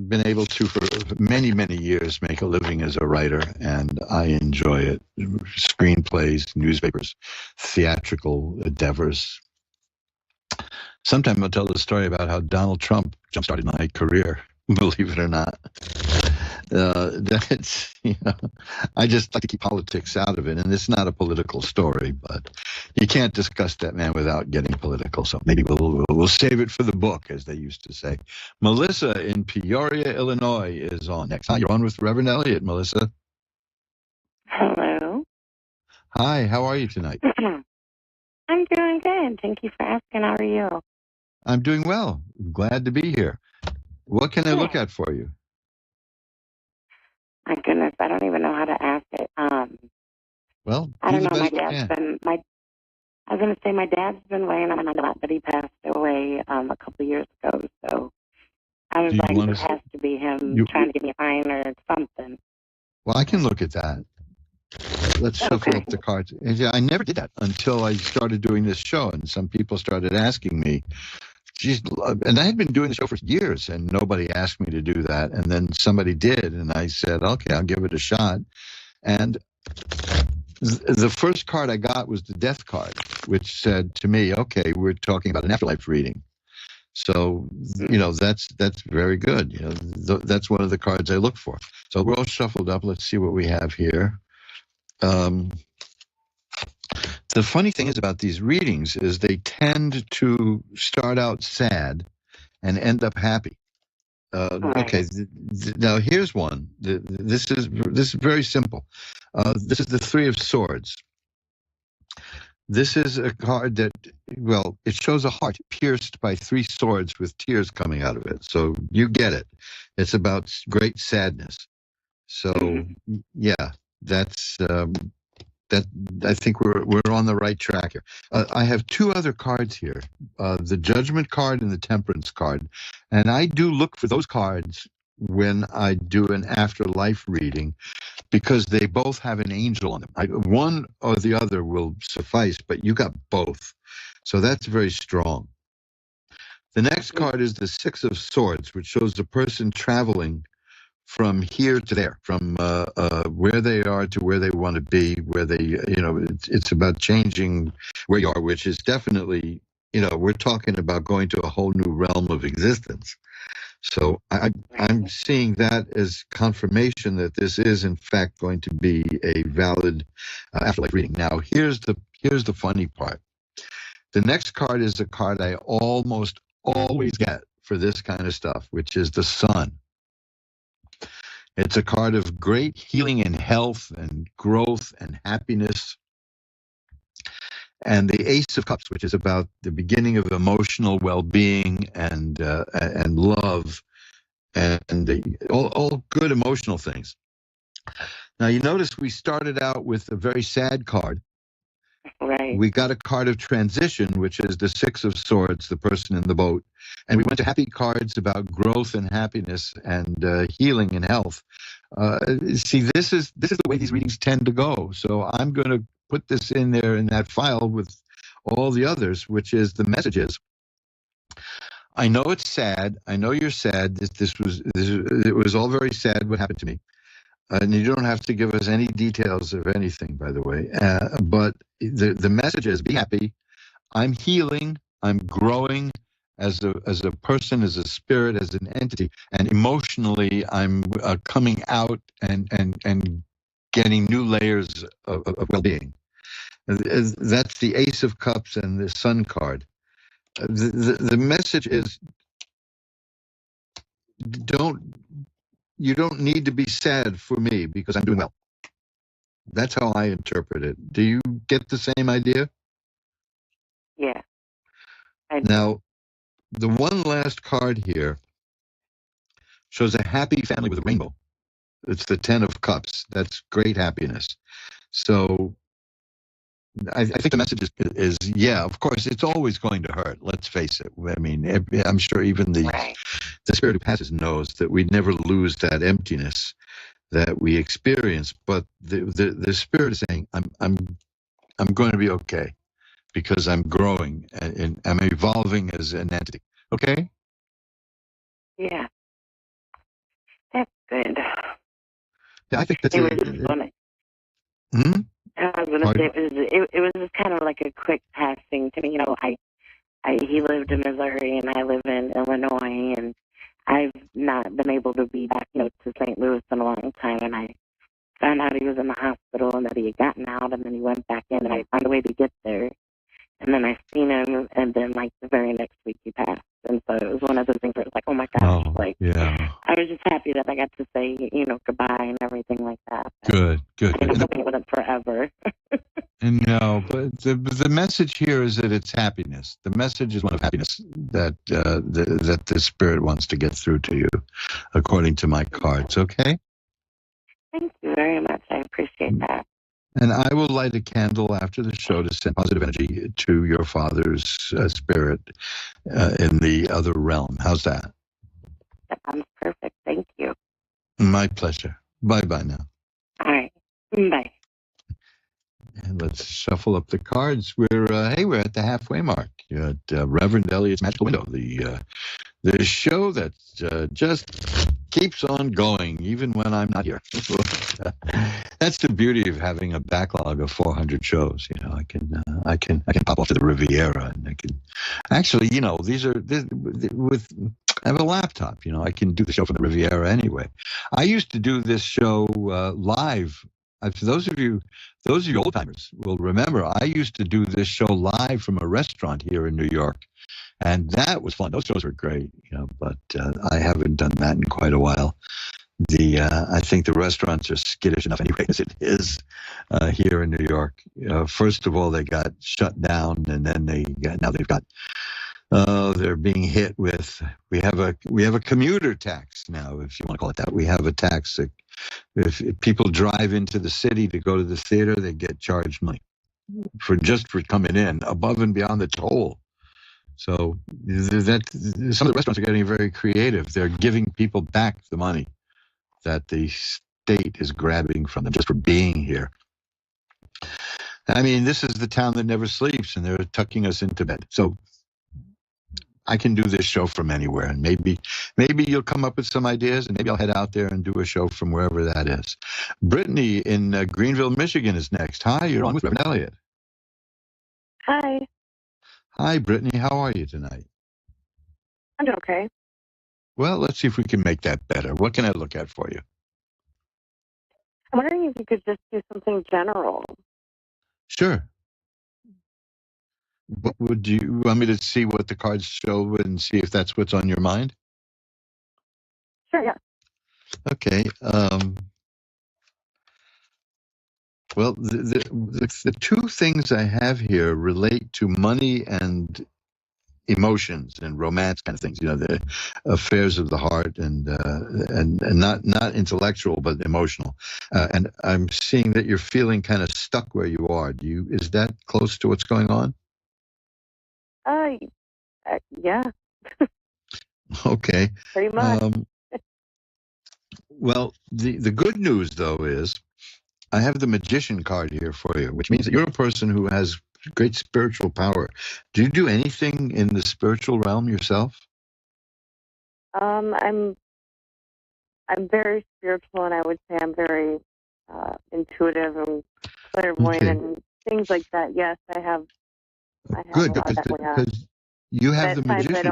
Speaker 18: been able to, for many, many years, make a living as a writer, and I enjoy it. Screenplays, newspapers, theatrical endeavors. Sometime I'll tell the story about how Donald Trump jump-started my career, believe it or not. That's, I just like to keep politics out of it, and it's not a political story, but you can't discuss that man without getting political, so maybe we'll save it for the book, as they used to say. Melissa in Peoria, Illinois is on next. Hi, you're on with Reverend Elliott, Melissa.
Speaker 20: Hello.
Speaker 18: Hi, how are you tonight?
Speaker 20: I'm doing good. Thank you for asking. How are you?
Speaker 18: I'm doing well. Glad to be here. What can I look at for you?
Speaker 20: My goodness, I don't even know how to ask it.
Speaker 18: Well,
Speaker 20: I don't
Speaker 18: do the
Speaker 20: know. My
Speaker 18: best you
Speaker 20: dad's
Speaker 18: can.
Speaker 20: I was going to say my dad's been weighing on a lot, but he passed away a couple of years ago. So I was
Speaker 18: Do you
Speaker 20: like,
Speaker 18: want
Speaker 20: it
Speaker 18: to-
Speaker 20: has to be him trying to get me a sign or something.
Speaker 18: Well, I can look at that. Let's shuffle up the cards. And yeah, I never did that until I started doing this show, and some people started asking me. Geez, and I had been doing the show for years, and nobody asked me to do that. And then somebody did, and I said, okay, I'll give it a shot. And the first card I got was the death card, which said to me, okay, we're talking about an afterlife reading. So, that's very good. That's one of the cards I look for. So we're all shuffled up. Let's see what we have here. The funny thing is about these readings is they tend to start out sad and end up happy. Okay, now here's one. This is very simple. This is the Three of Swords. This is a card that, well, it shows a heart pierced by three swords with tears coming out of it. So you get it. It's about great sadness. So yeah, that's that. I think we're on the right track here. I have two other cards here, the Judgment card and the Temperance card, and I do look for those cards when I do an afterlife reading, because they both have an angel on them. One or the other will suffice, but you got both. So that's very strong. The next card is the Six of Swords, which shows the person traveling from here to there, from where they are to where they want to be, where they, it's about changing where you are, which is definitely, we're talking about going to a whole new realm of existence. So I'm seeing that as confirmation that this is in fact going to be a valid afterlife reading. Now here's the funny part. The next card is the card I almost always get for this kind of stuff, which is the Sun. It's a card of great healing and health and growth and happiness. And the Ace of Cups, which is about the beginning of emotional well-being and love and all good emotional things. Now, you notice we started out with a very sad card.
Speaker 20: Right.
Speaker 18: We got a card of transition, which is the Six of Swords, the person in the boat. And we went to happy cards about growth and happiness and healing and health. See, this is the way these readings tend to go. So I'm going to put this in there in that file with all the others, which is the messages. I know it's sad. I know you're sad. It was all very sad what happened to me. And you don't have to give us any details of anything, by the way. But the message is: be happy. I'm healing. I'm growing as a person, as a spirit, as an entity, and emotionally, I'm coming out and getting new layers of well-being. That's the Ace of Cups and the Sun card. The message is: you don't need to be sad for me because I'm doing well. That's how I interpret it. Do you get the same idea?
Speaker 20: Yeah.
Speaker 18: Now, the one last card here shows a happy family with a rainbow. It's the Ten of Cups. That's great happiness. So I think the message is, yeah, of course, it's always going to hurt. Let's face it. I mean, I'm sure even the spirit who passes knows that we never lose that emptiness that we experience. But the spirit is saying, I'm going to be okay. because I'm growing and I'm evolving as an entity. Okay?
Speaker 20: Yeah, that's good.
Speaker 18: Yeah, I think that's
Speaker 20: it was just funny. I was going to say it was just kind of like a quick passing to me. You know, he lived in Missouri and I live in Illinois, and I've not been able to be back, to St. Louis in a long time. And I found out he was in the hospital and that he had gotten out, and then he went back in, and I found a way to get there. And then I seen him, and then like the very next week he passed. And so it was one of those things where it's like, oh my gosh, I was just happy that I got to say, goodbye and everything like that.
Speaker 18: Good.
Speaker 20: I was hoping it wasn't forever.
Speaker 18: And no, but the message here is that it's happiness. The message is one of happiness that that the spirit wants to get through to you, according to my cards. Okay.
Speaker 20: Thank you very much. I appreciate that.
Speaker 18: And I will light a candle after the show to send positive energy to your father's spirit in the other realm. How's that?
Speaker 20: That sounds perfect. Thank you.
Speaker 18: My pleasure. Bye-bye now.
Speaker 20: All right. Bye.
Speaker 18: And let's shuffle up the cards. We're at the halfway mark. You're at Reverend Elliot's Magical Window, the show that just keeps on going even when I'm not here. That's the beauty of having a backlog of 400 shows. I can pop off to the Riviera, and I can actually, I have a laptop. I can do the show from the Riviera anyway. I used to do this show live. For those of you old timers will remember, I used to do this show live from a restaurant here in New York, and that was fun. Those shows were great, but I haven't done that in quite a while. I think the restaurants are skittish enough anyway as it is here in New York. First of all, they got shut down, and then they're being hit with. We have a commuter tax now, if you want to call it that. We have a tax that if people drive into the city to go to the theater, they get charged money for coming in above and beyond the toll. So that some of the restaurants are getting very creative. They're giving people back the money that the state is grabbing from them just for being here. I mean, this is the town that never sleeps, and they're tucking us into bed. So I can do this show from anywhere, and maybe you'll come up with some ideas, and maybe I'll head out there and do a show from wherever that is. Brittany in Greenville, Michigan is next. Hi, you're on with Reverend Elliot.
Speaker 21: Hi.
Speaker 18: Hi, Brittany. How are you tonight?
Speaker 21: I'm doing okay.
Speaker 18: Well, let's see if we can make that better. What can I look at for you?
Speaker 21: I'm wondering if you could just do something general.
Speaker 18: Sure. But would you want me to see what the cards show and see if that's what's on your mind?
Speaker 21: Sure, yeah.
Speaker 18: Okay. Well, the two things I have here relate to money and emotions and romance kind of things. The affairs of the heart and not intellectual but emotional. And I'm seeing that you're feeling kind of stuck where you are. Is that close to what's going on?
Speaker 21: Yeah.
Speaker 18: Okay.
Speaker 21: Pretty much.
Speaker 18: Well, the good news, though, is I have the Magician card here for you, which means that you're a person who has great spiritual power. Do you do anything in the spiritual realm yourself?
Speaker 21: I'm very spiritual, and I would say I'm very intuitive and clairvoyant and things like that. Yes, I have.
Speaker 18: Good, because you have the Magician.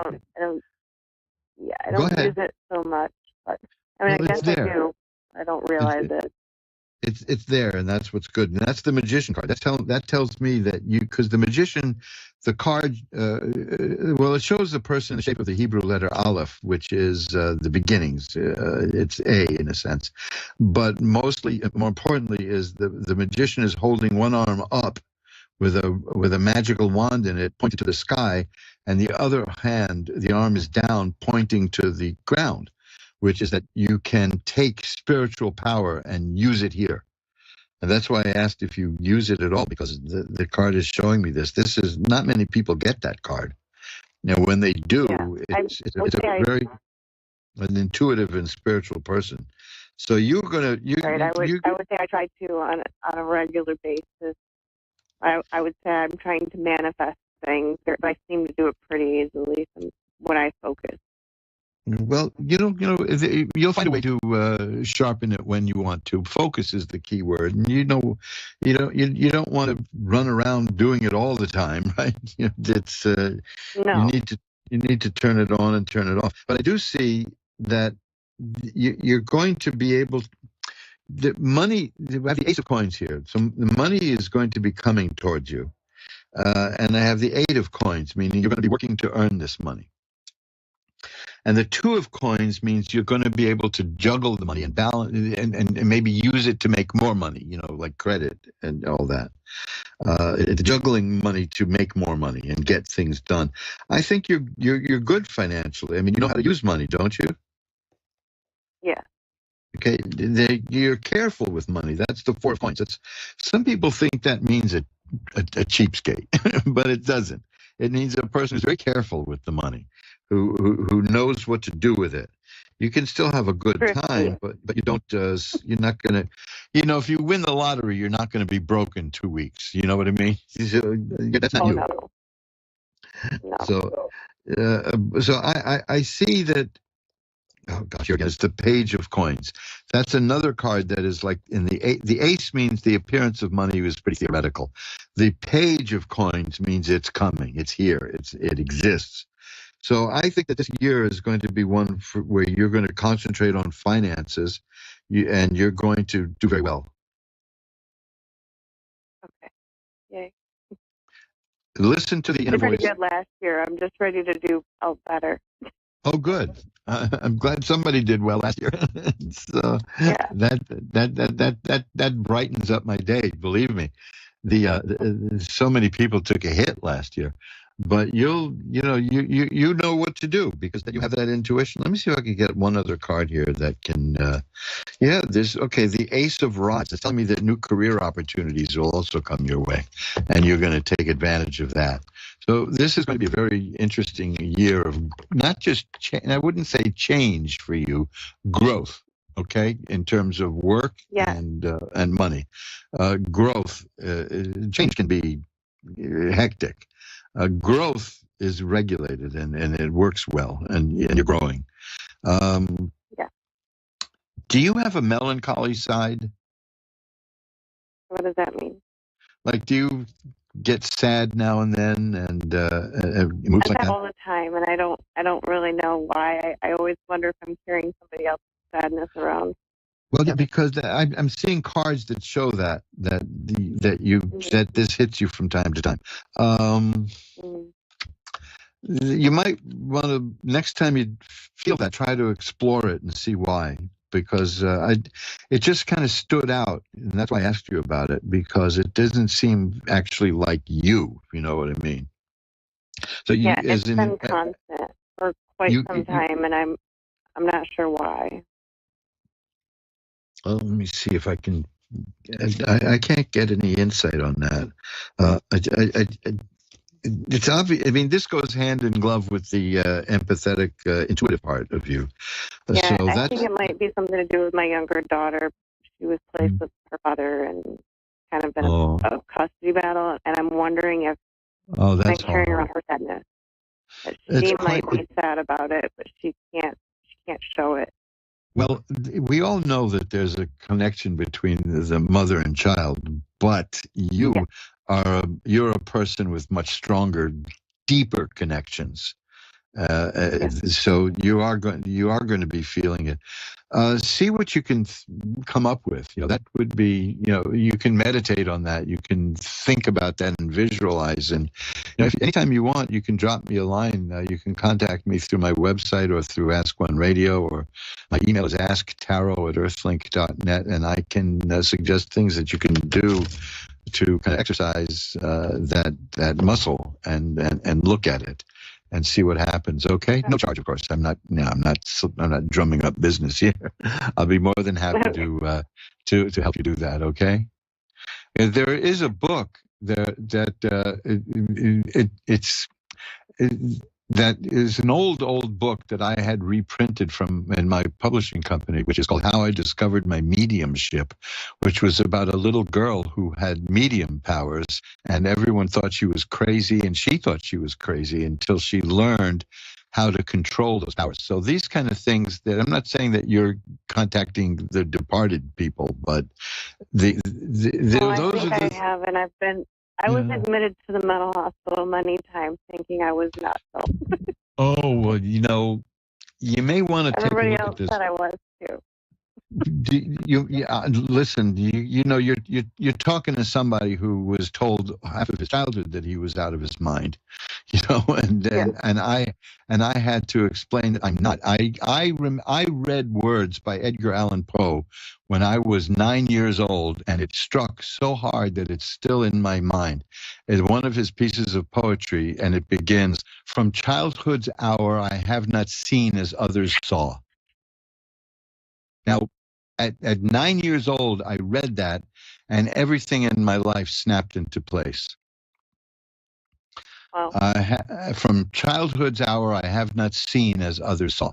Speaker 21: I don't use it so much, but I guess I do. I don't realize it.
Speaker 18: It's there, and that's what's good. And that's the Magician card. That tells me that because the Magician, the card, it shows the person in the shape of the Hebrew letter Aleph, which is the beginnings. It's A in a sense, but more importantly, is the Magician is holding one arm up with a magical wand in it, pointed to the sky, and the other hand, the arm is down, pointing to the ground, which is that you can take spiritual power and use it here. And that's why I asked if you use it at all, because the card is showing me this. This is not many people get that card. Now, when they do, it's a very an intuitive and spiritual person. So you're gonna
Speaker 21: I would say I try to on a regular basis. I would say I'm trying to manifest things. I seem to do it pretty easily when I focus.
Speaker 18: Well, you'll find a way to sharpen it when you want to. Focus is the key word, and you don't want to run around doing it all the time, right? It's
Speaker 21: No.
Speaker 18: you need to turn it on and turn it off. But I do see that you're going to be able. The money, we have the Ace of Coins here, so the money is going to be coming towards you, and I have the Eight of Coins, meaning you're going to be working to earn this money. And the Two of Coins means you're going to be able to juggle the money and balance and maybe use it to make more money, like credit and all that. Juggling money to make more money and get things done. I think you're good financially. I mean, you know how to use money, don't you?
Speaker 21: Yeah.
Speaker 18: Okay, you're careful with money. That's the Four of Coins. Some people think that means a cheapskate, but it doesn't. It means a person who's very careful with the money, who knows what to do with it. You can still have a good time, but you don't. You're not gonna. If you win the lottery, you're not going to be broke in 2 weeks. You know what I mean? That's not you.
Speaker 21: No.
Speaker 18: So I see that. Oh gosh, here again, it's the Page of Coins. That's another card that is like in the Ace means the appearance of money is pretty theoretical. The Page of Coins means it's coming, it's here, it exists. So I think that this year is going to be one where you're going to concentrate on finances, and you're going to do very well.
Speaker 21: Okay. Yay.
Speaker 18: Listen to the inner voice.
Speaker 21: Pretty good last year. I'm just ready to do better.
Speaker 18: Oh, good. I'm glad somebody did well last year. So
Speaker 21: yeah.
Speaker 18: that brightens up my day. Believe me, so many people took a hit last year, but you know what to do because you have that intuition. Let me see if I can get one other card here that can. The Ace of Rods. It's telling me that new career opportunities will also come your way, and you're going to take advantage of that. So this is going to be a very interesting year of not just I wouldn't say change for you, growth. Okay, in terms of work and money, growth. Change can be hectic. Growth is regulated and it works well, and you're growing. Do you have a melancholy side?
Speaker 21: What does that mean?
Speaker 18: Like, do you get sad now and then and moves like that?
Speaker 21: All the time, and I don't really know why. I always wonder if I'm carrying somebody else's sadness around.
Speaker 18: Well, yeah, because I'm seeing cards that show that this hits you from time to time. You might want to, next time you feel that, try to explore it and see why. Because it just kind of stood out, and that's why I asked you about it, because it doesn't seem actually like you. You know what I mean? So
Speaker 21: it's been constant for quite some time, and I'm not sure why.
Speaker 18: Well, let me see if I can. I can't get any insight on that. It's obvious. I mean, this goes hand in glove with the empathetic, intuitive part of you.
Speaker 21: Yeah, so I think it might be something to do with my younger daughter. She was placed with her mother and kind of been a custody battle, and I'm wondering if I'm carrying around her sadness. She might be sad about it, but she can't show it.
Speaker 18: Well, we all know that there's a connection between the mother and child, but you're a person with much stronger, deeper connections. So you are going to be feeling it. See what you can come up with. That would be, you can meditate on that. You can think about that and visualize. And anytime you want, you can drop me a line. You can contact me through my website or through Ask One Radio, or my email is asktarot@earthlink.net, and I can suggest things that you can do to kind of exercise that muscle and look at it and see what happens. Okay, no charge, of course. I'm not drumming up business here. I'll be more than happy to help you do that. Okay. There is a book that that is an old book that I had reprinted in my publishing company, which is called How I Discovered My Mediumship, which was about a little girl who had medium powers, and everyone thought she was crazy, and she thought she was crazy until she learned how to control those powers. So these kind of things that I'm not saying that you're contacting the departed people, but
Speaker 21: I think I have, and I was admitted to the mental hospital many times thinking I was nuts. So.
Speaker 18: Oh, well, you may want to take a
Speaker 21: Everybody
Speaker 18: look
Speaker 21: else
Speaker 18: at this.
Speaker 21: said I was too.
Speaker 18: Listen, you're talking to somebody who was told half of his childhood that he was out of his mind, and I had to explain that I'm not. I read words by Edgar Allan Poe when I was 9 years old, and it struck so hard that it's still in my mind. It's one of his pieces of poetry, and it begins, "From childhood's hour I have not seen as others saw." Now, at 9 years old, I read that, and everything in my life snapped into place.
Speaker 21: Wow.
Speaker 18: From childhood's hour, I have not seen as others saw.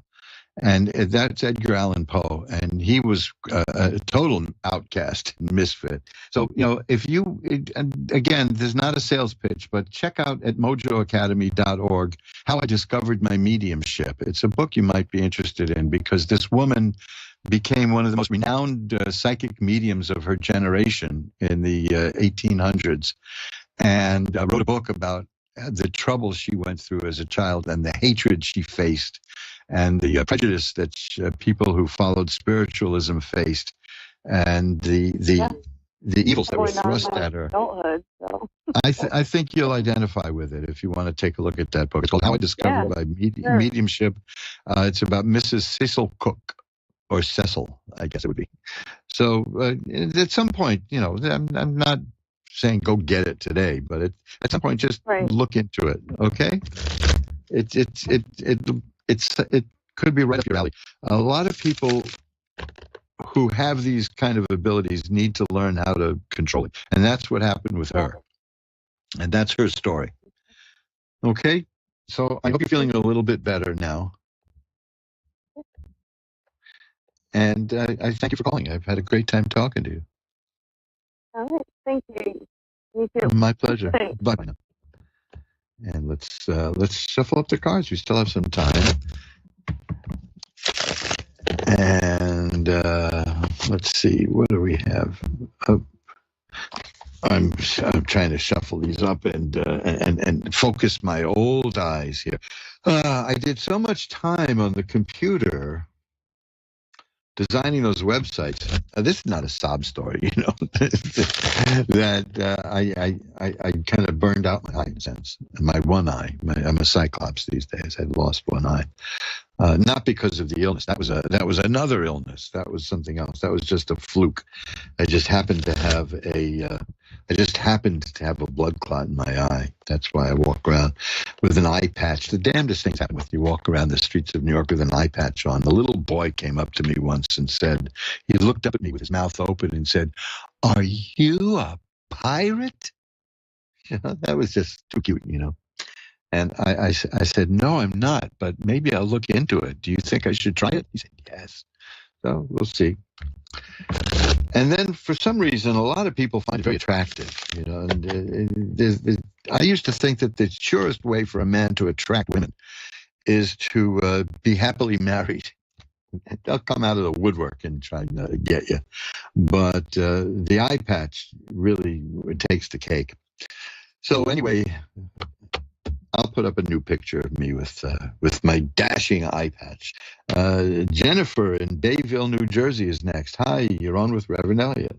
Speaker 18: And that's Edgar Allan Poe, and he was a total outcast and misfit. So, again, there's not a sales pitch, but check out at mojoacademy.org How I Discovered My Mediumship. It's a book you might be interested in because this woman became one of the most renowned psychic mediums of her generation in the 1800s, and wrote a book about the trouble she went through as a child and the hatred she faced and the prejudice that people who followed spiritualism faced, and the evils that were thrust at her.
Speaker 21: Adulthood, so.
Speaker 18: I think you'll identify with it if you want to take a look at that book. It's called How I Discovered My Mediumship. It's about Mrs. Cecil Cook, or Cecil, I guess it would be. So at some point, I'm not saying go get it today, but at some point, just look into it. Okay? It could be right up your alley. A lot of people who have these kind of abilities need to learn how to control it, and that's what happened with her, and that's her story. Okay, so I hope you're feeling a little bit better now, and I thank you for calling. I've had a great time talking to you.
Speaker 21: All right, thank you. Me too.
Speaker 18: My pleasure.
Speaker 21: Thanks.
Speaker 18: Bye now. And let's shuffle up the cards. We still have some time. And let's see, what do we have? I'm trying to shuffle these up and focus my old eyes here. I did so much time on the computer designing those websites. This is not a sob story, that I kind of burned out my eye sense, my one eye. I'm a cyclops these days. I lost one eye. Not because of the illness. That was another illness. That was something else. That was just a fluke. I just happened to have a blood clot in my eye. That's why I walk around with an eye patch. The damnedest things happen when you walk around the streets of New York with an eye patch on. The little boy came up to me once and said, he looked up at me with his mouth open and said, "Are you a pirate?" That was just too cute, And I said, "No, I'm not, but maybe I'll look into it. Do you think I should try it?" He said, "Yes." So we'll see. And then for some reason, a lot of people find it very attractive. I used to think that the surest way for a man to attract women is to be happily married. They'll come out of the woodwork and try to get you. But the eye patch really takes the cake. So anyway, I'll put up a new picture of me with my dashing eye patch. Jennifer in Bayville, New Jersey is next. Hi, you're on with Reverend Elliot.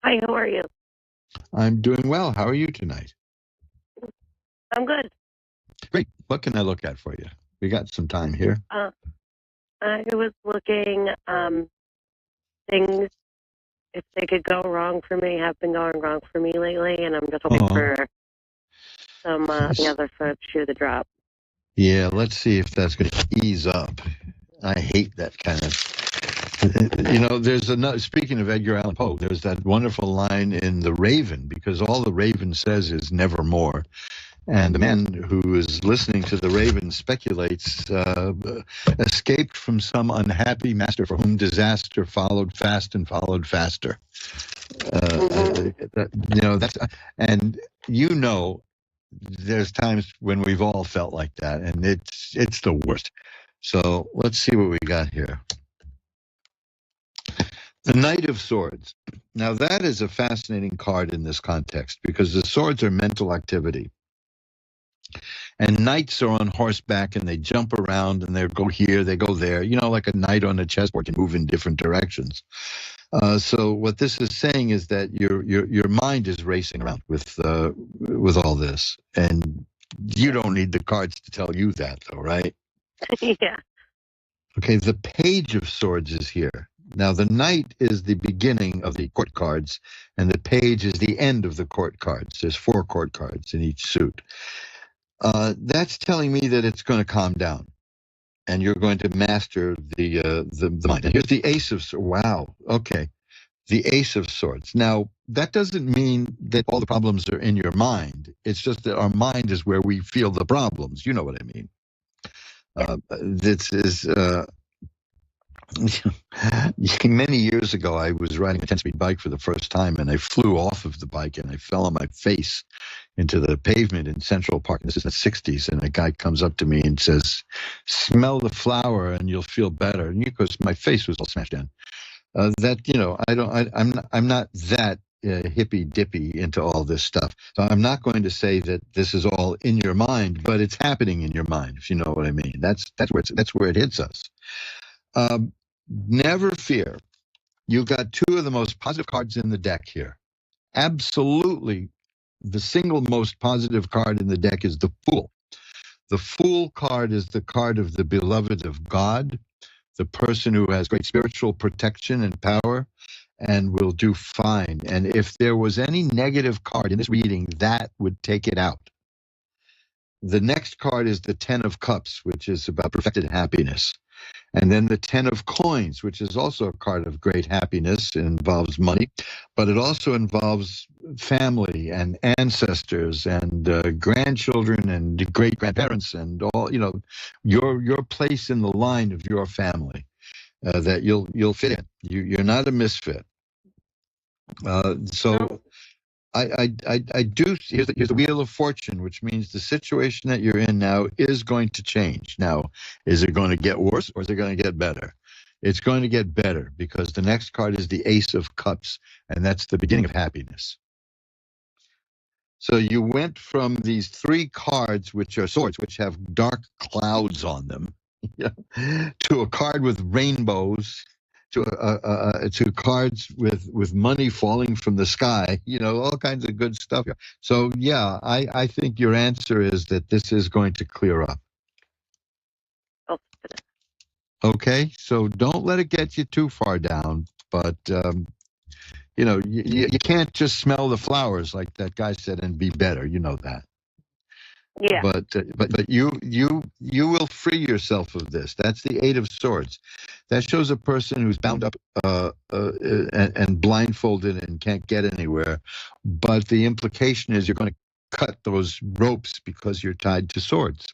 Speaker 1: Hi, how are you?
Speaker 18: I'm doing well. How are you tonight?
Speaker 1: I'm good.
Speaker 18: Great. What can I look at for you? We got some time here.
Speaker 1: I was looking things, if they could go wrong for me, have been going wrong for me lately, and I'm just hoping for some the other folks shoe the drop.
Speaker 18: Yeah, let's see if that's going to ease up. I hate that kind of, there's another, speaking of Edgar Allan Poe, there's that wonderful line in The Raven, because all the Raven says is nevermore. And the man who is listening to the raven speculates, escaped from some unhappy master for whom disaster followed fast and followed faster. That's, and there's times when we've all felt like that, and it's the worst. So let's see what we got here. The Knight of Swords. Now that is a fascinating card in this context because the swords are mental activity. And knights are on horseback and they jump around and they go here, they go there. Like a knight on a chessboard can move in different directions. So what this is saying is that your mind is racing around with all this, and you don't need the cards to tell you that, though, right?
Speaker 1: Yeah.
Speaker 18: Okay, the Page of Swords is here. Now, the Knight is the beginning of the court cards, and the Page is the end of the court cards. There's 4 court cards in each suit. That's telling me that it's going to calm down, and you're going to master the mind. And here's the Ace of Swords. Wow. Okay. The Ace of Swords. Now, that doesn't mean that all the problems are in your mind. It's just that our mind is where we feel the problems. You know what I mean? This is many years ago. I was riding a 10-speed bike for the first time, and I flew off of the bike and I fell on my face into the pavement in Central Park. This is in the 60s, and a guy comes up to me and says, "Smell the flower and you'll feel better." And because my face was all smashed in. I'm not that hippy dippy into all this stuff. So I'm not going to say that this is all in your mind, but it's happening in your mind, if you know what I mean. That's where it hits us. Never fear. You've got 2 of the most positive cards in the deck here. Absolutely, the single most positive card in the deck is the Fool. The Fool card is the card of the beloved of God, the person who has great spiritual protection and power and will do fine. And if there was any negative card in this reading, that would take it out. The next card is the 10 of Cups, which is about perfected happiness. And then the 10 of Coins, which is also a card of great happiness. It involves money, but it also involves family and ancestors and grandchildren and great-grandparents and all, your place in the line of your family that you'll fit in. You're not a misfit. So I do. Here's the Wheel of Fortune, which means the situation that you're in now is going to change. Now, is it going to get worse or is it going to get better? It's going to get better because the next card is the Ace of Cups, and that's the beginning of happiness. So you went from these 3 cards, which are swords, which have dark clouds on them, to a card with rainbows, to cards with money falling from the sky, all kinds of good stuff. So, yeah, I think your answer is that this is going to clear up. Okay, so don't let it get you too far down, but, you can't just smell the flowers like that guy said and be better. You know that.
Speaker 1: Yeah.
Speaker 18: But you will free yourself of this. That's the 8 of Swords. That shows a person who's bound up and blindfolded and can't get anywhere. But the implication is you're going to cut those ropes because you're tied to swords.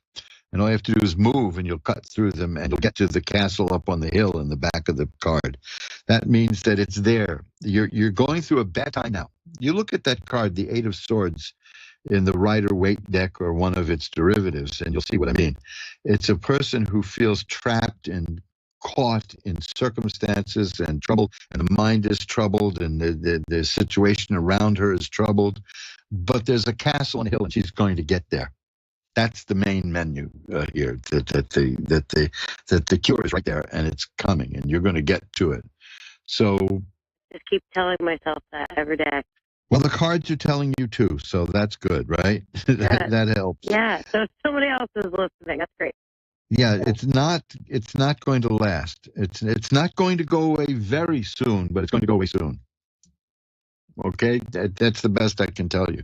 Speaker 18: And all you have to do is move and you'll cut through them and you'll get to the castle up on the hill in the back of the card. That means that it's there. You're going through a bad time now. You look at that card, the 8 of Swords, in the Rider-Waite deck or one of its derivatives, and you'll see what I mean. It's a person who feels trapped and caught in circumstances and trouble, and the mind is troubled, and the situation around her is troubled. But there's a castle on the hill, and she's going to get there. That's the main menu here. That the cure is right there, and it's coming, and you're going to get to it. So
Speaker 1: just keep telling myself that every day.
Speaker 18: Well, the cards are telling you too, so that's good, right? that helps.
Speaker 1: Yeah. So if somebody else is listening, that's great.
Speaker 18: Yeah, it's not going to last. It's not going to go away very soon, but it's going to go away soon. Okay, that's the best I can tell you.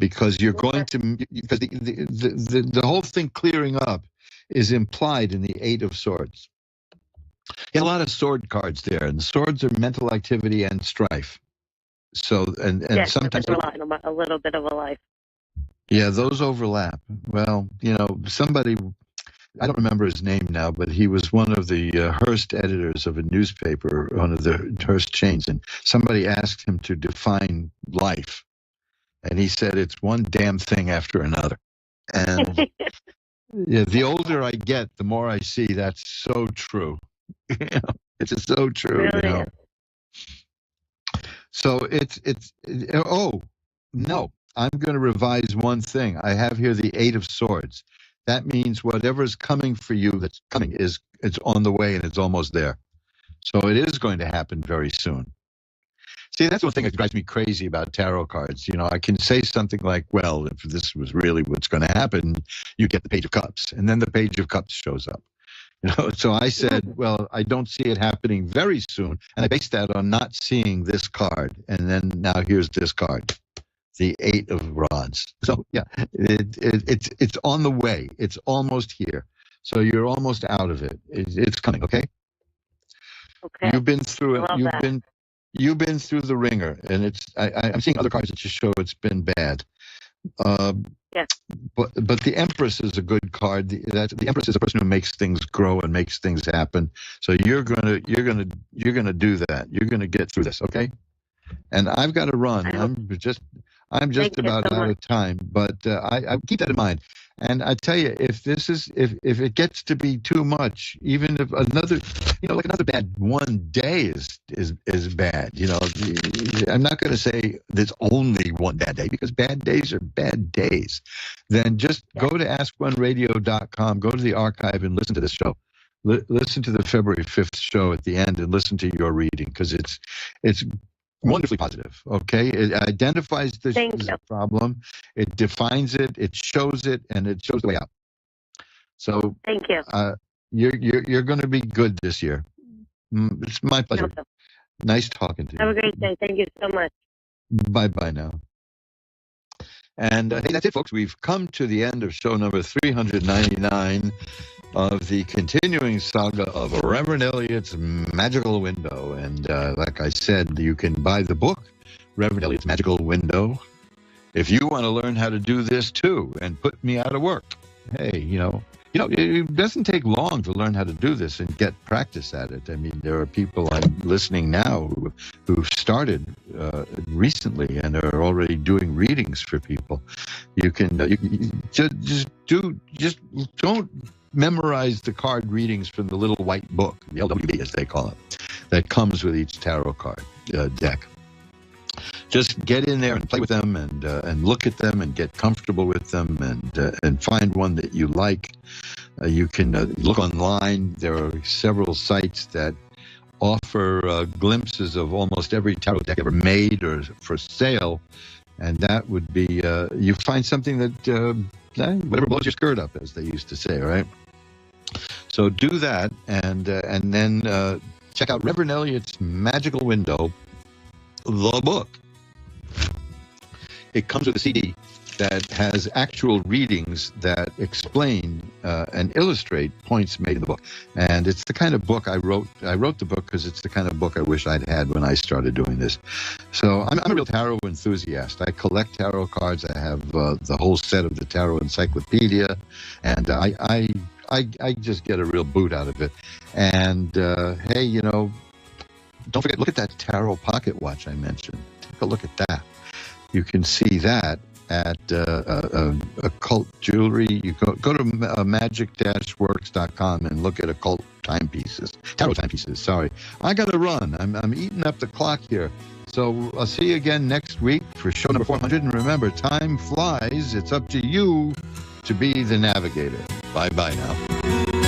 Speaker 18: Because you're going to, because the whole thing clearing up is implied in the 8 of Swords. You have a lot of sword cards there, and the swords are mental activity and strife. So, and
Speaker 1: yes,
Speaker 18: sometimes
Speaker 1: a little bit of a life.
Speaker 18: Yeah, those overlap. Well, somebody, I don't remember his name now, but he was one of the Hearst editors of a newspaper, one of the Hearst chains, and somebody asked him to define life. And he said, it's one damn thing after another. And yeah, the older I get, the more I see that's so true. It's just so true,
Speaker 1: Really?
Speaker 18: So oh, no, I'm going to revise one thing. I have here the 8 of Swords. That means whatever's coming for you that's coming it's on the way and it's almost there. So it is going to happen very soon. See, that's one thing that drives me crazy about tarot cards. I can say something like, well, if this was really what's going to happen, you get the Page of Cups. And then the Page of Cups shows up. So I said, well, I don't see it happening very soon. And I based that on not seeing this card. And then now here's this card, the 8 of Rods. So, yeah, it's on the way. It's almost here. So you're almost out of it. It's coming, okay?
Speaker 1: Okay.
Speaker 18: You've been through it.
Speaker 1: Love
Speaker 18: You've been through the ringer, and I'm seeing other cards that just show it's been bad.
Speaker 1: Yes.
Speaker 18: But the Empress is a good card. The Empress is a person who makes things grow and makes things happen. So you're gonna do that. You're gonna get through this, okay? And I've got to run. I'm just about out of time. But I keep that in mind. And I tell you, if it gets to be too much, even if another bad one day is bad. I'm not going to say there's only one bad day, because bad days are bad days. Then just go to AskOneRadio.com, go to the archive and listen to this show. Listen to the February 5th show at the end and listen to your reading, because it's wonderfully positive, okay? It identifies the problem, it defines it, it shows it, and it shows the way out. So
Speaker 1: thank you.
Speaker 18: You're going to be good this year. It's my pleasure.
Speaker 1: Awesome.
Speaker 18: Nice talking to you.
Speaker 1: Have a great day. Thank you so much.
Speaker 18: Bye now. And hey, that's it, folks. We've come to the end of show number 399 of the continuing saga of Reverend Elliott's Magical Window. And like I said, you can buy the book, Reverend Elliott's Magical Window, if you want to learn how to do this too and put me out of work. Hey, it doesn't take long to learn how to do this and get practice at it. I mean, there are people I'm listening now who've started recently and are already doing readings for people. You can just don't memorize the card readings from the little white book, the LWB as they call it, that comes with each tarot card deck. Just get in there and play with them and look at them and get comfortable with them and find one that you like. You can look online. There are several sites that offer glimpses of almost every tarot deck ever made or for sale, and that would be you find something that whatever blows your skirt up, as they used to say, right? So do that, and then check out Reverend Elliott's Magical Window, the book. It comes with a CD that has actual readings that explain and illustrate points made in the book. And it's the kind of book I wrote the book because it's the kind of book I wish I'd had when I started doing this. So I'm a real tarot enthusiast. I collect tarot cards. I have the whole set of the Tarot Encyclopedia, and I just get a real boot out of it. And hey, don't forget, look at that tarot pocket watch I mentioned. Take a look at that. You can see that at Occult Jewelry. You go to magic-works.com and look at occult timepieces. Tarot timepieces, sorry. I got to run. I'm eating up the clock here. So I'll see you again next week for show number 400. And remember, time flies. It's up to you to be the navigator. Bye-bye now.